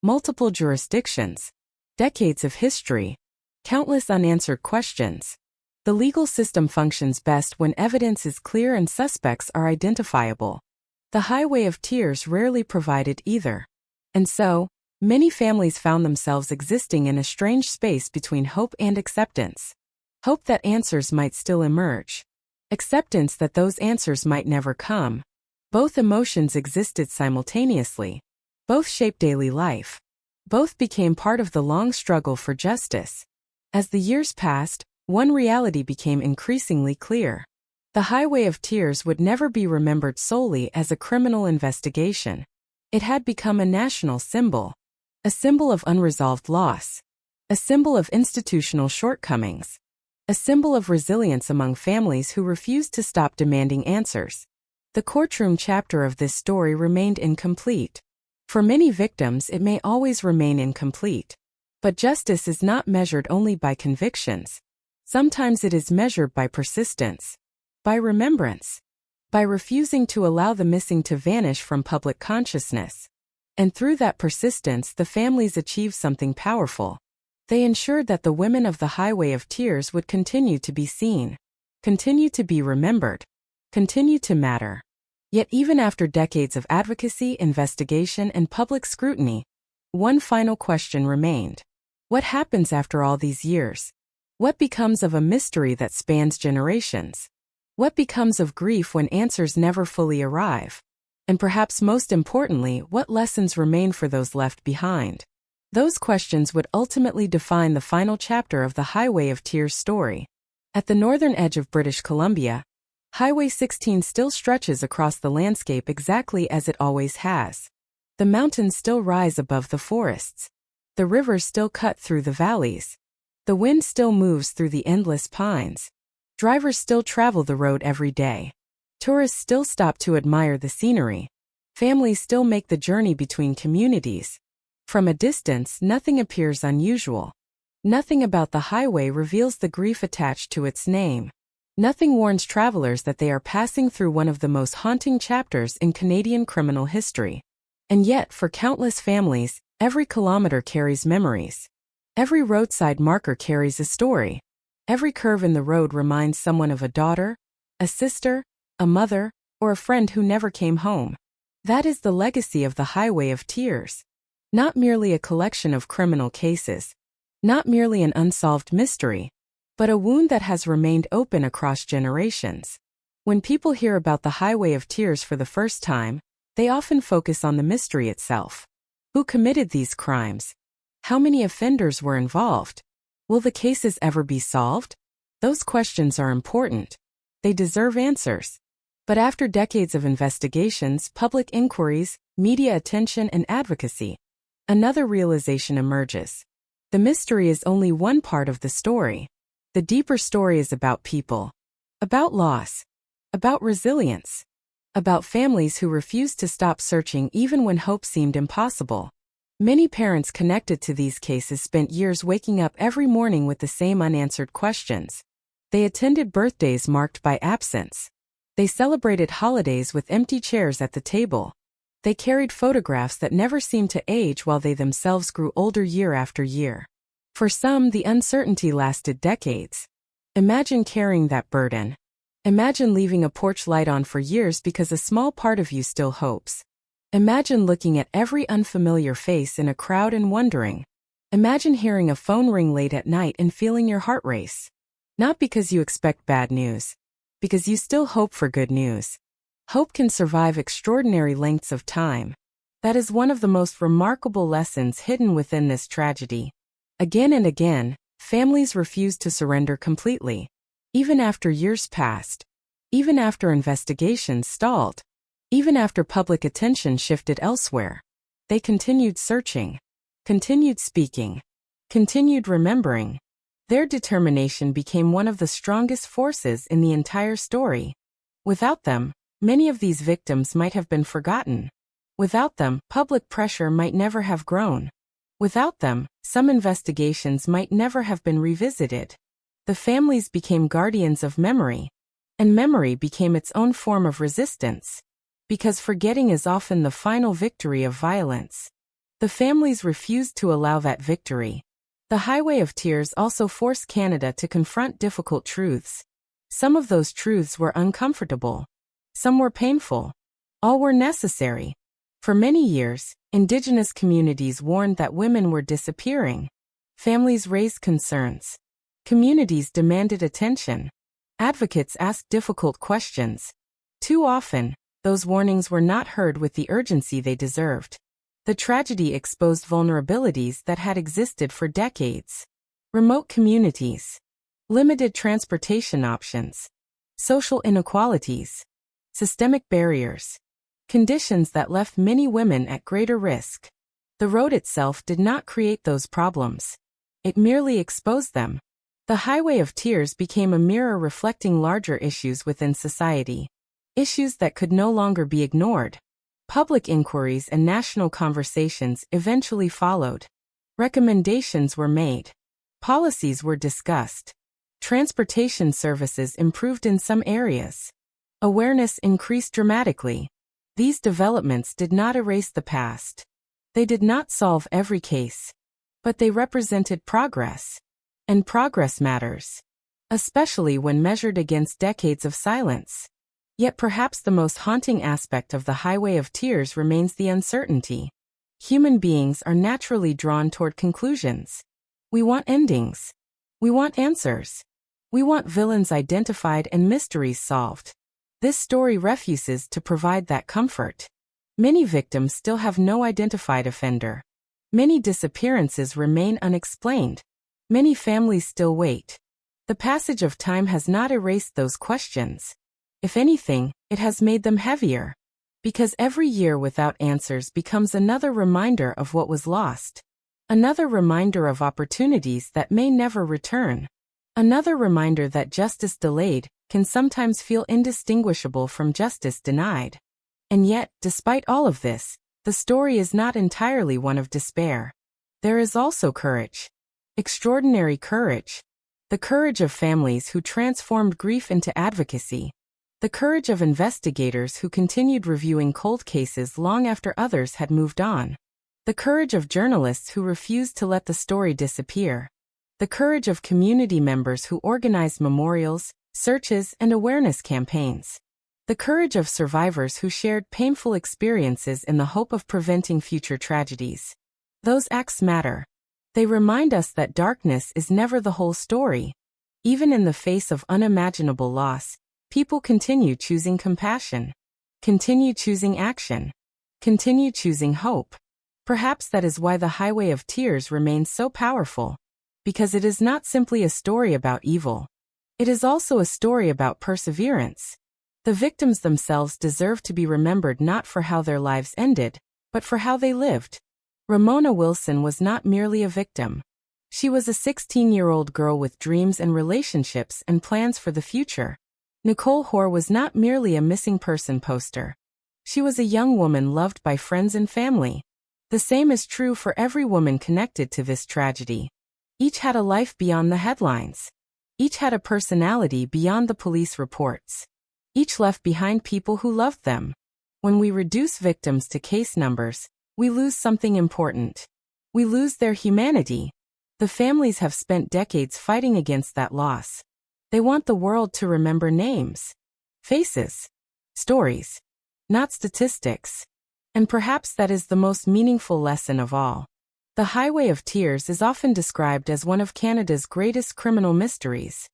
Multiple jurisdictions. Decades of history. Countless unanswered questions. The legal system functions best when evidence is clear and suspects are identifiable. The highway of tears rarely provided either. And so, many families found themselves existing in a strange space between hope and acceptance. Hope that answers might still emerge. Acceptance that those answers might never come. Both emotions existed simultaneously. Both shaped daily life. Both became part of the long struggle for justice. As the years passed, one reality became increasingly clear. The highway of tears would never be remembered solely as a criminal investigation. It had become a national symbol. A symbol of unresolved loss. A symbol of institutional shortcomings. A symbol of resilience among families who refused to stop demanding answers. The courtroom chapter of this story remained incomplete. For many victims, it may always remain incomplete. But justice is not measured only by convictions. Sometimes it is measured by persistence. By remembrance. By refusing to allow the missing to vanish from public consciousness. And through that persistence, the families achieved something powerful. They ensured that the women of the highway of tears would continue to be seen. Continue to be remembered. Continue to matter. Yet even after decades of advocacy, investigation, and public scrutiny, one final question remained. What happens after all these years? What becomes of a mystery that spans generations? What becomes of grief when answers never fully arrive? And perhaps most importantly, what lessons remain for those left behind? Those questions would ultimately define the final chapter of the Highway of Tears story. At the northern edge of British Columbia, Highway 16 still stretches across the landscape exactly as it always has. The mountains still rise above the forests. The rivers still cut through the valleys. The wind still moves through the endless pines. Drivers still travel the road every day. Tourists still stop to admire the scenery. Families still make the journey between communities. From a distance, nothing appears unusual. Nothing about the highway reveals the grief attached to its name. Nothing warns travelers that they are passing through one of the most haunting chapters in Canadian criminal history. And yet, for countless families, every kilometer carries memories. Every roadside marker carries a story. Every curve in the road reminds someone of a daughter, a sister, a mother, or a friend who never came home. That is the legacy of the Highway of Tears. Not merely a collection of criminal cases, not merely an unsolved mystery, but a wound that has remained open across generations. When people hear about the Highway of Tears for the first time, they often focus on the mystery itself. Who committed these crimes? How many offenders were involved? Will the cases ever be solved? Those questions are important. They deserve answers. But after decades of investigations, public inquiries, media attention, and advocacy, another realization emerges. The mystery is only one part of the story. The deeper story is about people, about loss, about resilience, about families who refused to stop searching even when hope seemed impossible. Many parents connected to these cases spent years waking up every morning with the same unanswered questions. They attended birthdays marked by absence. They celebrated holidays with empty chairs at the table. They carried photographs that never seemed to age while they themselves grew older year after year. For some, the uncertainty lasted decades. Imagine carrying that burden. Imagine leaving a porch light on for years because a small part of you still hopes. Imagine looking at every unfamiliar face in a crowd and wondering. Imagine hearing a phone ring late at night and feeling your heart race. Not because you expect bad news, because you still hope for good news. Hope can survive extraordinary lengths of time. That is one of the most remarkable lessons hidden within this tragedy. Again and again, families refuse to surrender completely. Even after years passed. Even after investigations stalled. Even after public attention shifted elsewhere. They continued searching. Continued speaking. Continued remembering. Their determination became one of the strongest forces in the entire story. Without them, many of these victims might have been forgotten. Without them, public pressure might never have grown. Without them, some investigations might never have been revisited. The families became guardians of memory. And memory became its own form of resistance. Because forgetting is often the final victory of violence. The families refused to allow that victory. The Highway of Tears also forced Canada to confront difficult truths. Some of those truths were uncomfortable. Some were painful. All were necessary. For many years, Indigenous communities warned that women were disappearing. Families raised concerns. Communities demanded attention. Advocates asked difficult questions. Too often, those warnings were not heard with the urgency they deserved. The tragedy exposed vulnerabilities that had existed for decades. Remote communities. Limited transportation options. Social inequalities. Systemic barriers. Conditions that left many women at greater risk. The road itself did not create those problems. It merely exposed them. The Highway of Tears became a mirror reflecting larger issues within society. Issues that could no longer be ignored. Public inquiries and national conversations eventually followed. Recommendations were made. Policies were discussed. Transportation services improved in some areas. Awareness increased dramatically. These developments did not erase the past. They did not solve every case. But they represented progress. And progress matters. Especially when measured against decades of silence. Yet perhaps the most haunting aspect of the Highway of Tears remains the uncertainty. Human beings are naturally drawn toward conclusions. We want endings. We want answers. We want villains identified and mysteries solved. This story refuses to provide that comfort. Many victims still have no identified offender. Many disappearances remain unexplained. Many families still wait. The passage of time has not erased those questions. If anything, it has made them heavier. Because every year without answers becomes another reminder of what was lost. Another reminder of opportunities that may never return. Another reminder that justice delayed can sometimes feel indistinguishable from justice denied. And yet, despite all of this, the story is not entirely one of despair. There is also courage. Extraordinary courage. The courage of families who transformed grief into advocacy. The courage of investigators who continued reviewing cold cases long after others had moved on. The courage of journalists who refused to let the story disappear. The courage of community members who organized memorials, searches, and awareness campaigns. The courage of survivors who shared painful experiences in the hope of preventing future tragedies. Those acts matter. They remind us that darkness is never the whole story. Even in the face of unimaginable loss, people continue choosing compassion, continue choosing action, continue choosing hope. Perhaps that is why the Highway of Tears remains so powerful, because it is not simply a story about evil. It is also a story about perseverance. The victims themselves deserve to be remembered not for how their lives ended, but for how they lived. Ramona Wilson was not merely a victim. She was a 16-year-old girl with dreams and relationships and plans for the future. Nicole Hoare was not merely a missing person poster. She was a young woman loved by friends and family. The same is true for every woman connected to this tragedy. Each had a life beyond the headlines. Each had a personality beyond the police reports. Each left behind people who loved them. When we reduce victims to case numbers, we lose something important. We lose their humanity. The families have spent decades fighting against that loss. They want the world to remember names, faces, stories, not statistics. And perhaps that is the most meaningful lesson of all. The Highway of Tears is often described as one of Canada's greatest criminal mysteries.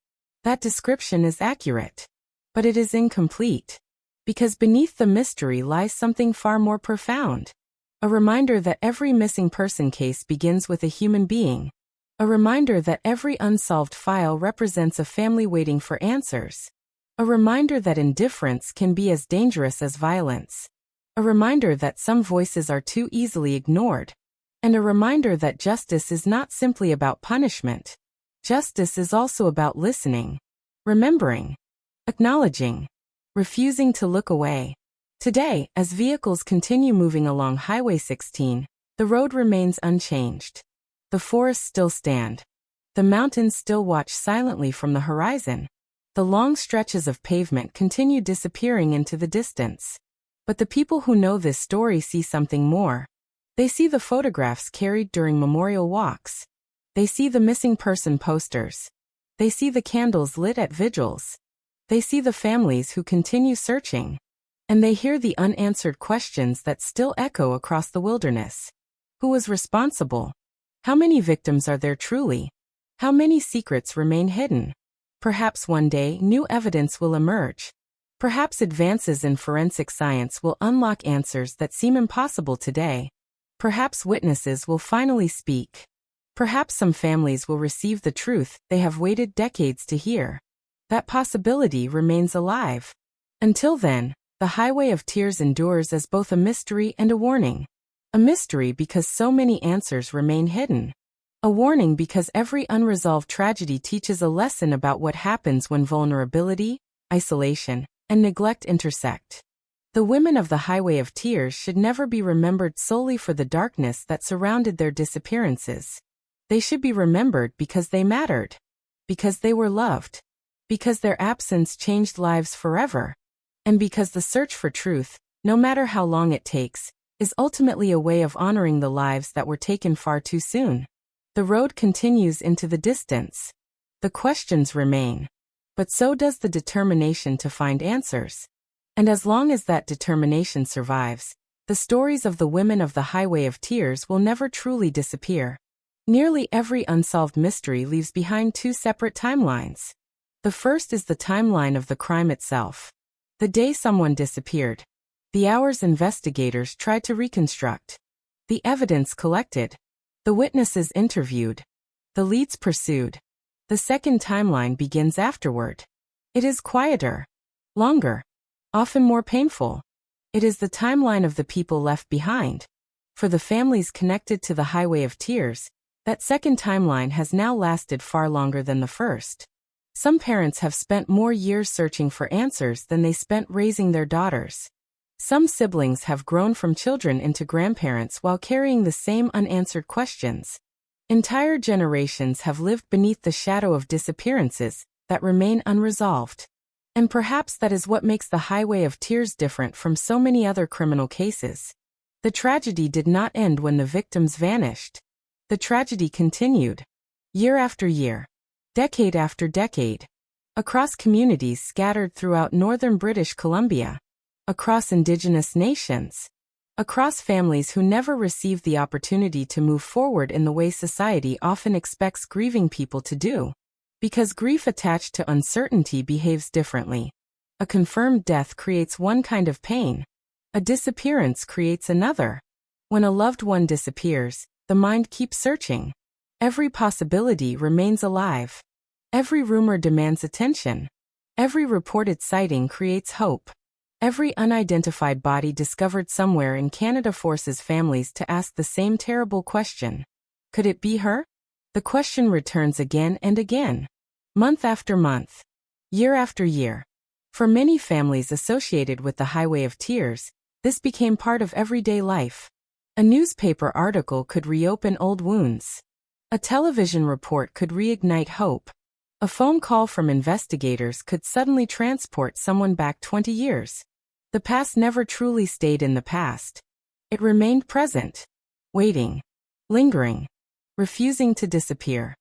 That description is accurate. But it is incomplete. Because beneath the mystery lies something far more profound. A reminder that every missing person case begins with a human being. A reminder that every unsolved file represents a family waiting for answers. A reminder that indifference can be as dangerous as violence. A reminder that some voices are too easily ignored. And a reminder that justice is not simply about punishment. Justice is also about listening, remembering, acknowledging, refusing to look away. Today, as vehicles continue moving along Highway 16, the road remains unchanged. The forests still stand. The mountains still watch silently from the horizon. The long stretches of pavement continue disappearing into the distance. But the people who know this story see something more. They see the photographs carried during memorial walks. They see the missing person posters. They see the candles lit at vigils. They see the families who continue searching. And they hear the unanswered questions that still echo across the wilderness. Who was responsible? How many victims are there truly? How many secrets remain hidden? Perhaps one day new evidence will emerge. Perhaps advances in forensic science will unlock answers that seem impossible today. Perhaps witnesses will finally speak. Perhaps some families will receive the truth they have waited decades to hear. That possibility remains alive. Until then, the Highway of Tears endures as both a mystery and a warning. A mystery because so many answers remain hidden. A warning because every unresolved tragedy teaches a lesson about what happens when vulnerability, isolation, and neglect intersect. The women of the Highway of Tears should never be remembered solely for the darkness that surrounded their disappearances. They should be remembered because they mattered. Because they were loved. Because their absence changed lives forever. And because the search for truth, no matter how long it takes, is ultimately a way of honoring the lives that were taken far too soon. The road continues into the distance. The questions remain. But so does the determination to find answers. And as long as that determination survives, the stories of the women of the Highway of Tears will never truly disappear. Nearly every unsolved mystery leaves behind two separate timelines. The first is the timeline of the crime itself. The day someone disappeared. The hours investigators tried to reconstruct. The evidence collected. The witnesses interviewed. The leads pursued. The second timeline begins afterward. It is quieter. Longer. Often more painful. It is the timeline of the people left behind. For the families connected to the Highway of Tears, that second timeline has now lasted far longer than the first. Some parents have spent more years searching for answers than they spent raising their daughters. Some siblings have grown from children into grandparents while carrying the same unanswered questions. Entire generations have lived beneath the shadow of disappearances that remain unresolved. And perhaps that is what makes the Highway of Tears different from so many other criminal cases. The tragedy did not end when the victims vanished. The tragedy continued. Year after year. Decade after decade. Across communities scattered throughout northern British Columbia. Across Indigenous nations. Across families who never received the opportunity to move forward in the way society often expects grieving people to do. Because grief attached to uncertainty behaves differently. A confirmed death creates one kind of pain. A disappearance creates another. When a loved one disappears, the mind keeps searching. Every possibility remains alive. Every rumor demands attention. Every reported sighting creates hope. Every unidentified body discovered somewhere in Canada forces families to ask the same terrible question. Could it be her? The question returns again and again. Month after month. Year after year. For many families associated with the Highway of Tears, this became part of everyday life. A newspaper article could reopen old wounds. A television report could reignite hope. A phone call from investigators could suddenly transport someone back 20 years. The past never truly stayed in the past. It remained present, waiting, lingering, refusing to disappear.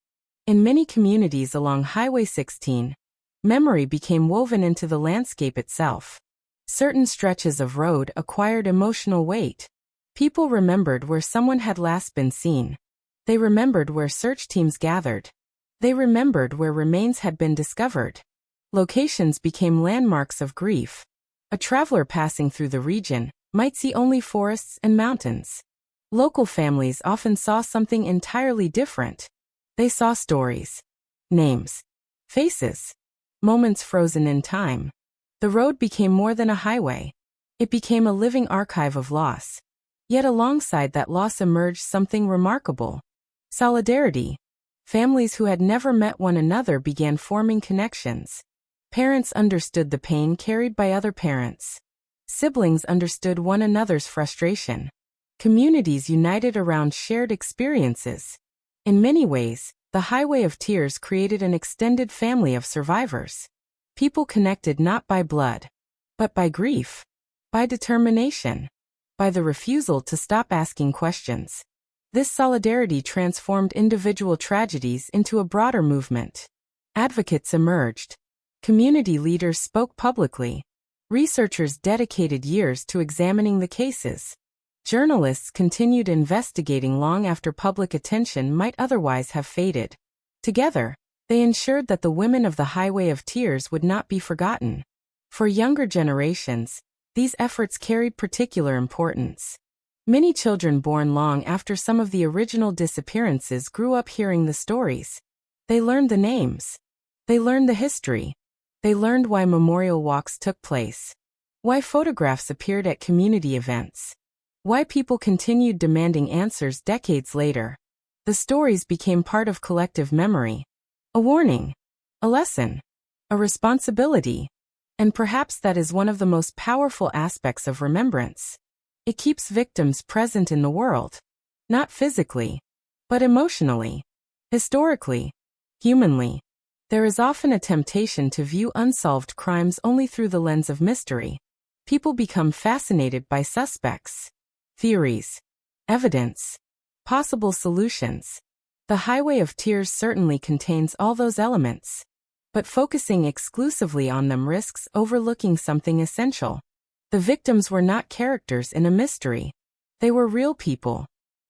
In many communities along Highway 16, memory became woven into the landscape itself. Certain stretches of road acquired emotional weight. People remembered where someone had last been seen. They remembered where search teams gathered. They remembered where remains had been discovered. Locations became landmarks of grief. A traveler passing through the region might see only forests and mountains. Local families often saw something entirely different. They saw stories, names, faces, moments frozen in time. The road became more than a highway. It became a living archive of loss. Yet alongside that loss emerged something remarkable. Solidarity. Families who had never met one another began forming connections. Parents understood the pain carried by other parents. Siblings understood one another's frustration. Communities united around shared experiences. In many ways, the Highway of Tears created an extended family of survivors. People connected not by blood, but by grief, by determination, by the refusal to stop asking questions. This solidarity transformed individual tragedies into a broader movement. Advocates emerged. Community leaders spoke publicly. Researchers dedicated years to examining the cases. Journalists continued investigating long after public attention might otherwise have faded. Together, they ensured that the women of the Highway of Tears would not be forgotten. For younger generations, these efforts carried particular importance. Many children born long after some of the original disappearances grew up hearing the stories. They learned the names. They learned the history. They learned why memorial walks took place. Why photographs appeared at community events. Why people continued demanding answers decades later. The stories became part of collective memory. A warning. A lesson. A responsibility. And perhaps that is one of the most powerful aspects of remembrance. It keeps victims present in the world. Not physically, but emotionally, historically, humanly. There is often a temptation to view unsolved crimes only through the lens of mystery. People become fascinated by suspects, theories, evidence, possible solutions. The Highway of Tears certainly contains all those elements. But focusing exclusively on them risks overlooking something essential. The victims were not characters in a mystery. They were real people.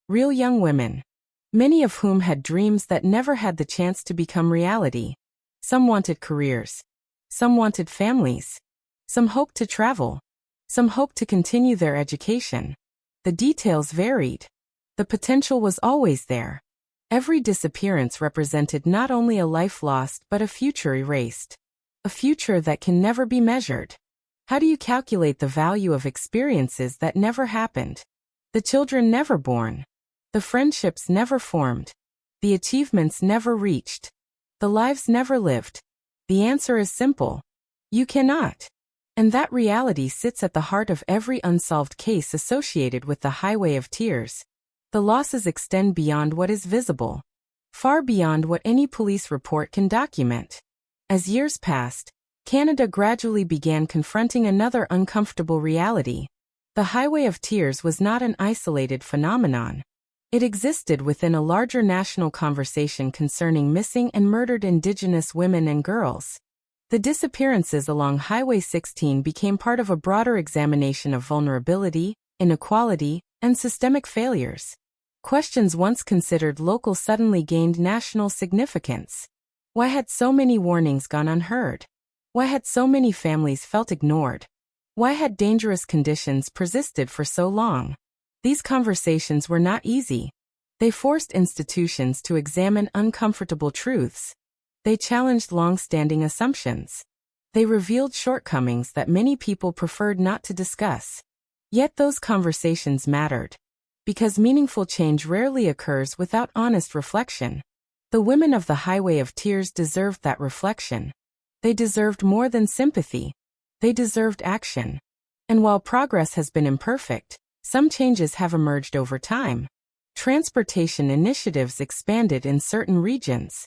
Real young women. Many of whom had dreams that never had the chance to become reality. Some wanted careers. Some wanted families. Some hoped to travel. Some hoped to continue their education. The details varied. The potential was always there. Every disappearance represented not only a life lost but a future erased. A future that can never be measured. How do you calculate the value of experiences that never happened? The children never born. The friendships never formed. The achievements never reached. The lives never lived. The answer is simple. You cannot. And that reality sits at the heart of every unsolved case associated with the Highway of Tears. The losses extend beyond what is visible. Far beyond what any police report can document. As years passed, Canada gradually began confronting another uncomfortable reality. The Highway of Tears was not an isolated phenomenon. It existed within a larger national conversation concerning missing and murdered Indigenous women and girls. The disappearances along Highway 16 became part of a broader examination of vulnerability, inequality, and systemic failures. Questions once considered local suddenly gained national significance. Why had so many warnings gone unheard? Why had so many families felt ignored? Why had dangerous conditions persisted for so long? These conversations were not easy. They forced institutions to examine uncomfortable truths. They challenged long-standing assumptions. They revealed shortcomings that many people preferred not to discuss. Yet those conversations mattered. Because meaningful change rarely occurs without honest reflection. The women of the Highway of Tears deserved that reflection. They deserved more than sympathy. They deserved action. And while progress has been imperfect, some changes have emerged over time. Transportation initiatives expanded in certain regions.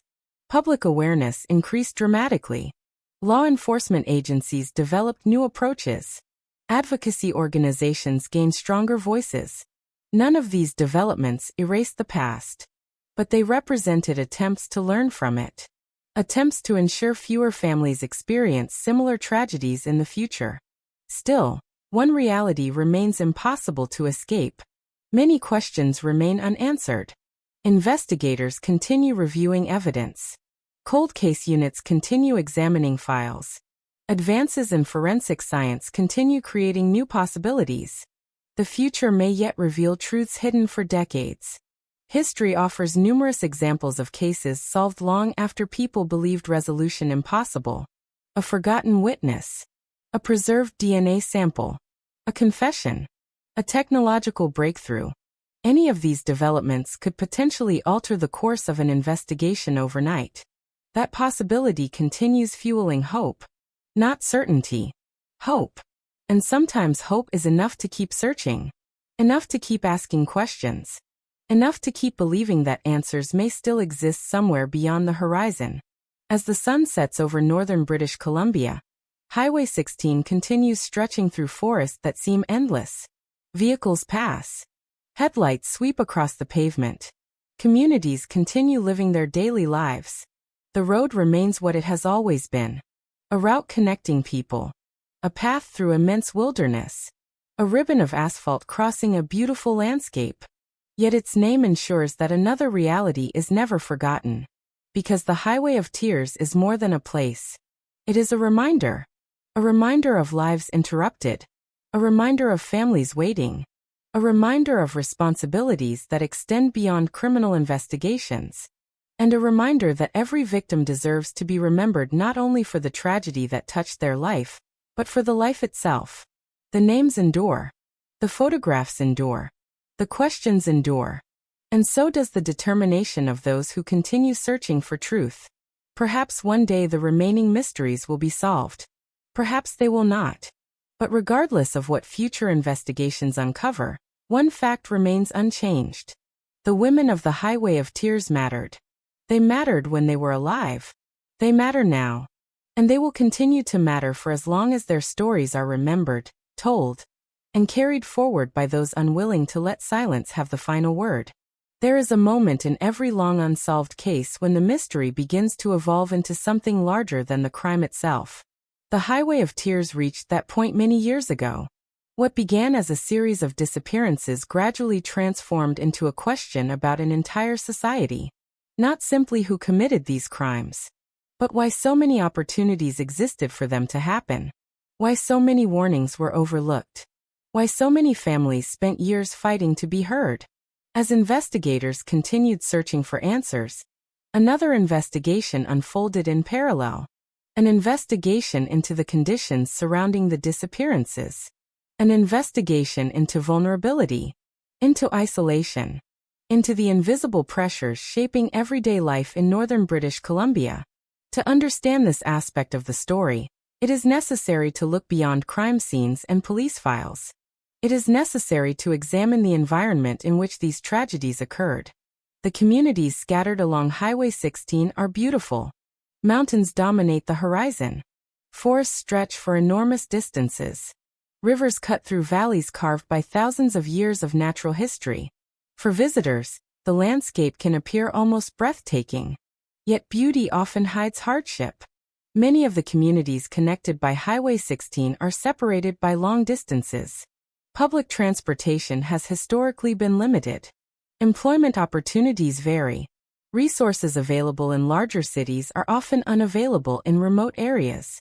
Public awareness increased dramatically. Law enforcement agencies developed new approaches. Advocacy organizations gained stronger voices. None of these developments erased the past, but they represented attempts to learn from it. Attempts to ensure fewer families experience similar tragedies in the future. Still, one reality remains impossible to escape. Many questions remain unanswered. Investigators continue reviewing evidence. Cold case units continue examining files. Advances in forensic science continue creating new possibilities. The future may yet reveal truths hidden for decades. History offers numerous examples of cases solved long after people believed resolution impossible. A forgotten witness. A preserved DNA sample. A confession. A technological breakthrough. Any of these developments could potentially alter the course of an investigation overnight. That possibility continues fueling hope. Not certainty. Hope. And sometimes hope is enough to keep searching. Enough to keep asking questions. Enough to keep believing that answers may still exist somewhere beyond the horizon. As the sun sets over northern British Columbia, Highway 16 continues stretching through forests that seem endless. Vehicles pass. Headlights sweep across the pavement. Communities continue living their daily lives. The road remains what it has always been. A route connecting people. A path through immense wilderness. A ribbon of asphalt crossing a beautiful landscape. Yet its name ensures that another reality is never forgotten. Because the Highway of Tears is more than a place. It is a reminder. A reminder of lives interrupted. A reminder of families waiting. A reminder of responsibilities that extend beyond criminal investigations. And a reminder that every victim deserves to be remembered not only for the tragedy that touched their life, but for the life itself. The names endure. The photographs endure. The questions endure. And so does the determination of those who continue searching for truth. Perhaps one day the remaining mysteries will be solved. Perhaps they will not. But regardless of what future investigations uncover, one fact remains unchanged. The women of the Highway of Tears mattered. They mattered when they were alive. They matter now. And they will continue to matter for as long as their stories are remembered, told, and carried forward by those unwilling to let silence have the final word. There is a moment in every long unsolved case when the mystery begins to evolve into something larger than the crime itself. The Highway of Tears reached that point many years ago. What began as a series of disappearances gradually transformed into a question about an entire society. Not simply who committed these crimes, but why so many opportunities existed for them to happen. Why so many warnings were overlooked. Why so many families spent years fighting to be heard. As investigators continued searching for answers, another investigation unfolded in parallel. An investigation into the conditions surrounding the disappearances. An investigation into vulnerability. Into isolation. Into the invisible pressures shaping everyday life in northern British Columbia. To understand this aspect of the story, it is necessary to look beyond crime scenes and police files. It is necessary to examine the environment in which these tragedies occurred. The communities scattered along Highway 16 are beautiful. Mountains dominate the horizon. Forests stretch for enormous distances. Rivers cut through valleys carved by thousands of years of natural history. For visitors, the landscape can appear almost breathtaking. Yet beauty often hides hardship. Many of the communities connected by Highway 16 are separated by long distances. Public transportation has historically been limited. Employment opportunities vary. Resources available in larger cities are often unavailable in remote areas.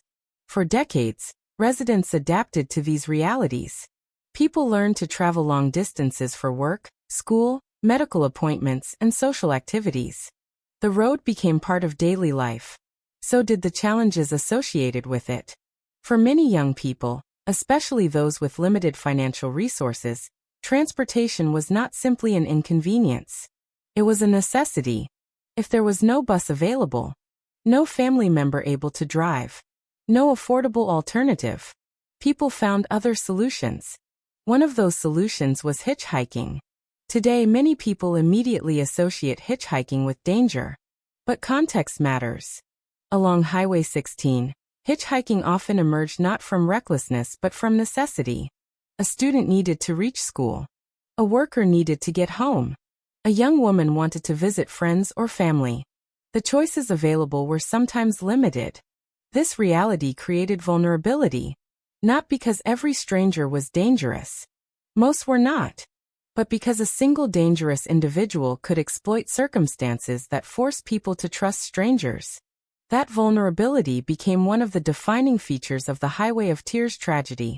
For decades, residents adapted to these realities. People learned to travel long distances for work, school, medical appointments, and social activities. The road became part of daily life. So did the challenges associated with it. For many young people, especially those with limited financial resources, transportation was not simply an inconvenience. It was a necessity. If there was no bus available, no family member able to drive, no affordable alternative, people found other solutions. One of those solutions was hitchhiking. Today, many people immediately associate hitchhiking with danger. But context matters. Along Highway 16, hitchhiking often emerged not from recklessness but from necessity. A student needed to reach school. A worker needed to get home. A young woman wanted to visit friends or family. The choices available were sometimes limited. This reality created vulnerability. Not because every stranger was dangerous. Most were not. But because a single dangerous individual could exploit circumstances that force people to trust strangers. That vulnerability became one of the defining features of the Highway of Tears tragedy.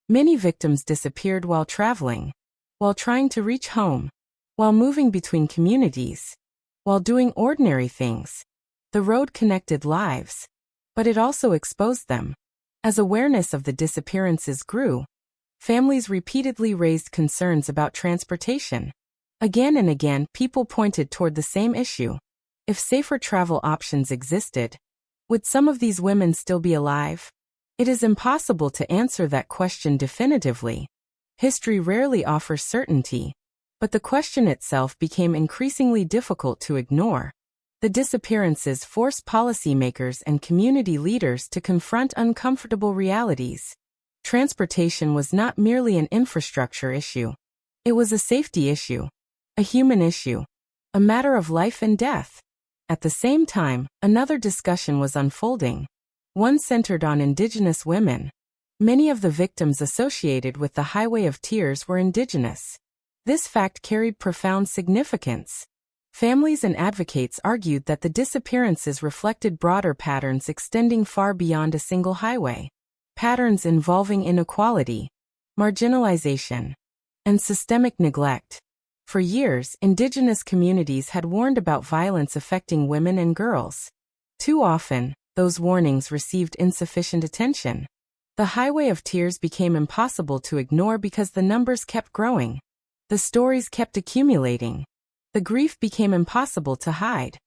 Many victims disappeared while traveling, while trying to reach home, while moving between communities, while doing ordinary things. The road connected lives, but it also exposed them. As awareness of the disappearances grew, families repeatedly raised concerns about transportation. Again and again, people pointed toward the same issue. If safer travel options existed, would some of these women still be alive? It is impossible to answer that question definitively. History rarely offers certainty, but the question itself became increasingly difficult to ignore. The disappearances forced policymakers and community leaders to confront uncomfortable realities. Transportation was not merely an infrastructure issue. It was a safety issue, a human issue, a matter of life and death. At the same time, another discussion was unfolding, one centered on Indigenous women. Many of the victims associated with the Highway of Tears were Indigenous. This fact carried profound significance. Families and advocates argued that the disappearances reflected broader patterns extending far beyond a single highway. Patterns involving inequality, marginalization, and systemic neglect. For years, Indigenous communities had warned about violence affecting women and girls. Too often, those warnings received insufficient attention. The Highway of Tears became impossible to ignore because the numbers kept growing. The stories kept accumulating. The grief became impossible to hide.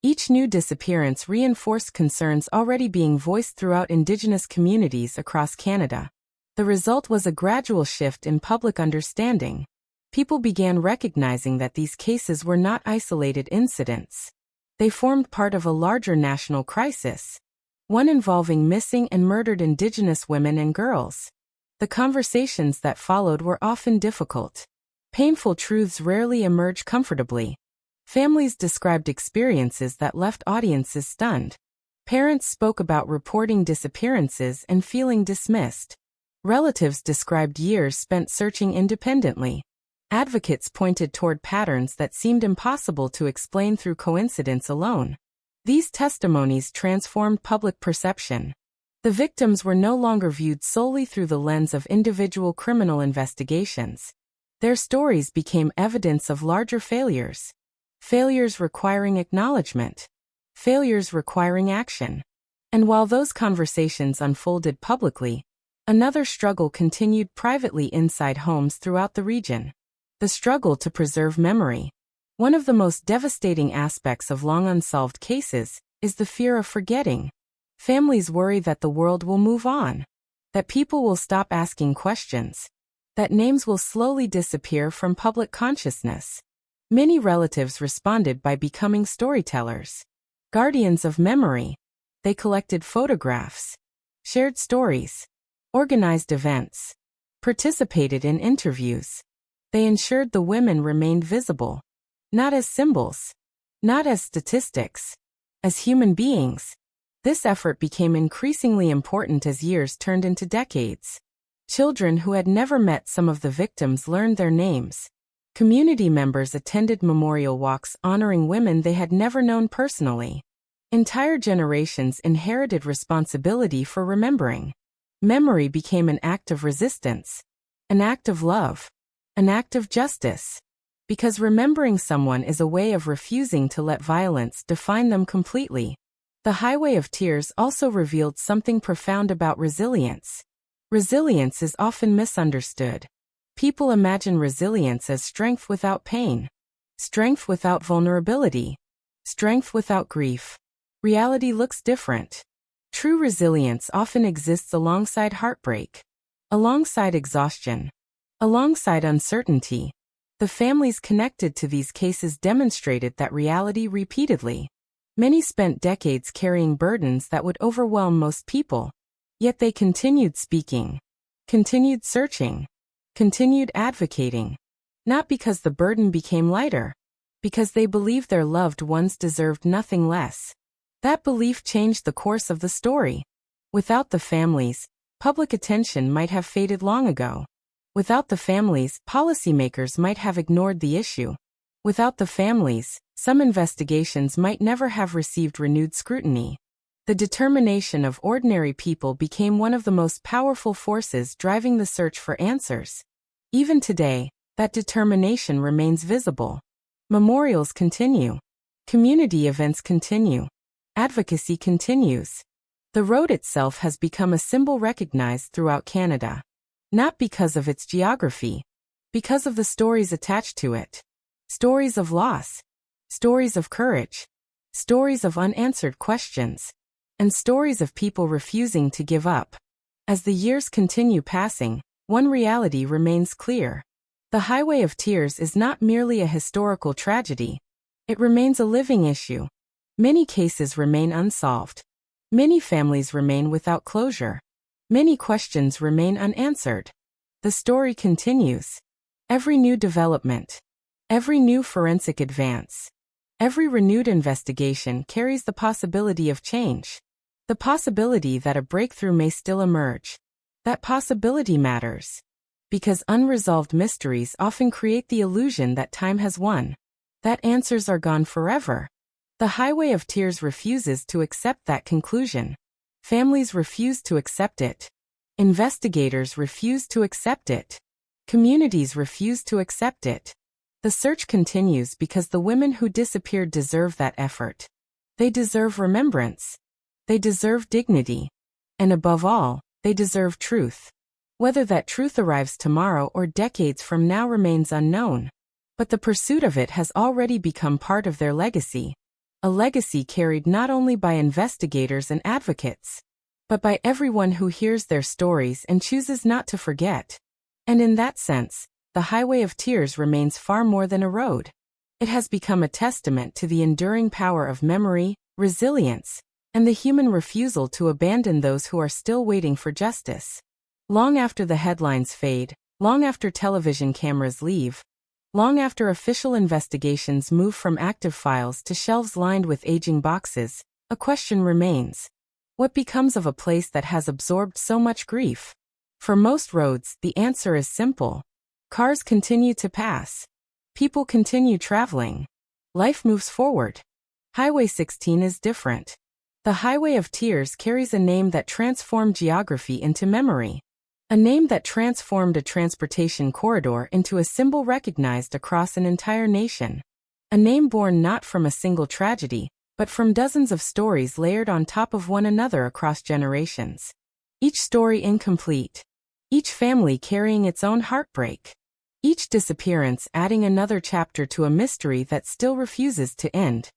Each new disappearance reinforced concerns already being voiced throughout Indigenous communities across Canada. The result was a gradual shift in public understanding. People began recognizing that these cases were not isolated incidents. They formed part of a larger national crisis, one involving missing and murdered Indigenous women and girls. The conversations that followed were often difficult. Painful truths rarely emerge comfortably. Families described experiences that left audiences stunned. Parents spoke about reporting disappearances and feeling dismissed. Relatives described years spent searching independently. Advocates pointed toward patterns that seemed impossible to explain through coincidence alone. These testimonies transformed public perception. The victims were no longer viewed solely through the lens of individual criminal investigations. Their stories became evidence of larger failures. Failures requiring acknowledgement. Failures requiring action. And while those conversations unfolded publicly, another struggle continued privately inside homes throughout the region. The struggle to preserve memory. One of the most devastating aspects of long unsolved cases is the fear of forgetting. Families worry that the world will move on, that people will stop asking questions, that names will slowly disappear from public consciousness. Many relatives responded by becoming storytellers, guardians of memory. They collected photographs, shared stories, organized events, participated in interviews. They ensured the women remained visible, not as symbols, not as statistics, as human beings. This effort became increasingly important as years turned into decades. Children who had never met some of the victims learned their names. Community members attended memorial walks honoring women they had never known personally. Entire generations inherited responsibility for remembering. Memory became an act of resistance, an act of love, an act of justice. Because remembering someone is a way of refusing to let violence define them completely. The Highway of Tears also revealed something profound about resilience. Resilience is often misunderstood. People imagine resilience as strength without pain, strength without vulnerability, strength without grief. Reality looks different. True resilience often exists alongside heartbreak, alongside exhaustion, alongside uncertainty. The families connected to these cases demonstrated that reality repeatedly. Many spent decades carrying burdens that would overwhelm most people. Yet they continued speaking, continued searching, continued advocating. Not because the burden became lighter, because they believed their loved ones deserved nothing less. That belief changed the course of the story. Without the families, public attention might have faded long ago. Without the families, policymakers might have ignored the issue. Without the families, some investigations might never have received renewed scrutiny. The determination of ordinary people became one of the most powerful forces driving the search for answers. Even today, that determination remains visible. Memorials continue. Community events continue. Advocacy continues. The road itself has become a symbol recognized throughout Canada. Not because of its geography, because of the stories attached to it. Stories of loss, stories of courage, stories of unanswered questions, and stories of people refusing to give up. As the years continue passing, one reality remains clear. The Highway of Tears is not merely a historical tragedy. It remains a living issue. Many cases remain unsolved. Many families remain without closure. Many questions remain unanswered. The story continues. Every new development, every new forensic advance, every renewed investigation carries the possibility of change. The possibility that a breakthrough may still emerge. That possibility matters. Because unresolved mysteries often create the illusion that time has won. That answers are gone forever. The Highway of Tears refuses to accept that conclusion. Families refuse to accept it. Investigators refuse to accept it. Communities refuse to accept it. The search continues because the women who disappeared deserve that effort. They deserve remembrance. They deserve dignity. And above all, they deserve truth. Whether that truth arrives tomorrow or decades from now remains unknown. But the pursuit of it has already become part of their legacy. A legacy carried not only by investigators and advocates, but by everyone who hears their stories and chooses not to forget. And in that sense, the Highway of Tears remains far more than a road. It has become a testament to the enduring power of memory, resilience, and the human refusal to abandon those who are still waiting for justice. Long after the headlines fade, long after television cameras leave, long after official investigations move from active files to shelves lined with aging boxes, a question remains. What becomes of a place that has absorbed so much grief? For most roads, the answer is simple. Cars continue to pass. People continue traveling. Life moves forward. Highway 16 is different. The Highway of Tears carries a name that transformed geography into memory. A name that transformed a transportation corridor into a symbol recognized across an entire nation. A name born not from a single tragedy, but from dozens of stories layered on top of one another across generations. Each story incomplete. Each family carrying its own heartbreak. Each disappearance adding another chapter to a mystery that still refuses to end.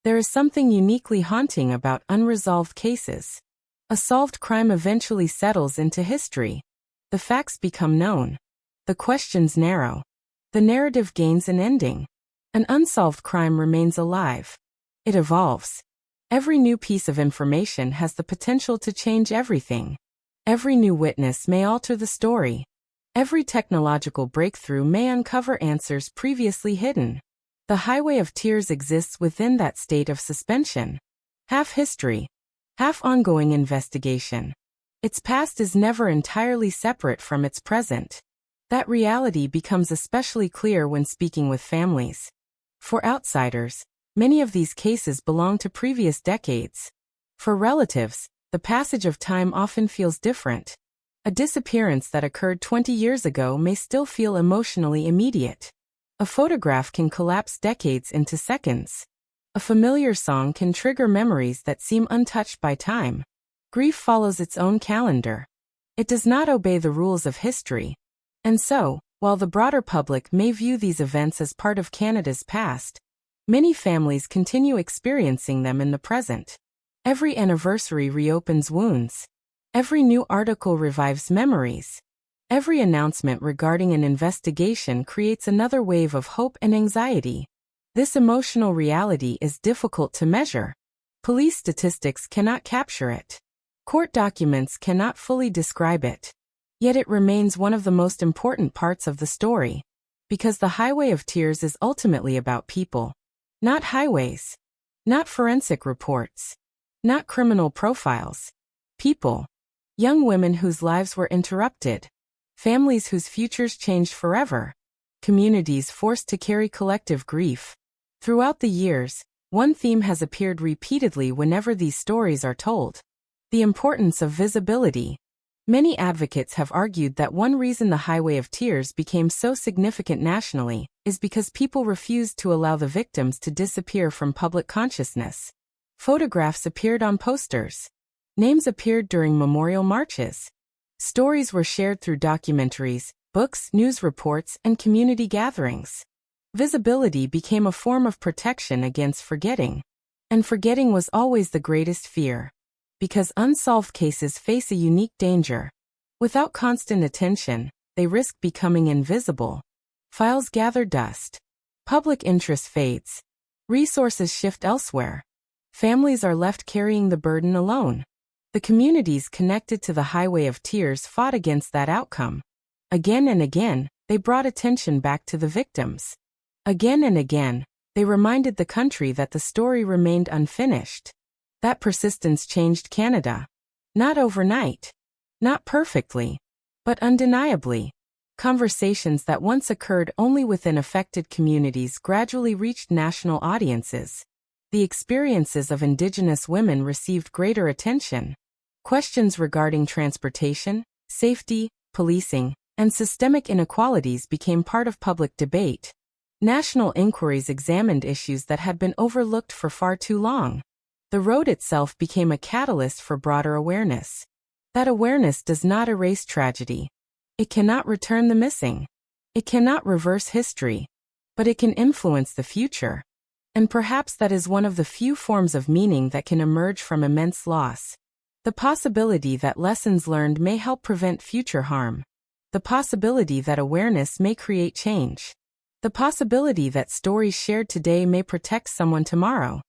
There is something uniquely haunting about unresolved cases. A solved crime eventually settles into history. The facts become known. The questions narrow. The narrative gains an ending. An unsolved crime remains alive. It evolves. Every new piece of information has the potential to change everything. Every new witness may alter the story. Every technological breakthrough may uncover answers previously hidden. The Highway of Tears exists within that state of suspension. Half history, half ongoing investigation. Its past is never entirely separate from its present. That reality becomes especially clear when speaking with families. For outsiders, many of these cases belong to previous decades. For relatives, the passage of time often feels different. A disappearance that occurred 20 years ago may still feel emotionally immediate. A photograph can collapse decades into seconds. A familiar song can trigger memories that seem untouched by time. Grief follows its own calendar. It does not obey the rules of history. And so, while the broader public may view these events as part of Canada's past, many families continue experiencing them in the present. Every anniversary reopens wounds. Every new article revives memories. Every announcement regarding an investigation creates another wave of hope and anxiety. This emotional reality is difficult to measure. Police statistics cannot capture it. Court documents cannot fully describe it. Yet it remains one of the most important parts of the story. Because the Highway of Tears is ultimately about people. Not highways. Not forensic reports. Not criminal profiles. People. Young women whose lives were interrupted. Families whose futures changed forever. Communities forced to carry collective grief. Throughout the years, one theme has appeared repeatedly whenever these stories are told. The importance of visibility. Many advocates have argued that one reason the Highway of Tears became so significant nationally is because people refused to allow the victims to disappear from public consciousness. Photographs appeared on posters. Names appeared during memorial marches. Stories were shared through documentaries, books, news reports, and community gatherings. Visibility became a form of protection against forgetting. And forgetting was always the greatest fear. Because unsolved cases face a unique danger. Without constant attention, they risk becoming invisible. Files gather dust. Public interest fades. Resources shift elsewhere. Families are left carrying the burden alone. The communities connected to the Highway of Tears fought against that outcome. Again and again, they brought attention back to the victims. Again and again, they reminded the country that the story remained unfinished. That persistence changed Canada. Not overnight. Not perfectly. But undeniably. Conversations that once occurred only within affected communities gradually reached national audiences. The experiences of Indigenous women received greater attention. Questions regarding transportation, safety, policing, and systemic inequalities became part of public debate. National inquiries examined issues that had been overlooked for far too long. The road itself became a catalyst for broader awareness. That awareness does not erase tragedy. It cannot return the missing. It cannot reverse history. But it can influence the future. And perhaps that is one of the few forms of meaning that can emerge from immense loss. The possibility that lessons learned may help prevent future harm. The possibility that awareness may create change. The possibility that stories shared today may protect someone tomorrow.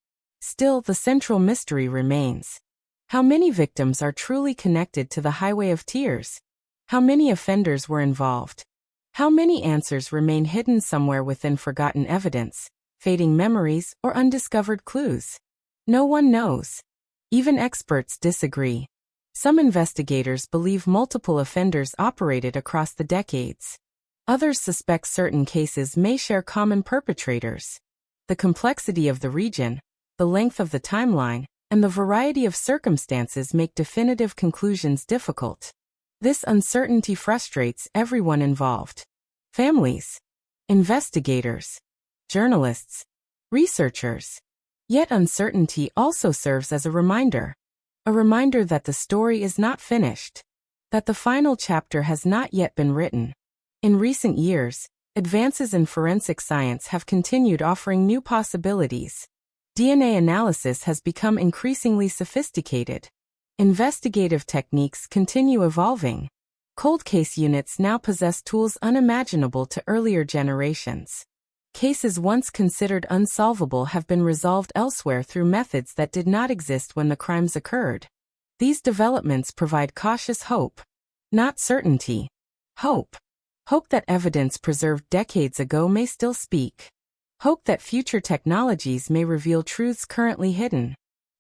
Still, the central mystery remains. How many victims are truly connected to the Highway of Tears? How many offenders were involved? How many answers remain hidden somewhere within forgotten evidence, fading memories, or undiscovered clues? No one knows. Even experts disagree. Some investigators believe multiple offenders operated across the decades. Others suspect certain cases may share common perpetrators. The complexity of the region, the length of the timeline, and the variety of circumstances make definitive conclusions difficult. This uncertainty frustrates everyone involved. Families, investigators, journalists, researchers. Yet uncertainty also serves as a reminder that the story is not finished, that the final chapter has not yet been written. In recent years, advances in forensic science have continued offering new possibilities. DNA analysis has become increasingly sophisticated. Investigative techniques continue evolving. Cold case units now possess tools unimaginable to earlier generations. Cases once considered unsolvable have been resolved elsewhere through methods that did not exist when the crimes occurred. These developments provide cautious hope. Not certainty. Hope. Hope that evidence preserved decades ago may still speak. Hope that future technologies may reveal truths currently hidden.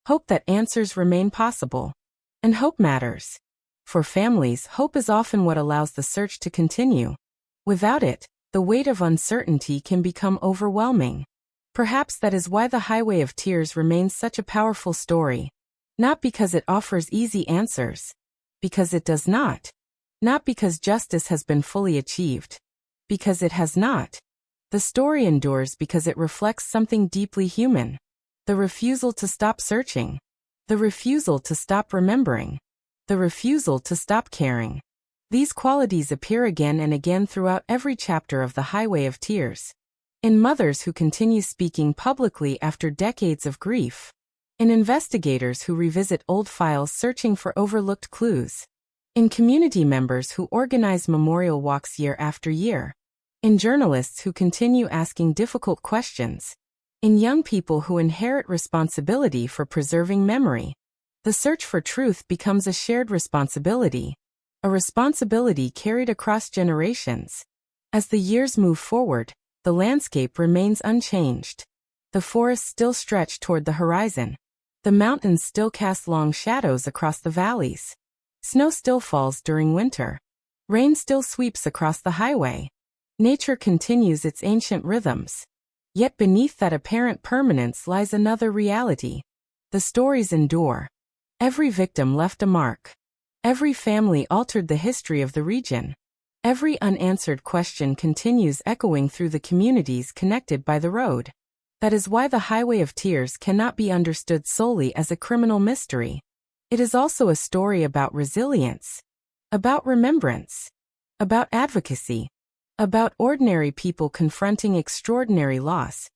Hope that answers remain possible. And hope matters. For families, hope is often what allows the search to continue. Without it, the weight of uncertainty can become overwhelming. Perhaps that is why The Highway of Tears remains such a powerful story. Not because it offers easy answers. Because it does not. Not because justice has been fully achieved. Because it has not. The story endures because it reflects something deeply human. The refusal to stop searching. The refusal to stop remembering. The refusal to stop caring. These qualities appear again and again throughout every chapter of The Highway of Tears. In mothers who continue speaking publicly after decades of grief. In investigators who revisit old files searching for overlooked clues. In community members who organize memorial walks year after year. In journalists who continue asking difficult questions. In young people who inherit responsibility for preserving memory. The search for truth becomes a shared responsibility. A responsibility carried across generations. As the years move forward, the landscape remains unchanged. The forests still stretch toward the horizon. The mountains still cast long shadows across the valleys. Snow still falls during winter. Rain still sweeps across the highway. Nature continues its ancient rhythms. Yet beneath that apparent permanence lies another reality. The stories endure. Every victim left a mark. Every family altered the history of the region. Every unanswered question continues echoing through the communities connected by the road. That is why The Highway of Tears cannot be understood solely as a criminal mystery. It is also a story about resilience, about remembrance, about advocacy, about ordinary people confronting extraordinary loss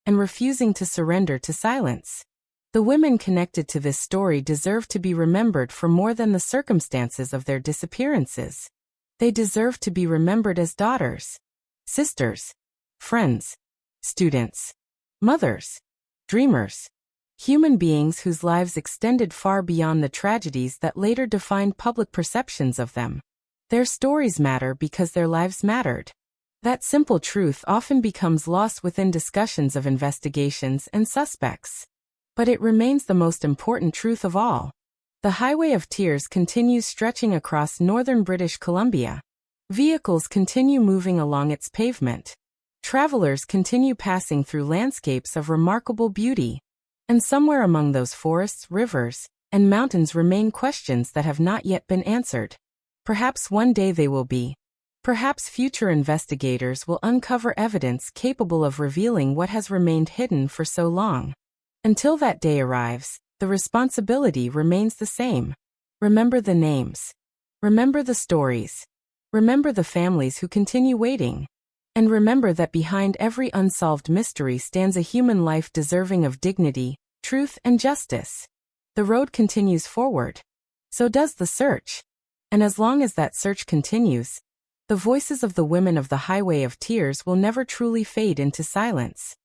and refusing to surrender to silence. The women connected to this story deserve to be remembered for more than the circumstances of their disappearances. They deserve to be remembered as daughters, sisters, friends, students, mothers, dreamers, human beings whose lives extended far beyond the tragedies that later defined public perceptions of them. Their stories matter because their lives mattered. That simple truth often becomes lost within discussions of investigations and suspects. But it remains the most important truth of all. The Highway of Tears continues stretching across northern British Columbia. Vehicles continue moving along its pavement. Travelers continue passing through landscapes of remarkable beauty. And somewhere among those forests, rivers, and mountains remain questions that have not yet been answered. Perhaps one day they will be. Perhaps future investigators will uncover evidence capable of revealing what has remained hidden for so long. Until that day arrives, the responsibility remains the same. Remember the names. Remember the stories. Remember the families who continue waiting. And remember that behind every unsolved mystery stands a human life deserving of dignity, truth, and justice. The road continues forward. So does the search. And as long as that search continues, the voices of the women of the Highway of Tears will never truly fade into silence.